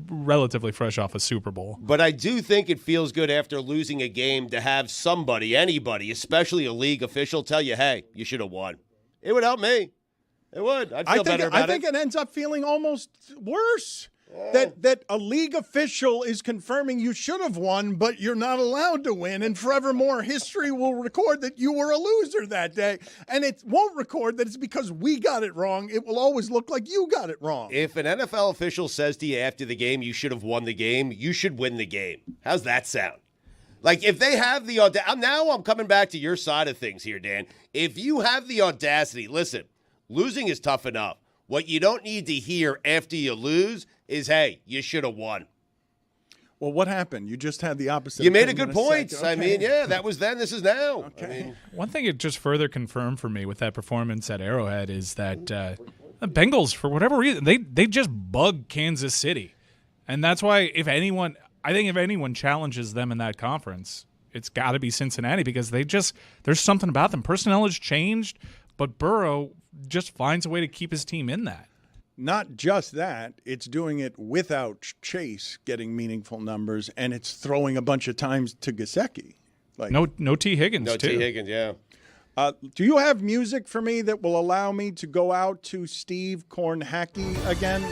relatively fresh off a Super Bowl. But I do think it feels good after losing a game to have somebody, anybody, especially a league official, tell you, hey, you should have won. It would help me. It would. I'd feel better about it. I think it ends up feeling almost worse. That a league official is confirming you should have won, but you're not allowed to win, and forevermore history will record that you were a loser that day, and it won't record that it's because we got it wrong. It will always look like you got it wrong. If an NFL official says to you after the game you should have won the game, you should win the game. How's that sound? Like, if they have the audacity, now I'm coming back to your side of things here, Dan. If you have the audacity, listen, losing is tough enough. What you don't need to hear after you lose is, hey, you should have won. Well, what happened? You just had the opposite. You made a good point. Okay. I mean, yeah, that was then. This is now. Okay. I mean, one thing it just further confirmed for me with that performance at Arrowhead is that the Bengals, for whatever reason, they just bug Kansas City. And that's why if anyone challenges them in that conference, it's got to be Cincinnati because there's something about them. Personnel has changed, but Burrow just finds a way to keep his team in that. Not just that, it's doing it without Chase getting meaningful numbers, and it's throwing a bunch of times to Gesicki. Like no T. Higgins, no too. T. Higgins, yeah. Do you have music for me that will allow me to go out to Steve Kornhacke again?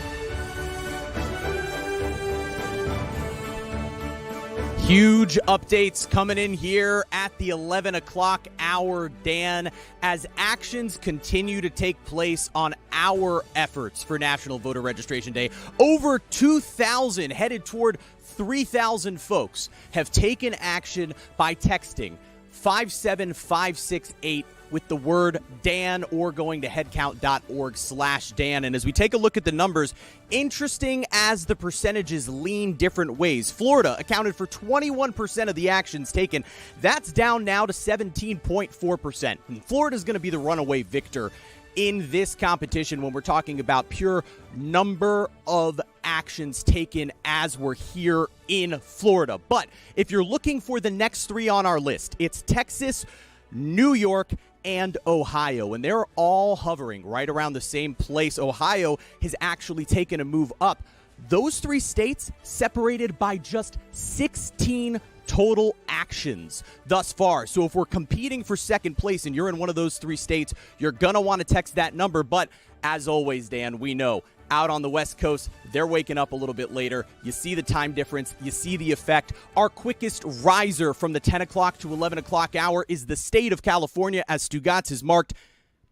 Huge updates coming in here at the 11 o'clock hour, Dan, as actions continue to take place on our efforts for National Voter Registration Day. Over 2,000, headed toward 3,000 folks have taken action by texting 57568 with the word Dan or going to headcount.org/Dan. And as we take a look at the numbers, interesting as the percentages lean different ways. Florida accounted for 21% of the actions taken. That's down now to 17.4%. And Florida's going to be the runaway victor in this competition when we're talking about pure number of actions taken as we're here in Florida. But if you're looking for the next 3 on our list, it's Texas, New York, and Ohio, and they're all hovering right around the same place. Ohio has actually taken a move up. Those 3 states separated by just 16 total actions thus far. So if we're competing for second place and you're in one of those 3 states, you're going to want to text that number. But as always, Dan, we know out on the West Coast, they're waking up a little bit later. You see the time difference. You see the effect. Our quickest riser from the 10 o'clock to 11 o'clock hour is the state of California, as Stugotz has marked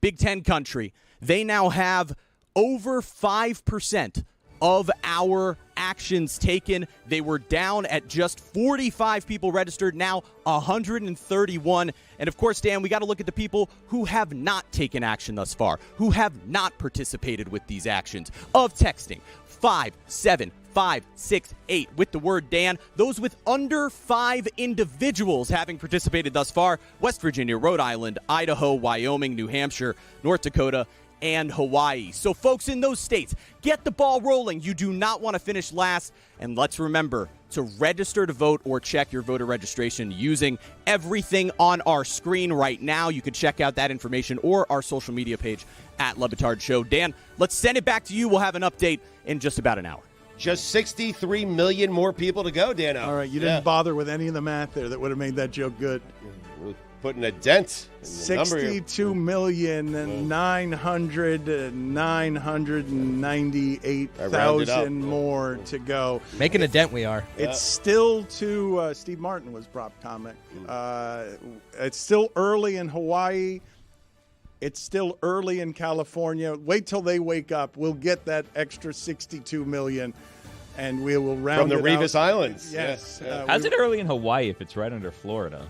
Big Ten country. They now have over 5% of our actions taken. They were down at just 45 people registered, now 131. And of course, Dan, we got to look at the people who have not taken action thus far, who have not participated with these actions of texting 57568 with the word Dan. Those with under 5 individuals having participated thus far: West Virginia, Rhode Island, Idaho, Wyoming, New Hampshire, North Dakota, and Hawaii. So folks in those states, get the ball rolling. You do not want to finish last. And let's remember to register to vote or check your voter registration using everything on our screen right now. You can check out that information or our social media page at Le Batard Show. Dan, let's send it back to you. We'll have an update in just about an hour. Just 63 million more people to go, Dano. All right, you didn't bother with any of the math there that would have made that joke good. We're putting a dent in the 62,998,000 more to go. Making a dent, we are. It's still Steve Martin was prop comic. It's still early in Hawaii. It's still early in California. Wait till they wake up. We'll get that extra 62 million, and we will round from the it Revis out. Islands. Yes. How's it early in Hawaii if it's right under Florida?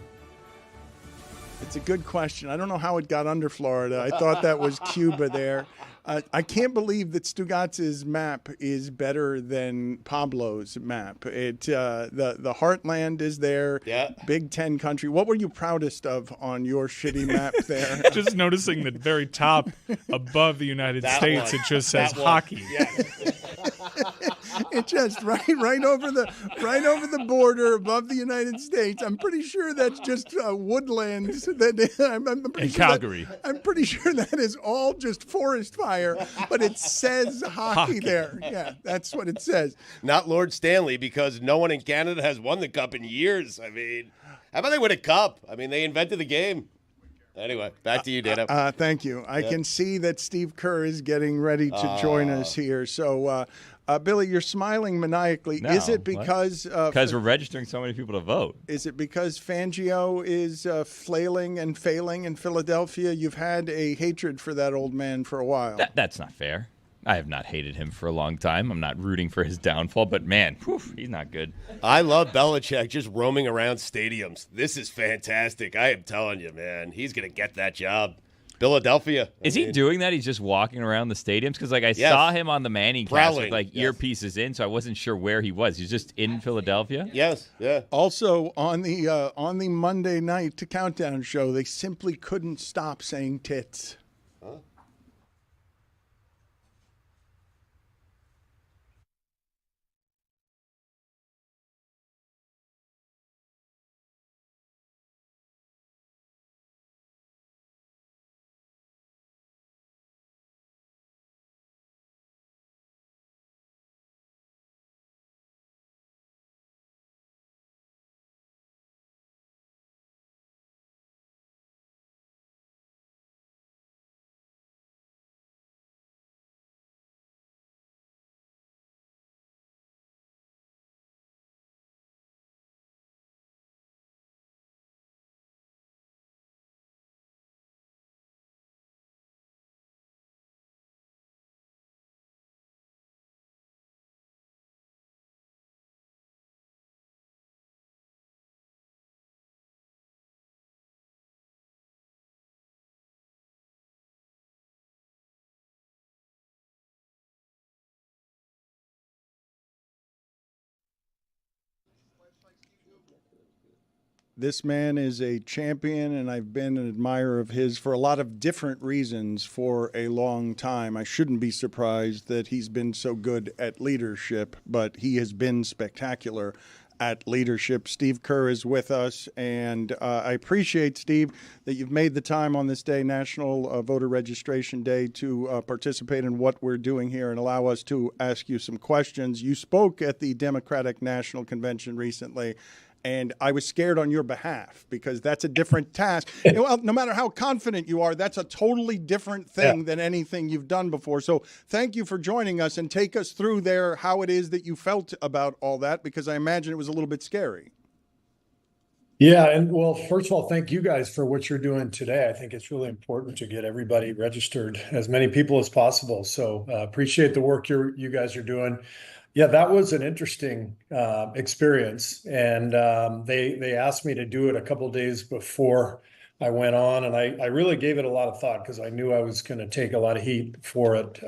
It's a good question. I don't know how it got under Florida. I thought that was Cuba there. I can't believe that Stugotz's map is better than Pablo's map. The heartland is there. Yeah. Big Ten country. What were you proudest of on your shitty map there? Just noticing the very top above the United States, it just says hockey. It just right over the border above the United States. I'm pretty sure that's just woodland. Calgary. I'm pretty sure that is all just forest fire, but it says hockey there. Yeah, that's what it says. Not Lord Stanley, because no one in Canada has won the cup in years. I mean, how about they win a cup? I mean, they invented the game. Anyway, back to you, Dano. Thank you. I can see that Steve Kerr is getting ready to join us here. So, Billy, you're smiling maniacally. No, is it because we're registering so many people to vote? Is it because Fangio is flailing and failing in Philadelphia? You've had a hatred for that old man for a while. That's not fair. I have not hated him for a long time. I'm not rooting for his downfall, but man, he's not good. I love Belichick just roaming around stadiums. This is fantastic. I am telling you, man. He's going to get that job. Philadelphia. Is he doing that? He's just walking around the stadiums? Because I saw him on the Manning cast with earpieces in, so I wasn't sure where he was. He's just in Philadelphia? Yes, yeah. Also, on the Monday night countdown show, they simply couldn't stop saying tits. Huh? This man is a champion, and I've been an admirer of his for a lot of different reasons for a long time. I shouldn't be surprised that he's been so good at leadership, but he has been spectacular at leadership. Steve Kerr is with us, and I appreciate, Steve, that you've made the time on this day, National Voter Registration Day, to participate in what we're doing here and allow us to ask you some questions. You spoke at the Democratic National Convention recently, and I was scared on your behalf because that's a different task. Well, no matter how confident you are, that's a totally different thing than anything you've done before. So thank you for joining us, and take us through there how it is that you felt about all that, because I imagine it was a little bit scary. Yeah, and well, first of all, thank you guys for what you're doing today. I think it's really important to get everybody registered, as many people as possible. So appreciate the work you guys are doing. Yeah, that was an interesting experience, and they asked me to do it a couple of days before I went on, and I really gave it a lot of thought because I knew I was going to take a lot of heat for it.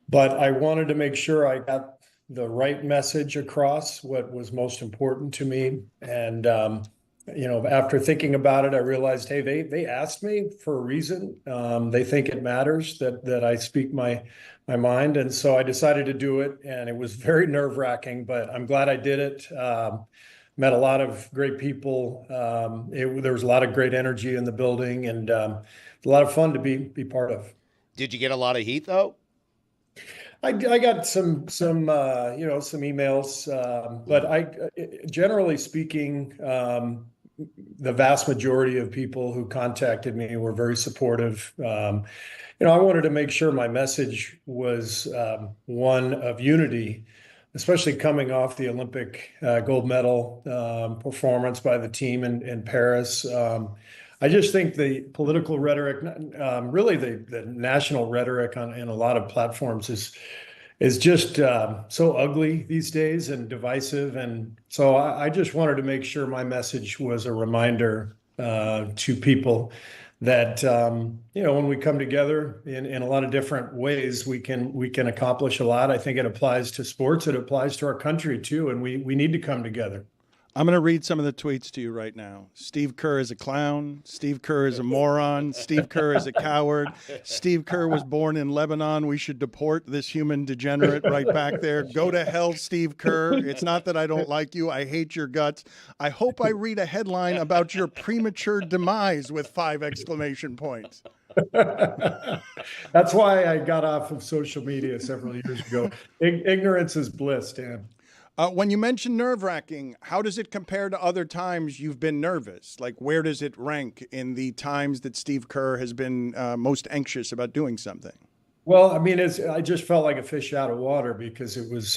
But I wanted to make sure I got the right message across, what was most important to me. And, after thinking about it, I realized, hey, they asked me for a reason. They think it matters that I speak my mind. And so I decided to do it. And it was very nerve-wracking, but I'm glad I did it. Met a lot of great people. There was a lot of great energy in the building, and a lot of fun to be part of. Did you get a lot of heat, though? I got some emails, but generally speaking, the vast majority of people who contacted me were very supportive. I wanted to make sure my message was one of unity, especially coming off the Olympic gold medal performance by the team in Paris. I just think the political rhetoric, really the national rhetoric in a lot of platforms is just so ugly these days and divisive. And so I just wanted to make sure my message was a reminder to people that, when we come together in a lot of different ways, we can accomplish a lot. I think it applies to sports. It applies to our country too. And we need to come together. I'm going to read some of the tweets to you right now. Steve Kerr is a clown. Steve Kerr is a moron. Steve Kerr is a coward. Steve Kerr was born in Lebanon. We should deport this human degenerate right back there. Go to hell, Steve Kerr. It's not that I don't like you. I hate your guts. I hope I read a headline about your premature demise with 5 exclamation points. That's why I got off of social media several years ago. Ignorance is bliss, Dan. When you mention nerve-wracking, how does it compare to other times you've been nervous? Like, where does it rank in the times that Steve Kerr has been most anxious about doing something? Well, I mean, I just felt like a fish out of water because it was,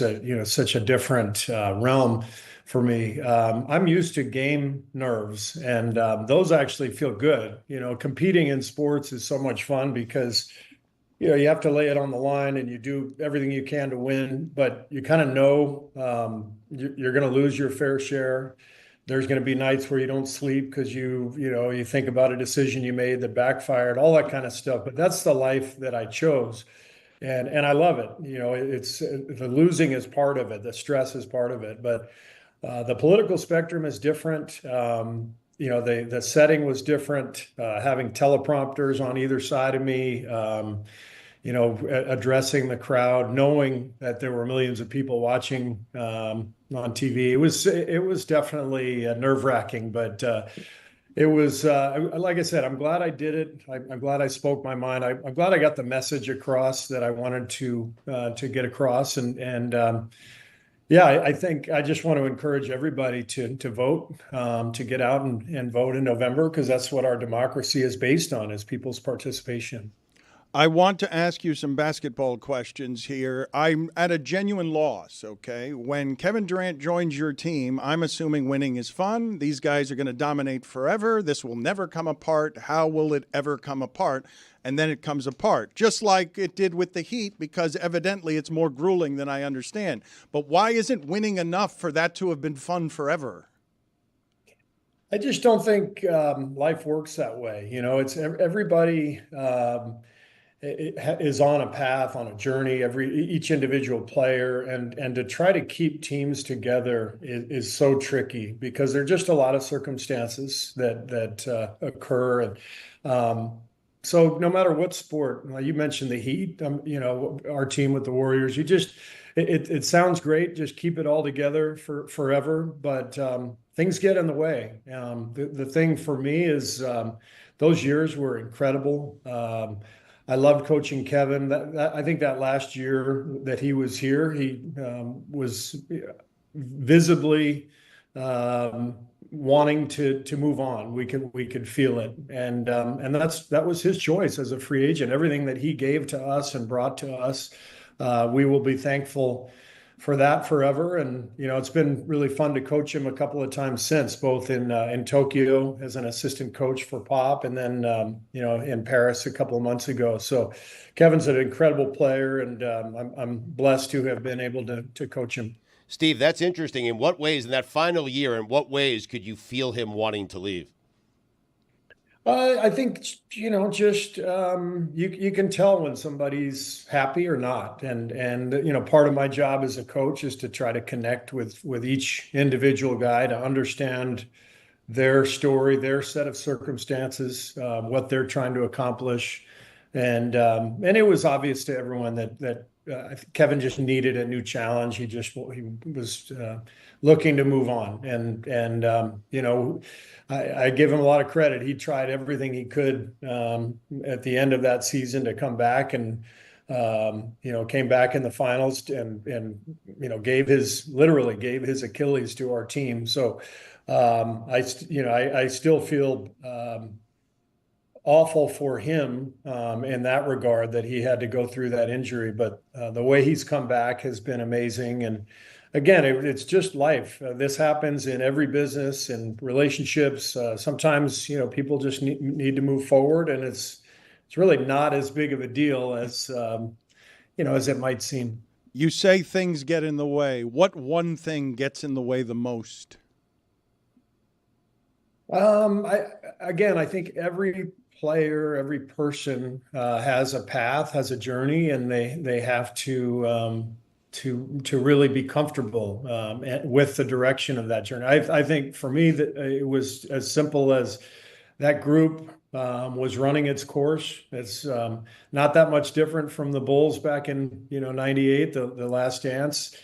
such a different realm for me. I'm used to game nerves, and those actually feel good. Competing in sports is so much fun because you have to lay it on the line and you do everything you can to win, but you kind of know you're going to lose your fair share. There's going to be nights where you don't sleep because you think about a decision you made that backfired, all that kind of stuff. But that's the life that I chose. And I love it. It's the losing is part of it. The stress is part of it. But the political spectrum is different. The setting was different, having teleprompters on either side of me, addressing the crowd, knowing that there were millions of people watching on TV. It was definitely nerve-wracking, but it was, like I said, I'm glad I did it. I'm glad I spoke my mind. I'm glad I got the message across that I wanted to get across. I think I just want to encourage everybody to vote, to get out and vote in November, because that's what our democracy is based on, is people's participation. I want to ask you some basketball questions here. I'm at a genuine loss, okay? When Kevin Durant joins your team, I'm assuming winning is fun. These guys are going to dominate forever. This will never come apart. How will it ever come apart? And then it comes apart, just like it did with the Heat, because evidently it's more grueling than I understand. But why isn't winning enough for that to have been fun forever? I just don't think life works that way. It's everybody is on a path, on a journey, each individual player, and to try to keep teams together is so tricky because there are just a lot of circumstances that occur. And so no matter what sport, you mentioned the Heat, our team with the Warriors, it sounds great. Just keep it all together for forever. But things get in the way. The thing for me is those years were incredible. I loved coaching Kevin. I think that last year that he was here, he was visibly wanting to move on. We could feel it, and that was his choice as a free agent. Everything that he gave to us and brought to us, we will be thankful for that forever. And, it's been really fun to coach him a couple of times since, both in Tokyo as an assistant coach for Pop, and then, in Paris a couple of months ago. So Kevin's an incredible player, and I'm blessed to have been able to coach him. Steve, that's interesting. In what ways, in that final year, in what ways could you feel him wanting to leave? I think, just you can tell when somebody's happy or not. And part of my job as a coach is to try to connect with each individual guy to understand their story, their set of circumstances, what they're trying to accomplish. And it was obvious to everyone that Kevin just needed a new challenge. He was looking to move on. And I give him a lot of credit. He tried everything he could at the end of that season to come back, and came back in the finals and gave his Achilles to our team. So I still feel awful for him in that regard, that he had to go through that injury. But the way he's come back has been amazing. And again, it's just life. This happens in every business and relationships. Sometimes, people just need to move forward, and it's really not as big of a deal as, as it might seem. You say things get in the way. What one thing gets in the way the most? I think every player, every person has a path, has a journey, and they have to really be comfortable with the direction of that journey. I think for me that it was as simple as that group was running its course. It's not that much different from the Bulls back in '98, the last dance.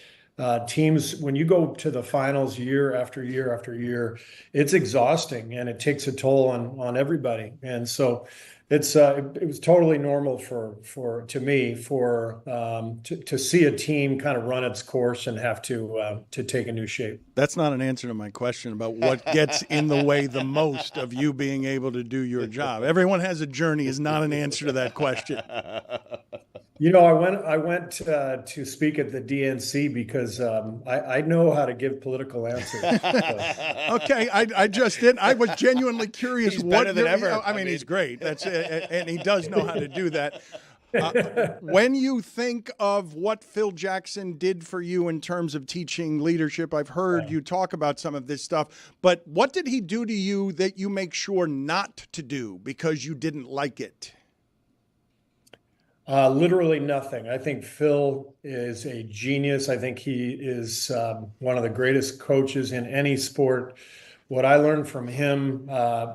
Teams, when you go to the finals year after year after year, it's exhausting, and it takes a toll on everybody. And so it was totally normal to me to see a team kind of run its course and have to take a new shape. That's not an answer to my question about what gets in the way the most of you being able to do your job. Everyone has a journey is not an answer to that question. I went to speak at the DNC because I know how to give political answers. Okay, I just did. I was genuinely curious. He's better than ever. I mean, he's great. That's and he does know how to do that. When you think of what Phil Jackson did for you in terms of teaching leadership, I've heard you talk about some of this stuff, but what did he do to you that you make sure not to do because you didn't like it? Literally nothing. I think Phil is a genius. I think he is one of the greatest coaches in any sport. What I learned from him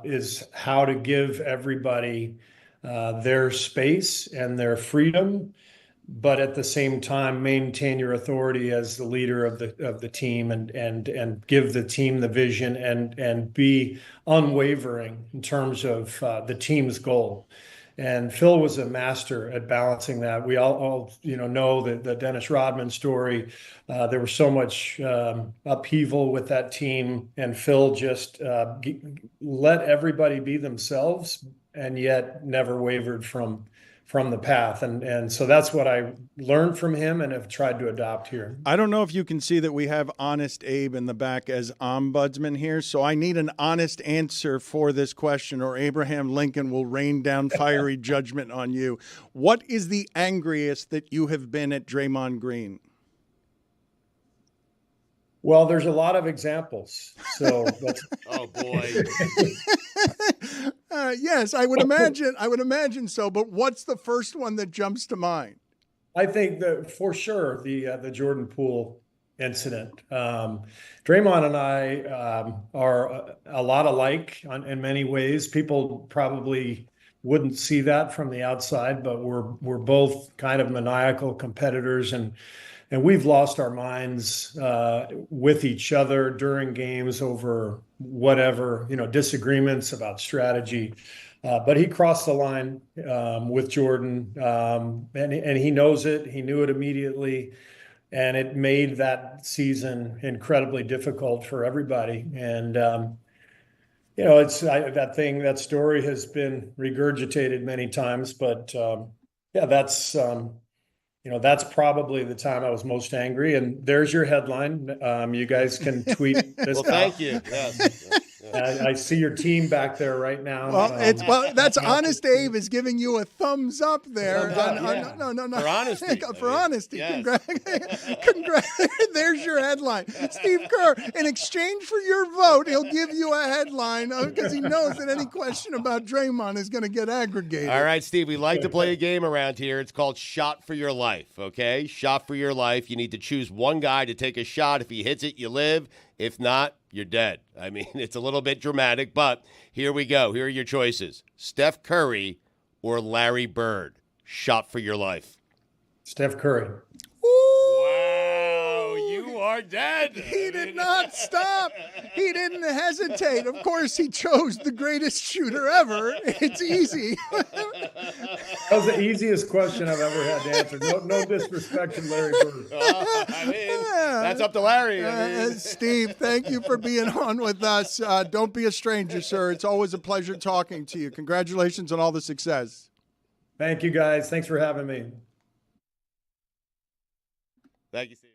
is how to give everybody their space and their freedom, but at the same time maintain your authority as the leader of the team, and give the team the vision and be unwavering in terms of the team's goal. And Phil was a master at balancing that. We all know the Dennis Rodman story. There was so much upheaval with that team, and Phil just let everybody be themselves, and yet never wavered from the path. And so that's what I learned from him and have tried to adopt here. I don't know if you can see that we have Honest Abe in the back as ombudsman here, so I need an honest answer for this question, or Abraham Lincoln will rain down fiery judgment on you. What is the angriest that you have been at Draymond Green? Well, there's a lot of examples. So oh boy. Yes, I would imagine so. But what's the first one that jumps to mind? I think that for sure the Jordan Poole incident. Draymond and I are a lot alike in many ways. People probably wouldn't see that from the outside, but we're both kind of maniacal competitors, and we've lost our minds with each other during games over whatever, disagreements about strategy. But he crossed the line with Jordan, and he knows it. He knew it immediately, and it made that season incredibly difficult for everybody. And that story has been regurgitated many times. But that's that's probably the time I was most angry. And there's your headline. You guys can tweet this. Well, thank you. Yes. I see your team back there right now. That's Honest Abe is giving you a thumbs up there. No. For honesty. For honesty. yes. There's your headline. Steve Kerr, in exchange for your vote, he'll give you a headline because he knows that any question about Draymond is going to get aggregated. All right, Steve, we like to play a game around here. It's called Shot for Your Life, okay? Shot for Your Life. You need to choose one guy to take a shot. If he hits it, you live. If not, you're dead. I mean, it's a little bit dramatic, but here we go. Here are your choices. Steph Curry or Larry Bird. Shot for your life. Steph Curry. Wow, you are dead. He did not stop. He didn't hesitate. Of course, he chose the greatest shooter ever. It's easy. That was the easiest question I've ever had to answer. No disrespect to Larry Bird. That's up to Larry. Steve, thank you for being on with us. Don't be a stranger, sir. It's always a pleasure talking to you. Congratulations on all the success. Thank you, guys. Thanks for having me. Thank you, Steve.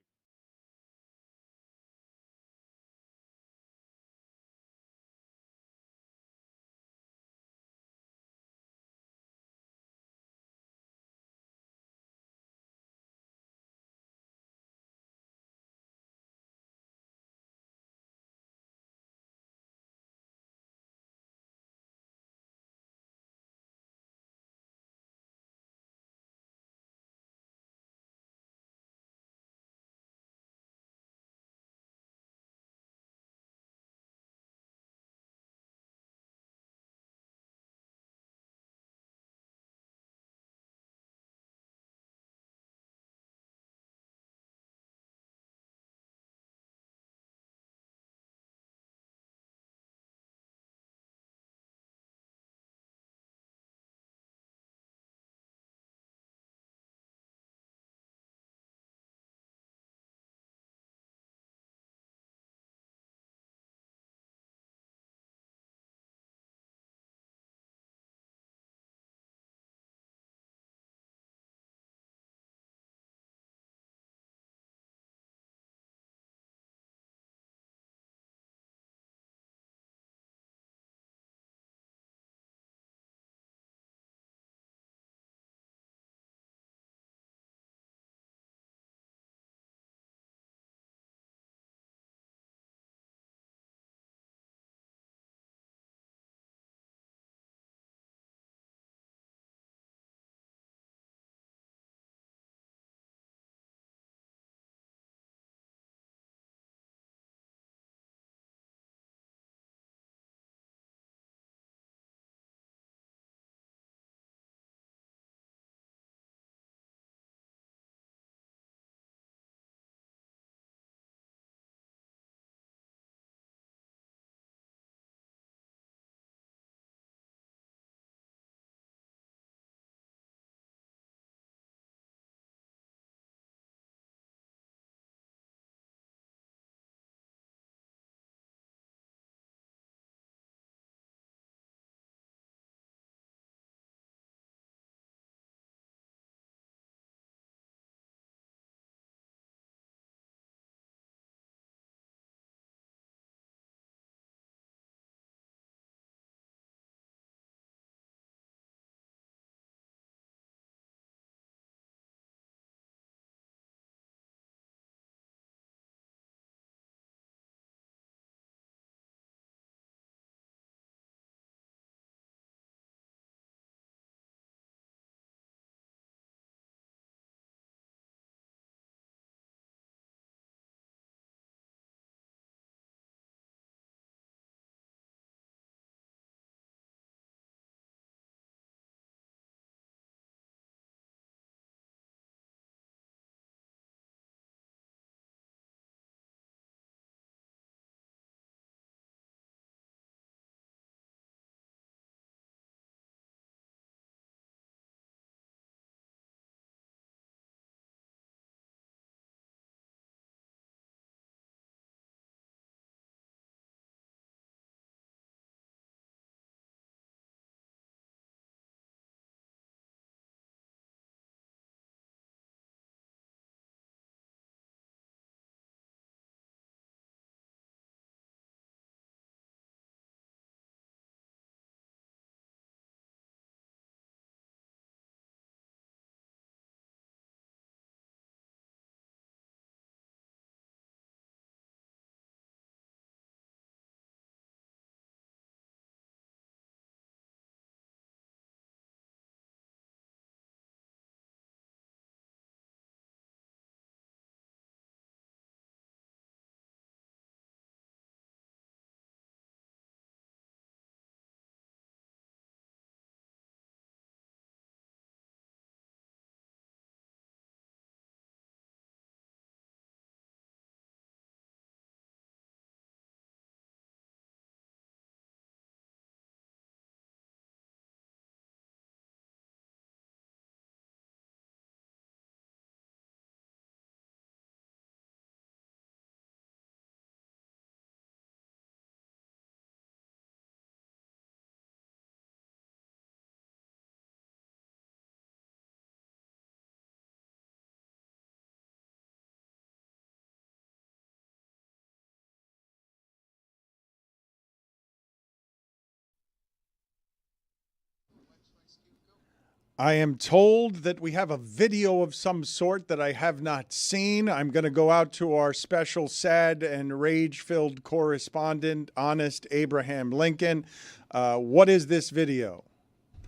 I am told that we have a video of some sort that I have not seen. I'm going to go out to our special sad and rage-filled correspondent, Honest Abraham Lincoln. What is this video?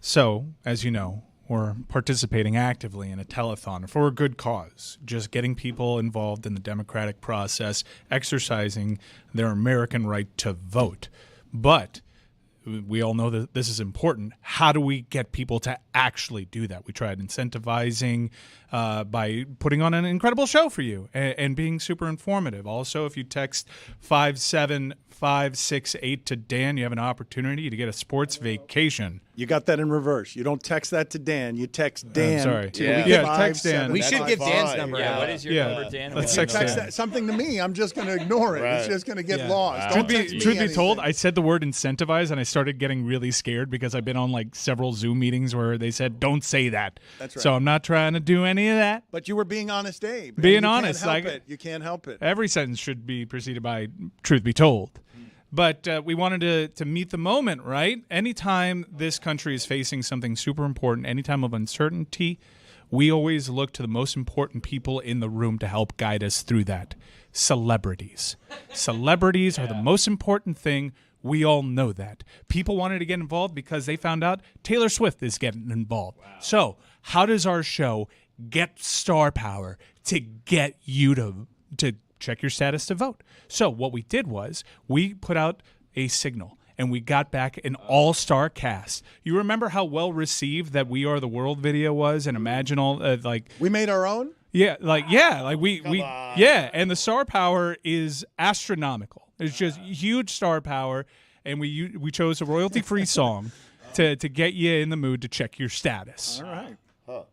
So, as you know, we're participating actively in a telethon for a good cause, just getting people involved in the democratic process, exercising their American right to vote. But we all know that this is important. How do we get people to actually do that? We tried incentivizing by putting on an incredible show for you and being super informative. Also, if you text 57568 to Dan, you have an opportunity to get a sports vacation. You got that in reverse. You don't text that to Dan. You text Dan. Sorry. To Text Dan. We should give Dan's number out. What is your number, Dan? Let's Text text Dan. that, something to me. I'm just going to ignore it. It's just going to get lost. Don't text me Truth be anything. told, I said the word incentivize, and I started getting really scared because I've been on like several Zoom meetings where they said, don't say that. That's right. So I'm not trying to do any of that. But you were being honest, Abe. and Being you honest. Can't help it. You can't help it. Every sentence should be preceded by truth be told. But we wanted to meet the moment, right? Anytime this country is facing something super important, any time of uncertainty, we always look to the most important people in the room to help guide us through that. Celebrities. Celebrities are the most important thing. We all know that. People wanted to get involved because they found out Taylor Swift is getting involved. Wow. So how does our show get star power to get you to check your status to vote? So what we did was we put out a signal and we got back an all-star cast. You remember how well received that We Are the World video was, and imagine all we made our own? Yeah, and the star power is astronomical. It's just huge star power, and we chose a royalty-free song to get you in the mood to check your status. All right. Huh.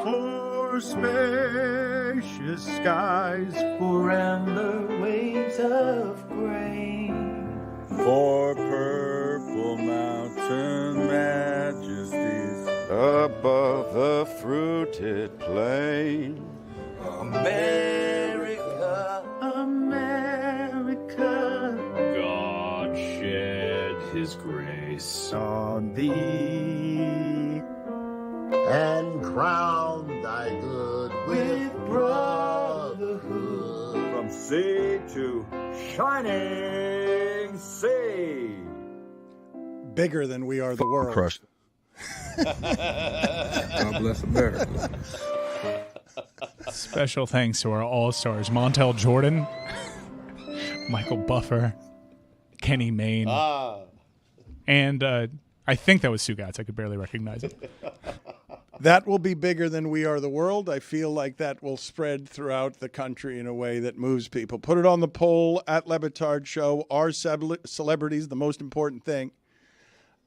For spacious skies, for amber waves of grain, for purple mountain majesties above the fruited plain. America, America, God shed his grace on thee and crown thy good with brotherhood from sea to shining sea. Bigger than We Are the World. Crushed. God bless America. Special thanks to our all-stars, Montel Jordan, Michael Buffer, Kenny Mayne, and I think that was Stugotz. I could barely recognize it. That will be bigger than We Are the World. I feel like that will spread throughout the country in a way that moves people. Put it on the poll at Le Batard Show. Are celebrities the most important thing?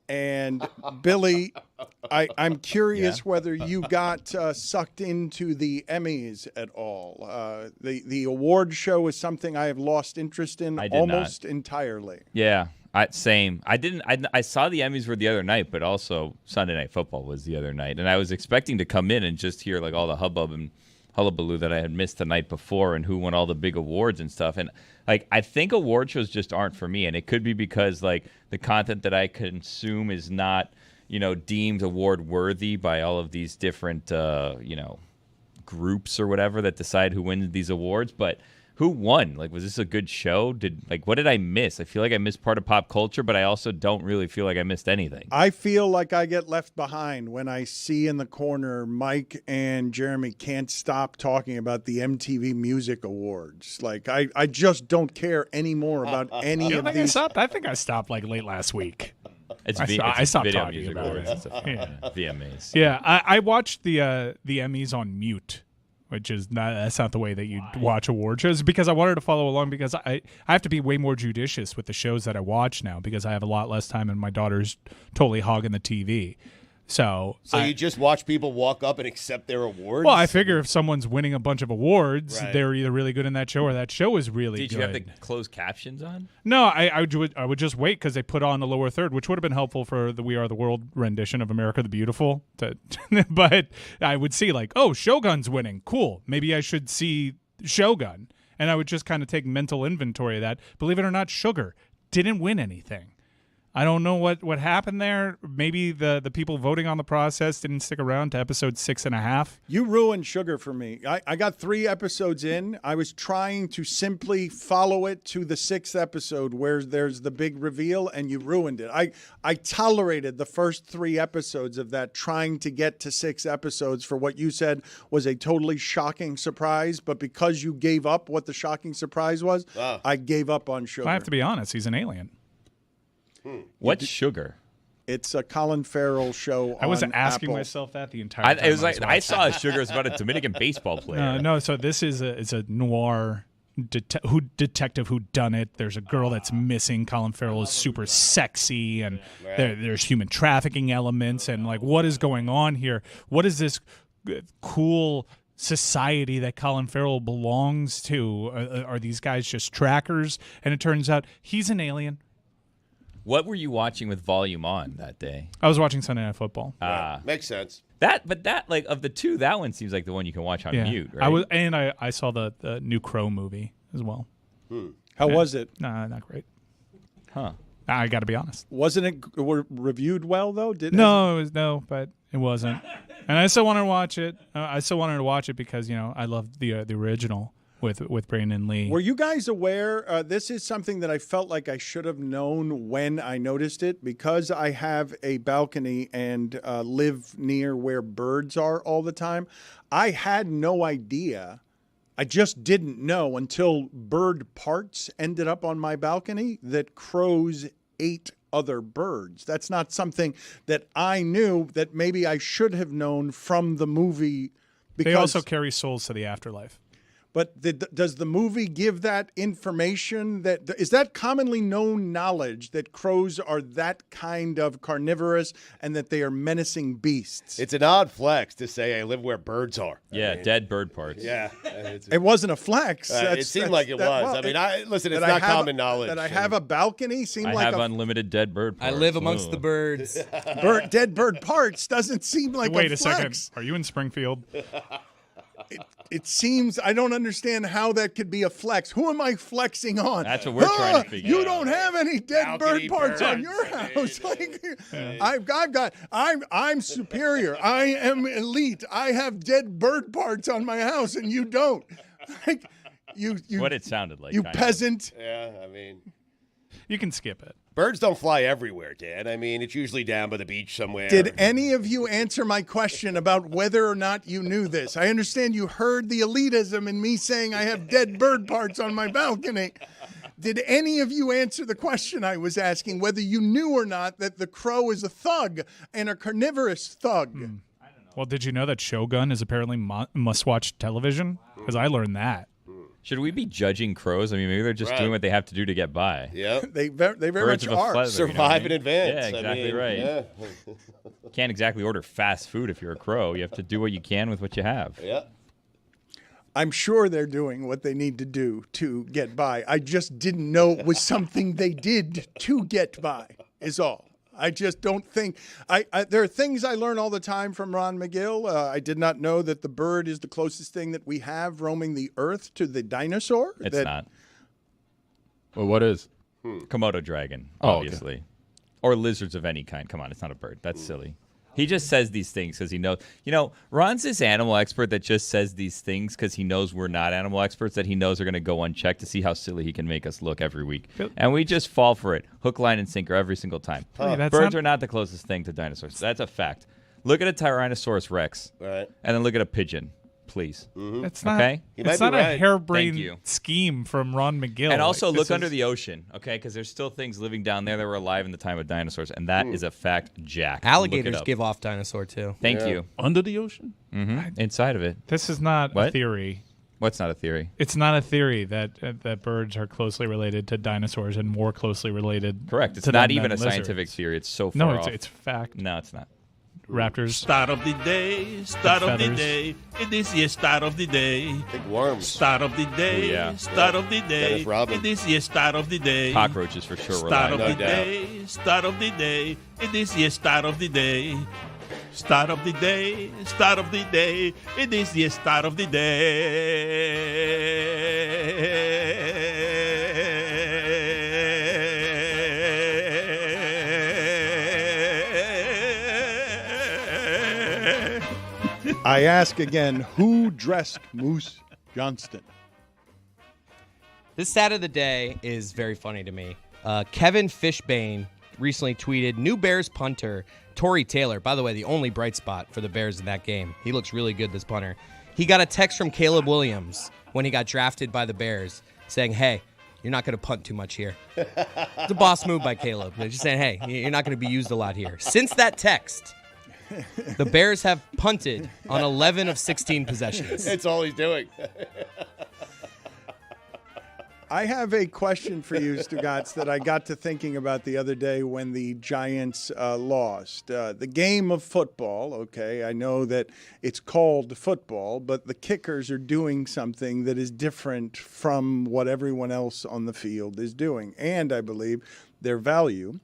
And Billy, I'm curious whether you got sucked into the Emmys at all. The award show is something I have lost interest in almost entirely. Yeah. Same. I saw the Emmys were the other night, but also Sunday Night Football was the other night, and I was expecting to come in and just hear like all the hubbub and hullabaloo that I had missed the night before, and who won all the big awards and stuff. And like I think award shows just aren't for me, and it could be because like the content that I consume is not deemed award worthy by all of these different groups or whatever that decide who wins these awards, but. Who won? Like, was this a good show? What did I miss? I feel like I missed part of pop culture, but I also don't really feel like I missed anything. I feel like I get left behind when I see in the corner Mike and Jeremy can't stop talking about the MTV Music Awards. Like, I just don't care anymore about any of these. I think I stopped like late last week. I stopped Video talking Music about Awards. it. VMAs. Yeah, I watched the Emmys on mute. That's not the way that you watch award shows, because I wanted to follow along, because I have to be way more judicious with the shows that I watch now, because I have a lot less time and my daughter's totally hogging the TV. So you just watch people walk up and accept their awards? Well, I figure if someone's winning a bunch of awards, they're either really good in that show or that show is really good. Did you have the closed captions on? No, I would just wait because they put on the lower third, which would have been helpful for the We Are the World rendition of America the Beautiful. But I would see like, oh, Shogun's winning. Cool. Maybe I should see Shogun. and I would just kind of take mental inventory of that. Believe it or not, Sugar didn't win anything. I don't know what happened there. Maybe the people voting on the process didn't stick around to episode 6.5. You ruined Sugar for me. I got 3 episodes in. I was trying to simply follow it to the 6th episode where there's the big reveal, and you ruined it. I tolerated the first 3 episodes of that, trying to get to 6 episodes for what you said was a totally shocking surprise. But because you gave up what the shocking surprise was, I gave up on Sugar. I have to be honest. He's an alien. What's Sugar? It's a Colin Farrell show. I was on asking Apple. myself that the entire time. It was like I saw Sugar was about a Dominican baseball player. No, so this is a noir detective who done it. There's a girl that's missing. Colin Farrell is super sexy, and there's human trafficking elements, and like, what is going on here? What is this cool society that Colin Farrell belongs to? Are these guys just trackers? And it turns out he's an alien. What were you watching with volume on that day? I was watching Sunday Night Football. Makes sense. But like of the 2, that one seems like the one you can watch on mute, right? I saw the new Crow movie as well. How was it? Nah, not great. Huh. I got to be honest. Wasn't it reviewed well though? No, but it wasn't. And I still wanted to watch it. I still wanted to watch it because I loved the original with Brandon Lee. Were you guys aware? This is something that I felt like I should have known when I noticed it, because I have a balcony and live near where birds are all the time. I had no idea. I just didn't know until bird parts ended up on my balcony that crows ate other birds. That's not something that I knew, that maybe I should have known from the movie. They also carry souls to the afterlife. But does the movie give that information? Is that commonly known knowledge that crows are that kind of carnivorous and that they are menacing beasts? It's an odd flex to say I live where birds are. Yeah, dead bird parts. Yeah. It wasn't a flex. It seemed like it was. I mean, listen, it's not common knowledge. That I have a balcony seemed I like have unlimited dead bird parts. I live amongst the birds. Dead bird parts doesn't seem like Wait a a flex. second. Are you in Springfield? It seems I don't understand how that could be a flex. Who am I flexing on? That's what we're trying to figure You out. don't have any dead Balcony bird parts on birds. your house. Like, I'm superior. I am elite. I have dead bird parts on my house, and you don't. Like, you what it sounded like. You kind of. peasant. Yeah, I mean, You can skip it. birds don't fly everywhere, Dan. I mean, it's usually down by the beach somewhere. Did any of you answer my question about whether or not you knew this? I understand you heard the elitism in me saying I have dead bird parts on my balcony. Did any of you answer the question I was asking, whether you knew or not that the crow is a thug and a carnivorous thug? Well, did you know that Shogun is apparently must-watch television? Because I learned that. Should we be judging crows? I mean, maybe they're just Right. doing what they have to do to get by. Yep. They very Birds much of a are. feather, Survive in I mean? advance. Yeah, exactly I mean, right. Yeah. Can't exactly order fast food if you're a crow. You have to do what you can with what you have. Yeah. I'm sure they're doing what they need to do to get by. I just didn't know it was something they did to get by, is all. I just don't think there are things I learn all the time from Ron McGill. I did not know that the bird is the closest thing that we have roaming the earth to the dinosaur. It's not. Well, what is? Komodo dragon, Oh, obviously. Or lizards of any kind. Come on, it's not a bird. That's silly. He just says these things because he knows. You know, Ron's this animal expert that just says these things because he knows we're not animal experts, that he knows are going to go unchecked to see how silly he can make us look every week. And we just fall for it. Hook, line, and sinker every single time. Birds are not the closest thing to dinosaurs. That's a fact. Look at a Tyrannosaurus Rex. Right. And then look at a pigeon. Please. It's not, Okay? it's not a harebrained scheme from Ron McGill. And also Like, look this under is- the ocean, okay? Because there's still things living down there that were alive in the time of dinosaurs, and that is a fact, Jack. Alligators Look it up. give off dinosaur too. Thank you. Under the ocean? Mm-hmm. Inside of it. This is not a What? theory. What's not a theory? It's not a theory that birds are closely related to dinosaurs and more closely related. Correct. It's to not them even than a scientific lizards. theory. It's so far No, off. it's fact. No, it's not. Raptors. Start of the day, start of the feathers. day. It is your start of the day. Big worms. Start of the day, Ooh, yeah. start of the day. Dennis Rodman. It is your start of the day. Cockroaches for sure. Start of reliable. the day, start of the day. It is your start of the day. Start of the day, start of the day. It is your start of the day. I ask again, who dressed Moose Johnston? This stat of the day is very funny to me. Kevin Fishbane recently tweeted, new Bears punter, Torrey Taylor. By the way, the only bright spot for the Bears in that game. He looks really good, this punter. He got a text from Caleb Williams when he got drafted by the Bears saying, hey, you're not going to punt too much here. It's a boss move by Caleb. They're just saying, hey, you're not going to be used a lot here. Since that text, the Bears have punted on 11 of 16 possessions. That's all he's doing. I have a question for you, Stugotz, that I got to thinking about the other day when the Giants lost. The game of football, okay, I know that it's called football, but the kickers are doing something that is different from what everyone else on the field is doing. And I believe their value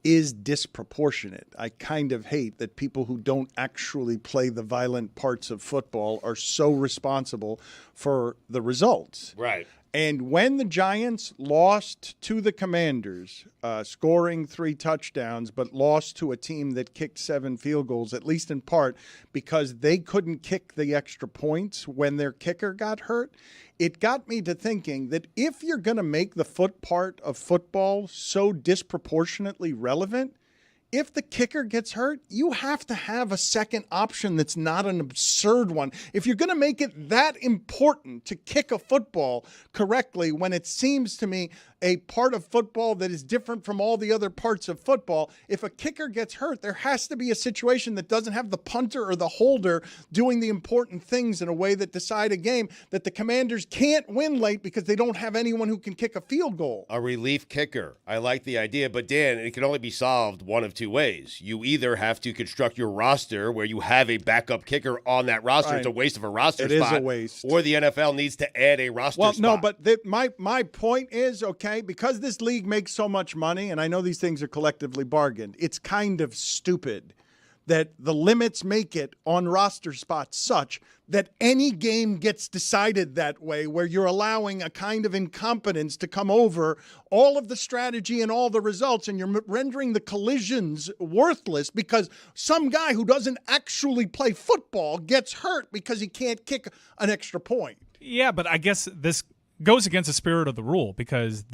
is disproportionate. I kind of hate that people who don't actually play the violent parts of football are so responsible for the results. Right. And when the Giants lost to the Commanders, scoring 3 touchdowns, but lost to a team that kicked 7 field goals, at least in part because they couldn't kick the extra points when their kicker got hurt, it got me to thinking that if you're going to make the foot part of football so disproportionately relevant, if the kicker gets hurt, you have to have a second option that's not an absurd one. If you're going to make it that important to kick a football correctly when it seems to me a part of football that is different from all the other parts of football, if a kicker gets hurt, there has to be a situation that doesn't have the punter or the holder doing the important things in a way that decide a game that the Commanders can't win late because they don't have anyone who can kick a field goal. A relief kicker. I like the idea, but Dan, it can only be solved one of 2 ways. You either have to construct your roster where you have a backup kicker on that roster. Right. It's a waste of a roster It spot. It is a waste. Or the NFL needs to add a roster spot. Well, no, but my point is, okay, because this league makes so much money, and I know these things are collectively bargained, it's kind of stupid that the limits make it on roster spots such that any game gets decided that way, where you're allowing a kind of incompetence to come over all of the strategy and all the results, and you're rendering the collisions worthless because some guy who doesn't actually play football gets hurt because he can't kick an extra point. Yeah, but I guess this goes against the spirit of the rule because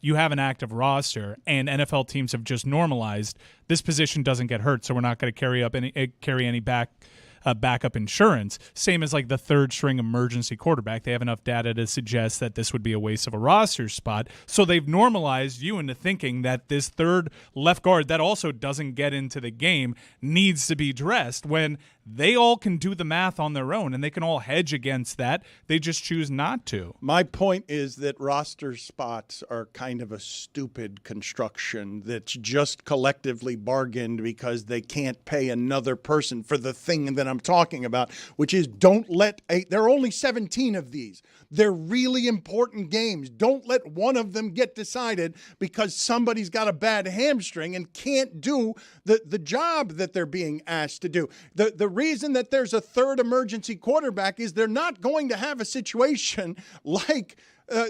you have an active roster, and NFL teams have just normalized this position doesn't get hurt, so we're not going to carry any backup insurance. Same as like the third string emergency quarterback. They have enough data to suggest that this would be a waste of a roster spot. So they've normalized you into thinking that this third left guard that also doesn't get into the game needs to be dressed when they all can do the math on their own and they can all hedge against that. They just choose not to. My point is that roster spots are kind of a stupid construction that's just collectively bargained because they can't pay another person for the thing that I'm talking about, which is there are only 17 of these. They're really important games. Don't let one of them get decided because somebody's got a bad hamstring and can't do the job that they're being asked to do. The reason that there's a third emergency quarterback is they're not going to have a situation like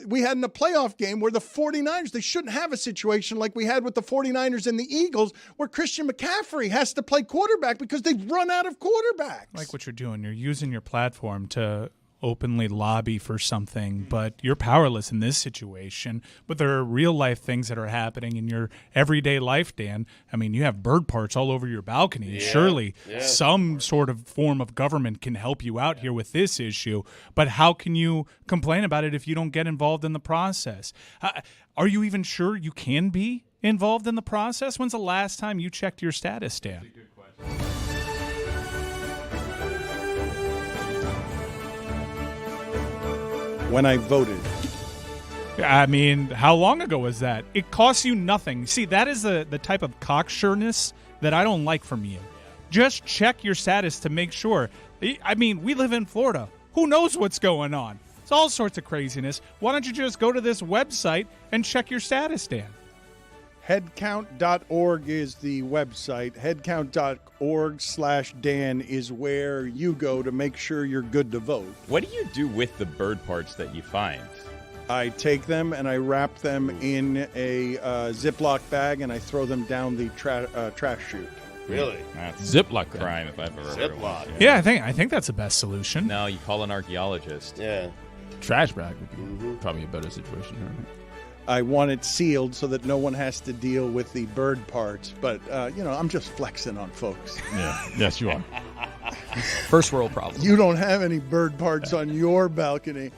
we had in a playoff game where the 49ers, they shouldn't have a situation like we had with the 49ers and the Eagles where Christian McCaffrey has to play quarterback because they've run out of quarterbacks. Like what you're doing, you're using your platform to openly lobby for something, but you're powerless in this situation. But there are real life things that are happening in your everyday life, Dan. I mean, you have bird parts all over your balcony. Yeah, Surely yeah. some sort of form of government can help you out here with this issue. But how can you complain about it if you don't get involved in the process? Are you even sure you can be involved in the process? When's the last time you checked your status, Dan? That's a good question. When I voted. I mean, how long ago was that? It costs you nothing. See, that is the type of cocksureness that I don't like from you. Just check your status to make sure. I mean, we live in Florida. Who knows what's going on? It's all sorts of craziness. Why don't you just go to this website and check your status, Dan? Headcount.org is the website. Headcount.org/Dan is where you go to make sure you're good to vote. What do you do with the bird parts that you find? I take them and I wrap them in a Ziploc bag and I throw them down the trash chute. Really? That's Ziploc bag. crime if I've ever heard of one. Yeah, I think that's the best solution. No, you call an archaeologist. Yeah. Trash bag would be probably a better situation. Right? I want it sealed so that no one has to deal with the bird parts. But, I'm just flexing on folks. Yeah. Yes, you are. First world problem. You don't have any bird parts on your balcony.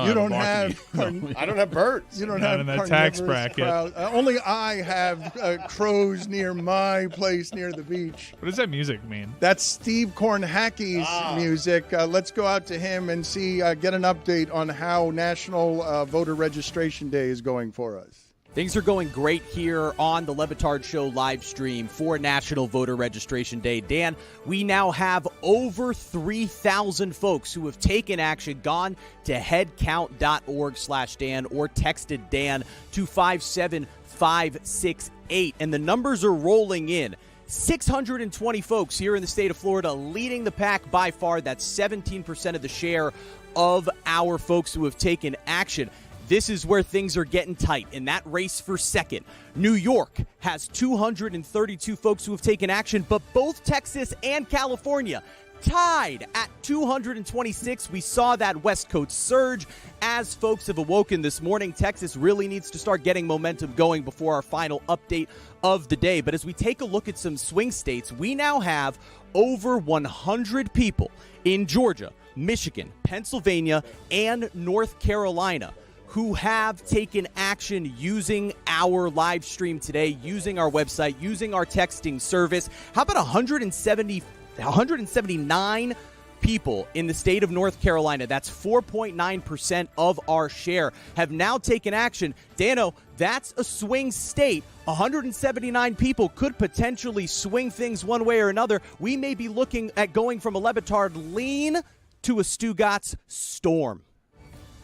You don't have. I don't have birds. You don't Not have in that tax carnivorous bracket. crowd. Only I have crows near my place near the beach. What does that music mean? That's Steve Kornhacke's music. Let's go out to him and see, get an update on how National Voter Registration Day is going for us. Things are going great here on the Le Batard Show live stream for National Voter Registration Day. Dan, we now have over 3,000 folks who have taken action, gone to headcount.org/Dan or texted Dan to 57568. And the numbers are rolling in. 620 folks here in the state of Florida leading the pack by far. That's 17% of the share of our folks who have taken action. This is where things are getting tight in that race for second. New York has 232 folks who have taken action, but both Texas and California tied at 226. We saw that West Coast surge as folks have awoken this morning. Texas really needs to start getting momentum going before our final update of the day. But as we take a look at some swing states, we now have over 100 people in Georgia, Michigan, Pennsylvania, and North Carolina who have taken action using our live stream today, using our website, using our texting service. How about 179 people in the state of North Carolina, that's 4.9% of our share, have now taken action. Dano, that's a swing state. 179 people could potentially swing things one way or another. We may be looking at going from a Le Batard lean to a Stugotz storm.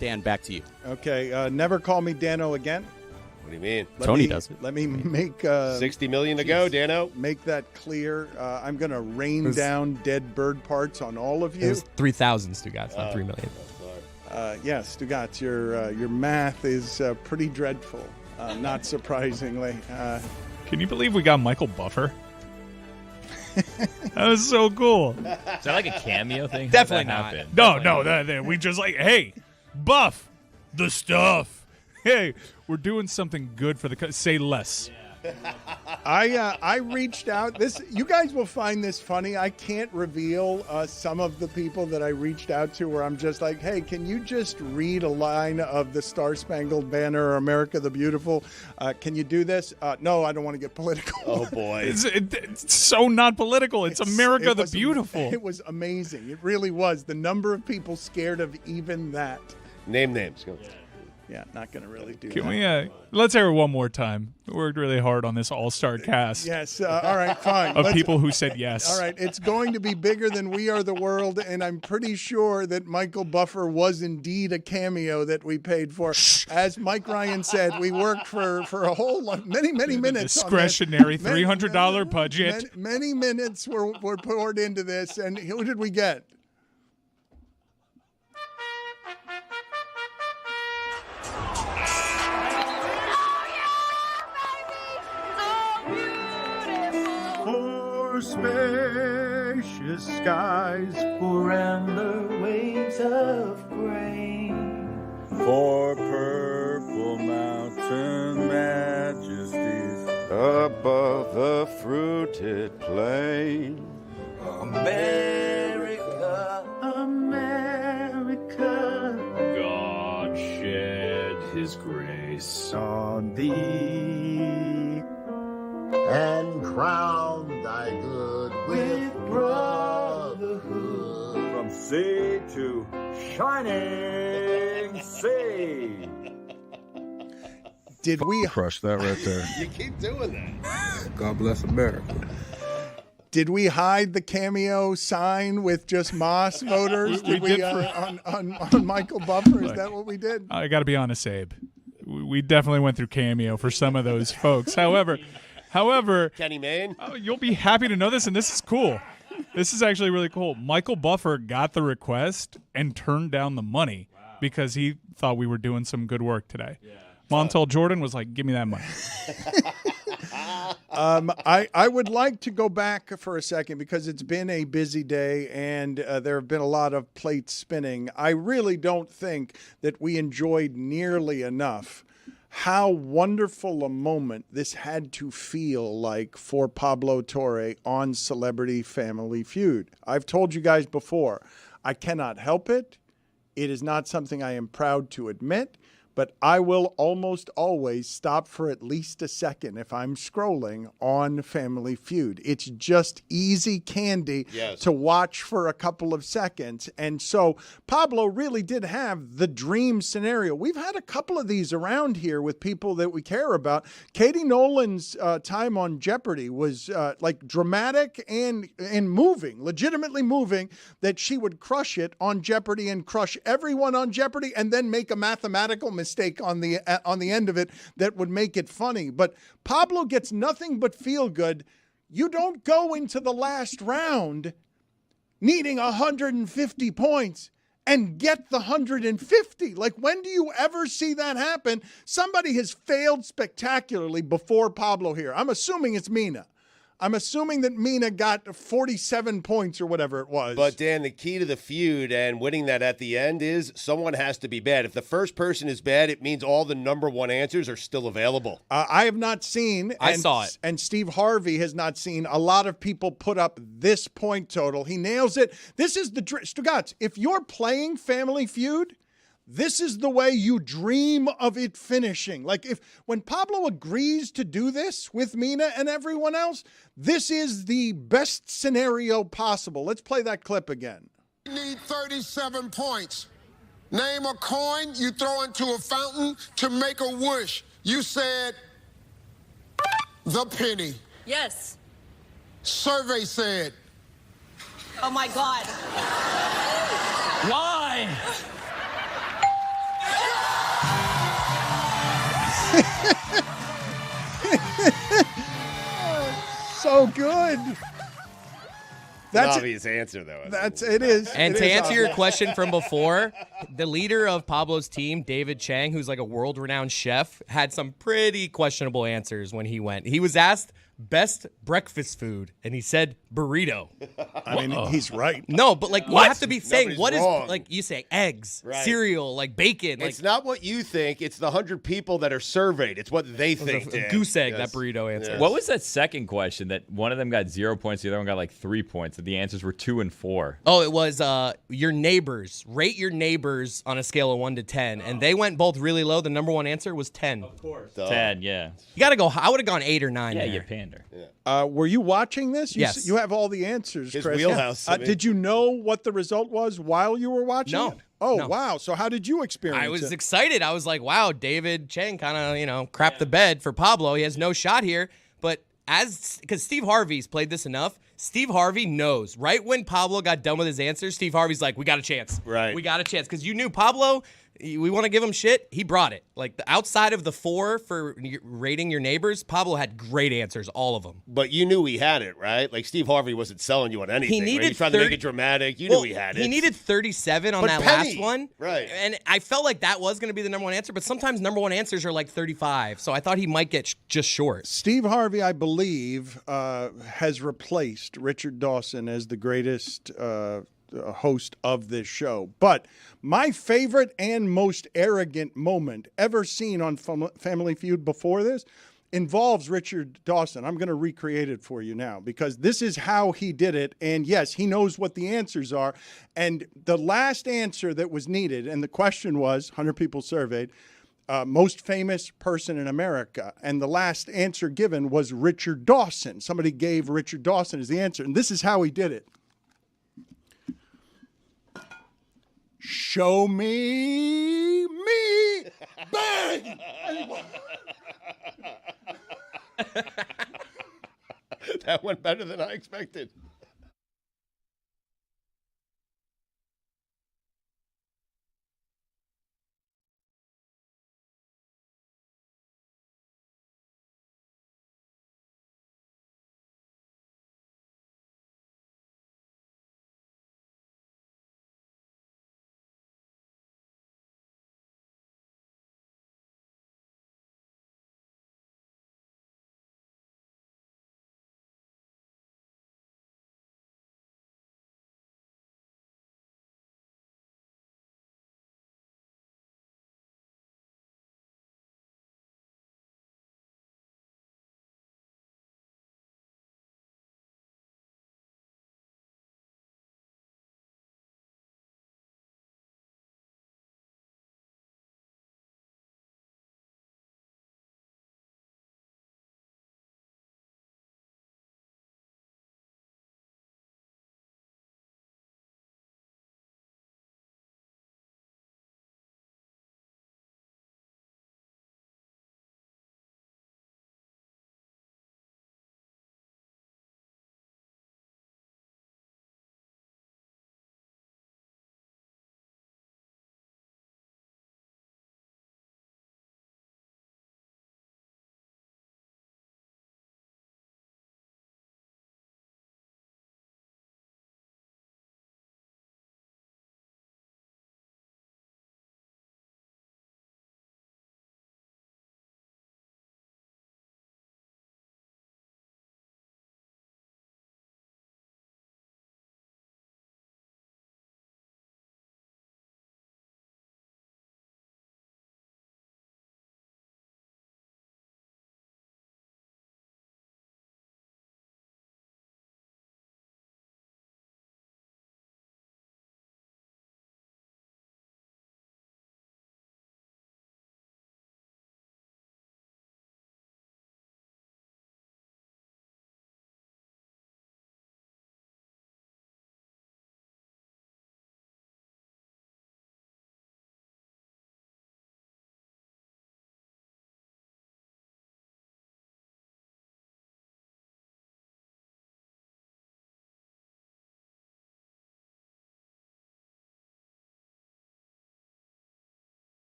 Dan, back to you. Okay, never call me Dano again. What do you mean? Tony does it. Let me make 60 million to go, Dano. Make that clear. I'm going to rain down dead bird parts on all of It you. was 3,000 Stugotz, not 3 million. Yes, Stugotz, your math is pretty dreadful. Not surprisingly. Can you believe we got Michael Buffer? That was so cool. Is that like a cameo thing? Definitely How not. did that happen? No, we just like, hey, Buff, the stuff. Hey, we're doing something good for the say less. I reached out. You guys will find this funny. I can't reveal some of the people that I reached out to where I'm just like, hey, can you just read a line of the Star Spangled Banner or America the Beautiful? Can you do this? No, I don't want to get political. Oh, boy. It's so not political. It's America the Beautiful. It was amazing. It really was. The number of people scared of even that. Name names. Go. Yeah, not going to really do Can that. we, let's hear it one more time. We worked really hard on this all-star cast. Yes, all right, fine. Of people who said yes. All right, it's going to be bigger than We Are the World, and I'm pretty sure that Michael Buffer was indeed a cameo that we paid for. As Mike Ryan said, we worked for a whole lot, many minutes. Discretionary on this. $300 budget. Many minutes were poured into this, and who did we get? Spacious skies, for amber waves of grain, for purple mountain majesties above the fruited plain. America, America, God shed his grace on thee and crown thy good with brotherhood from sea to shining sea. Did we crush that right there? You keep doing that. God bless America. Did we hide the cameo sign with just Moss voters? We did on Michael Buffer? Is that what we did? I got to be honest, Abe. We definitely went through cameo for some of those folks. However, Kenny Mayne. You'll be happy to know this, and this is cool. This is actually really cool. Michael Buffer got the request and turned down the money because he thought we were doing some good work today. Montel Jordan was like, give me that money. I would like to go back for a second because it's been a busy day and there have been a lot of plates spinning. I really don't think that we enjoyed nearly enough how wonderful a moment this had to feel like for Pablo Torre on Celebrity Family Feud. I've told you guys before, I cannot help it. It is not something I am proud to admit, but I will almost always stop for at least a second if I'm scrolling on Family Feud. It's just easy candy to watch for a couple of seconds. And so Pablo really did have the dream scenario. We've had a couple of these around here with people that we care about. Katie Nolan's time on Jeopardy was like dramatic and moving, legitimately moving, that she would crush it on Jeopardy and crush everyone on Jeopardy and then make a mathematical mistake on the end of it that would make it funny. But Pablo gets nothing but feel good. You don't go into the last round needing 150 points and get the 150. Like, when do you ever see that happen? Somebody has failed spectacularly before Pablo here. I'm assuming it's Mina. I'm assuming that Mina got 47 points or whatever it was. But, Dan, the key to the feud and winning that at the end is someone has to be bad. If the first person is bad, it means all the number one answers are still available. I have not seen. I saw it. And Steve Harvey has not seen. A lot of people put up this point total. He nails it. This is the Stugotz. If you're playing Family Feud, this is the way you dream of it finishing. Like, when Pablo agrees to do this with Mina and everyone else, this is the best scenario possible. Let's play that clip again. You need 37 points. Name a coin you throw into a fountain to make a wish. You said the penny. Yes. Survey said. Oh my God. Why? So good. That's an obvious answer, though. It is. And it to is answer your obvious. question from before, the leader of Pablo's team, David Chang, who's like a world-renowned chef, had some pretty questionable answers when he went. He was asked best breakfast food, and he said burrito. I mean, he's right. No, but like you have to be saying Nobody's what wrong. is like you say eggs, Right. cereal, like bacon. It's like not what you think. It's the 100 people that are surveyed. It's what they think. a Dan. goose egg, Yes. that burrito answer. Yes. What was that second question that one of them got 0 points, the other one got like 3 points, and the answers were 2 and 4? Oh, it was your neighbors. Rate your neighbors on a scale of 1 to 10, and they went both really low. The number one answer was 10. Of course, 10, yeah. You got to go. I would have gone 8 or 9. Yeah, there. you pander. Were you watching this? Yes. You have all the answers, His Chris. wheelhouse, I mean. Did you know what the result was while you were watching No. it? Oh, No. wow. So how did you experience I was it? excited. I was like, wow, David Chang kind of, crapped the bed for Pablo. He has no shot here. But because Steve Harvey's played this enough, Steve Harvey knows. Right when Pablo got done with his answers, Steve Harvey's like, we got a chance. Right. We got a chance. Because you knew Pablo, we want to give him shit. He brought it. Like, outside of the 4 for rating your neighbors, Pablo had great answers, all of them. But you knew he had it, right? Like, Steve Harvey wasn't selling you on anything. He right? needed He tried to make 30 it dramatic. You Well, knew he had it. He needed 37 on But that penny. last one. Right. And I felt like that was going to be the number one answer, but sometimes number one answers are like 35. So I thought he might get just short. Steve Harvey, I believe, has replaced Richard Dawson as the greatest host of this show. But my favorite and most arrogant moment ever seen on Family Feud before this involves Richard Dawson. I'm going to recreate it for you now because this is how he did it. And yes, he knows what the answers are. And the last answer that was needed, and the question was, 100 people surveyed, most famous person in America. And the last answer given was Richard Dawson. Somebody gave Richard Dawson as the answer. And this is how he did it. Show me. Bang! That went better than I expected.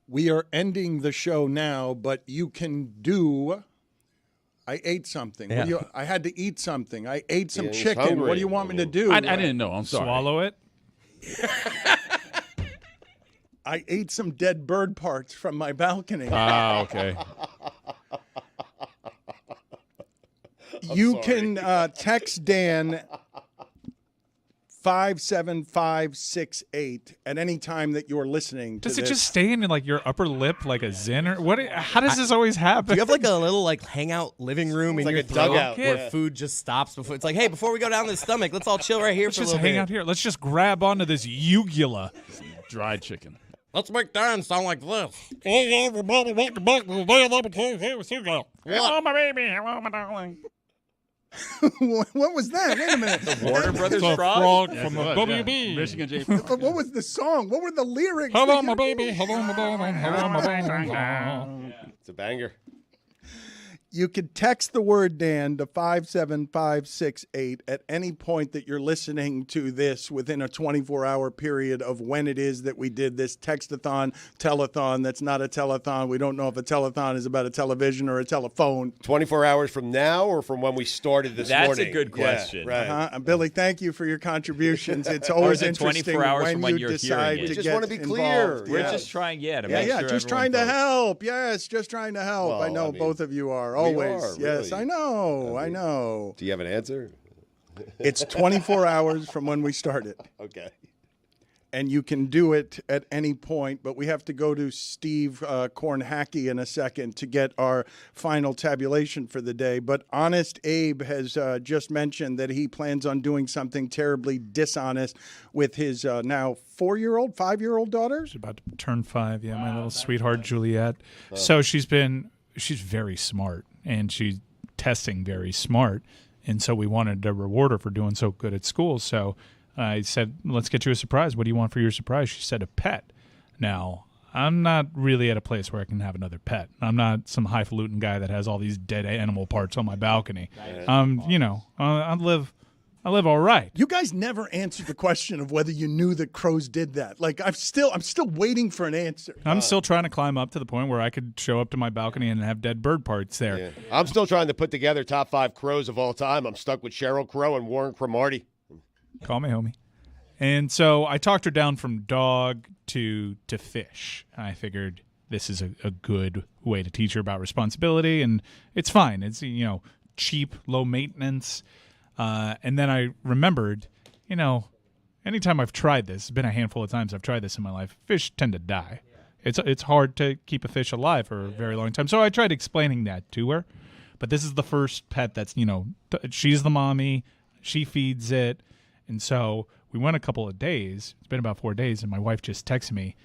We are ending the show now, but you can do. I ate something. Yeah. I had to eat something. I ate some Yeah, he's chicken. hungry. What do you want me to do? I didn't know. I'm sorry. Swallow it. I ate some dead bird parts from my balcony. Ah, okay. You can text Dan 57568 at any time that you're listening to Does it this. just stay in like your upper lip like a Zen or what? How does this always happen? Do you have like a little like hangout living room in like your a throat dugout, where yeah. food just stops before? It's like, hey, before we go down to the stomach, let's all chill right here Let's for a just little hang bit. out here. Let's just grab onto this uvula. Dried chicken. Let's make Dan sound like this. Hey, everybody, welcome back to the Day of Opportunity. Here with Stugotz. Hello, my baby. Hello, my darling. What was that? Wait a minute. The Warner Brothers It's a frog? frog Yes, from it the was, yeah. WB. Michigan J. What was the song? What were the lyrics? Hello, my baby. Hello, my darling. Hello, my baby. It's a banger. You could text the word Dan to 57568 at any point that you're listening to this within a 24-hour period of when it is that we did this textathon, telethon. That's not a telethon. We don't know if a telethon is about a television or a telephone. 24 hours from now or from when we started this That's morning? a good question. Yeah, right. Billy, thank you for your contributions. It's Or always is it interesting 24 hours when from when you you're decide hearing to it? Just get wanna be clear. involved. We're Yeah. just trying, to make Yeah, sure just everyone trying to votes. help. Yes, just trying to help. Well, I know I mean, both of you are we always. are, Yes, really. I know. I know. Do you have an answer? It's 24 hours from when we started. Okay. And you can do it at any point, but we have to go to Steve Kornhacke in a second to get our final tabulation for the day. But Honest Abe has just mentioned that he plans on doing something terribly dishonest with his now 4-year-old, 5-year-old daughter. She's about to turn 5. Yeah, my little sweetheart Juliet. So she's very smart, and she's testing very smart. And so we wanted to reward her for doing so good at school. So I said, let's get you a surprise. What do you want for your surprise? She said a pet. Now, I'm not really at a place where I can have another pet. I'm not some highfalutin guy that has all these dead animal parts on my balcony. I live all right. You guys never answered the question of whether you knew that crows did that. Like I'm still waiting for an answer. I'm still trying to climb up to the point where I could show up to my balcony and have dead bird parts there. Yeah. I'm still trying to put together top 5 crows of all time. I'm stuck with Sheryl Crow and Warren Cromartie. Call me homie. And so I talked her down from dog to fish. I figured this is a good way to teach her about responsibility, and it's fine. It's cheap, low maintenance. And then I remembered, anytime I've tried this, it's been a handful of times I've tried this in my life, fish tend to die. It's hard to keep a fish alive for a very long time. So I tried explaining that to her. But this is the first pet that's, she's the mommy, she feeds it. And so we went a couple of days. It's been about 4 days, and my wife just texted me,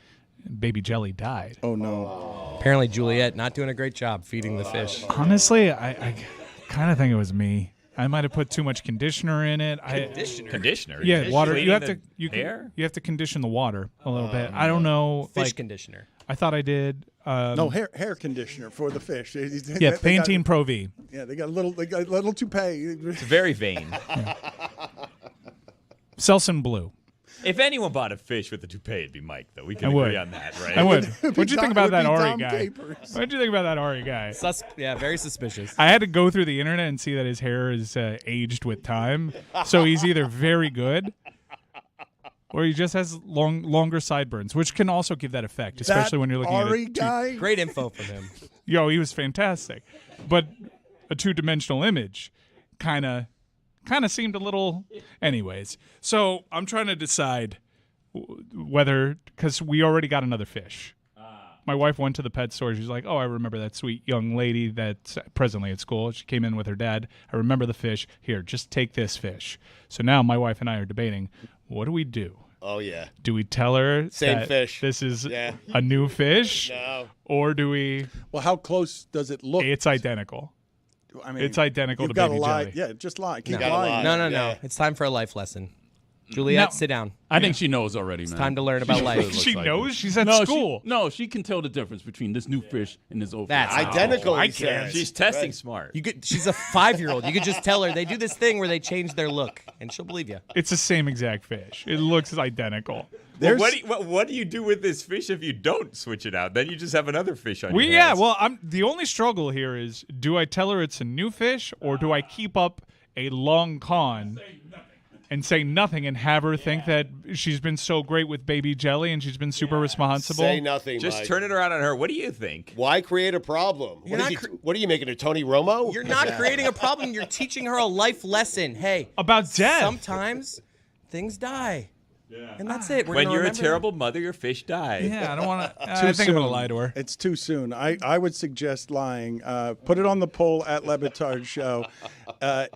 baby Jelly died. Oh, no. Apparently Juliet not doing a great job feeding the fish. Honestly, I kind of think it was me. I might have put too much conditioner in it. Conditioner? Yeah, water. You have Cleaning to the hair? you have to condition the water a little bit. I don't know. Fish conditioner. I thought I did. No, hair conditioner for the fish. Yeah, Pantene Pro V. Yeah, they got a little toupee. It's very vain. Selsun Blue. If anyone bought a fish with a toupee, it'd be Mike, though. We can I would. agree on that, right? I would. What'd you think about that Ari Tom guy? Capers. What'd you think about that Ari guy? Yeah, very suspicious. I had to go through the internet and see that his hair is aged with time. So he's either very good or he just has longer sideburns, which can also give that effect, especially when you're looking Ari at guy. Great info from him. He was fantastic. But a two-dimensional image kind of seemed a little... Anyways, so I'm trying to decide whether... Because we already got another fish. My wife went to the pet store. She's like, oh, I remember that sweet young lady that's presently at school. She came in with her dad. I remember the fish. Here, just take this fish. So now my wife and I are debating, what do we do? Oh, yeah. Do we tell her Same that fish. this is Yeah. a new fish? No. Or do we... Well, how close does it look? It's identical. I mean, it's identical you've to got Baby to lie. Jelly. Yeah, just lie. Keep gotta lying. lie. No. Yeah. It's time for a life lesson. Juliet, sit down. I think she knows already, man. It's time to learn about life. She knows? She's at no, school. She can tell the difference between this new fish and this old That's fish. Identical, I he can't. says. She's testing smart. She's a 5-year-old. You could just tell her. They do this thing where they change their look, and she'll believe you. It's the same exact fish. It looks identical. Well, what do you do with this fish if you don't switch it out? Then you just have another fish on your hands. Yeah, well, the only struggle here is, do I tell her it's a new fish, or do I keep up a long con and say nothing and have her think that she's been so great with baby jelly and she's been super responsible? Say nothing, Just Mike. turn it around on her. What do you think? Why create a problem? What are you making, a Tony Romo? You're not creating a problem. You're teaching her a life lesson. Hey. About death. Sometimes things die. Yeah. And that's it. When you're a terrible mother, your fish die. Yeah, I don't want to. I think I'm going to lie to her. It's too soon. I would suggest lying. Put it on the poll at Le Batard Show.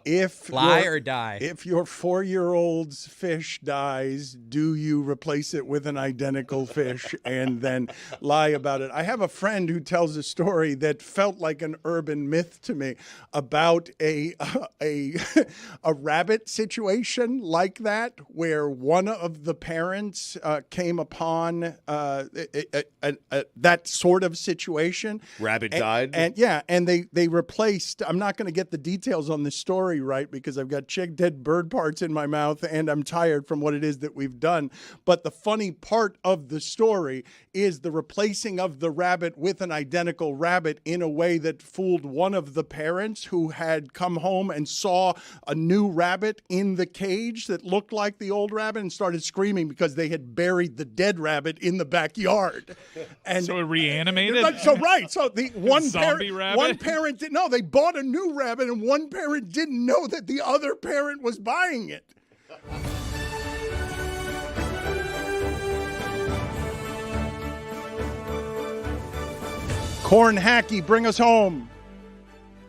If lie or die. If your 4-year-old's fish dies, do you replace it with an identical fish and then lie about it? I have a friend who tells a story that felt like an urban myth to me about a rabbit situation like that, where one of the parents came upon that sort of situation. Rabbit died? And they replaced, I'm not going to get the details on the story right because I've got dead bird parts in my mouth and I'm tired from what it is that we've done. But the funny part of the story is the replacing of the rabbit with an identical rabbit in a way that fooled one of the parents who had come home and saw a new rabbit in the cage that looked like the old rabbit and started screaming because they had buried the dead rabbit in the backyard. And so it reanimated? So the one rabbit? parent didn't know. They bought a new rabbit and one parent didn't know that the other parent was buying it. Corn Hackey, bring us home.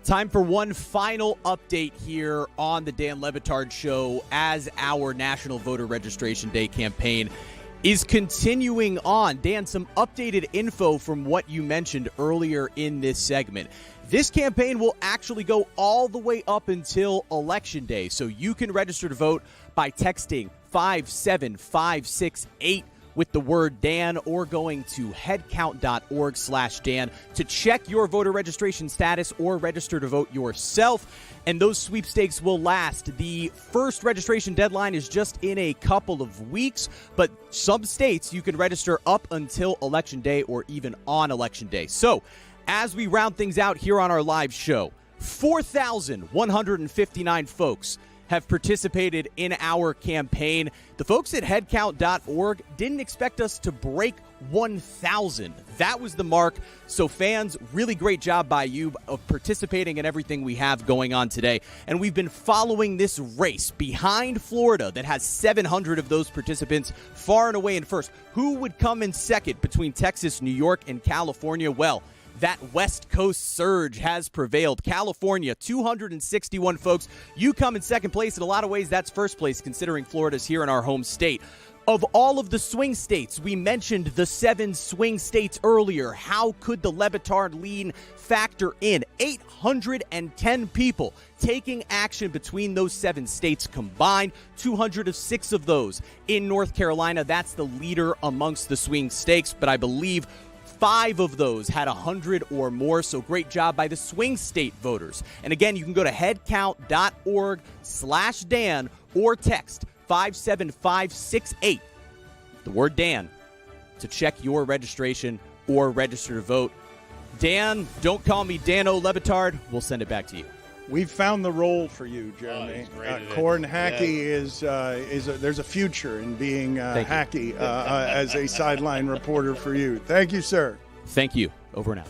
Time for one final update here on the Dan Le Batard Show as our National Voter Registration Day campaign is continuing on. Dan, some updated info from what you mentioned earlier in this segment. This campaign will actually go all the way up until Election Day, so you can register to vote by texting 57568 with the word Dan or going to headcount.org/Dan to check your voter registration status or register to vote yourself. And those sweepstakes will last. The first registration deadline is just in a couple of weeks, but some states you can register up until Election Day or even on Election Day. So as we round things out here on our live show, 4,159 folks have participated in our campaign. The folks at headcount.org didn't expect us to break 1,000. That was the mark. So fans, really great job by you of participating in everything we have going on today. And we've been following this race behind Florida that has 700 of those participants far and away in first. Who would come in second between Texas, New York, and California? Well, that West Coast surge has prevailed. California, 261 folks. You come in second place. In a lot of ways, that's first place, considering Florida's here in our home state. Of all of the swing states, we mentioned the 7 swing states earlier. How could the Le Batard lean factor in? 810 people taking action between those 7 states combined. 206 of those in North Carolina. That's the leader amongst the swing states, but I believe 5 of those had 100 or more, so great job by the swing state voters. And again, you can go to headcount.org/Dan or text 57568, the word Dan, to check your registration or register to vote. Dan, don't call me Dan-O Le Batard. We'll send it back to you. We've found the role for you, Jeremy. Corn Hackey is there's a future in being Hackey as a sideline reporter for you. Thank you, sir. Thank you. Over and out.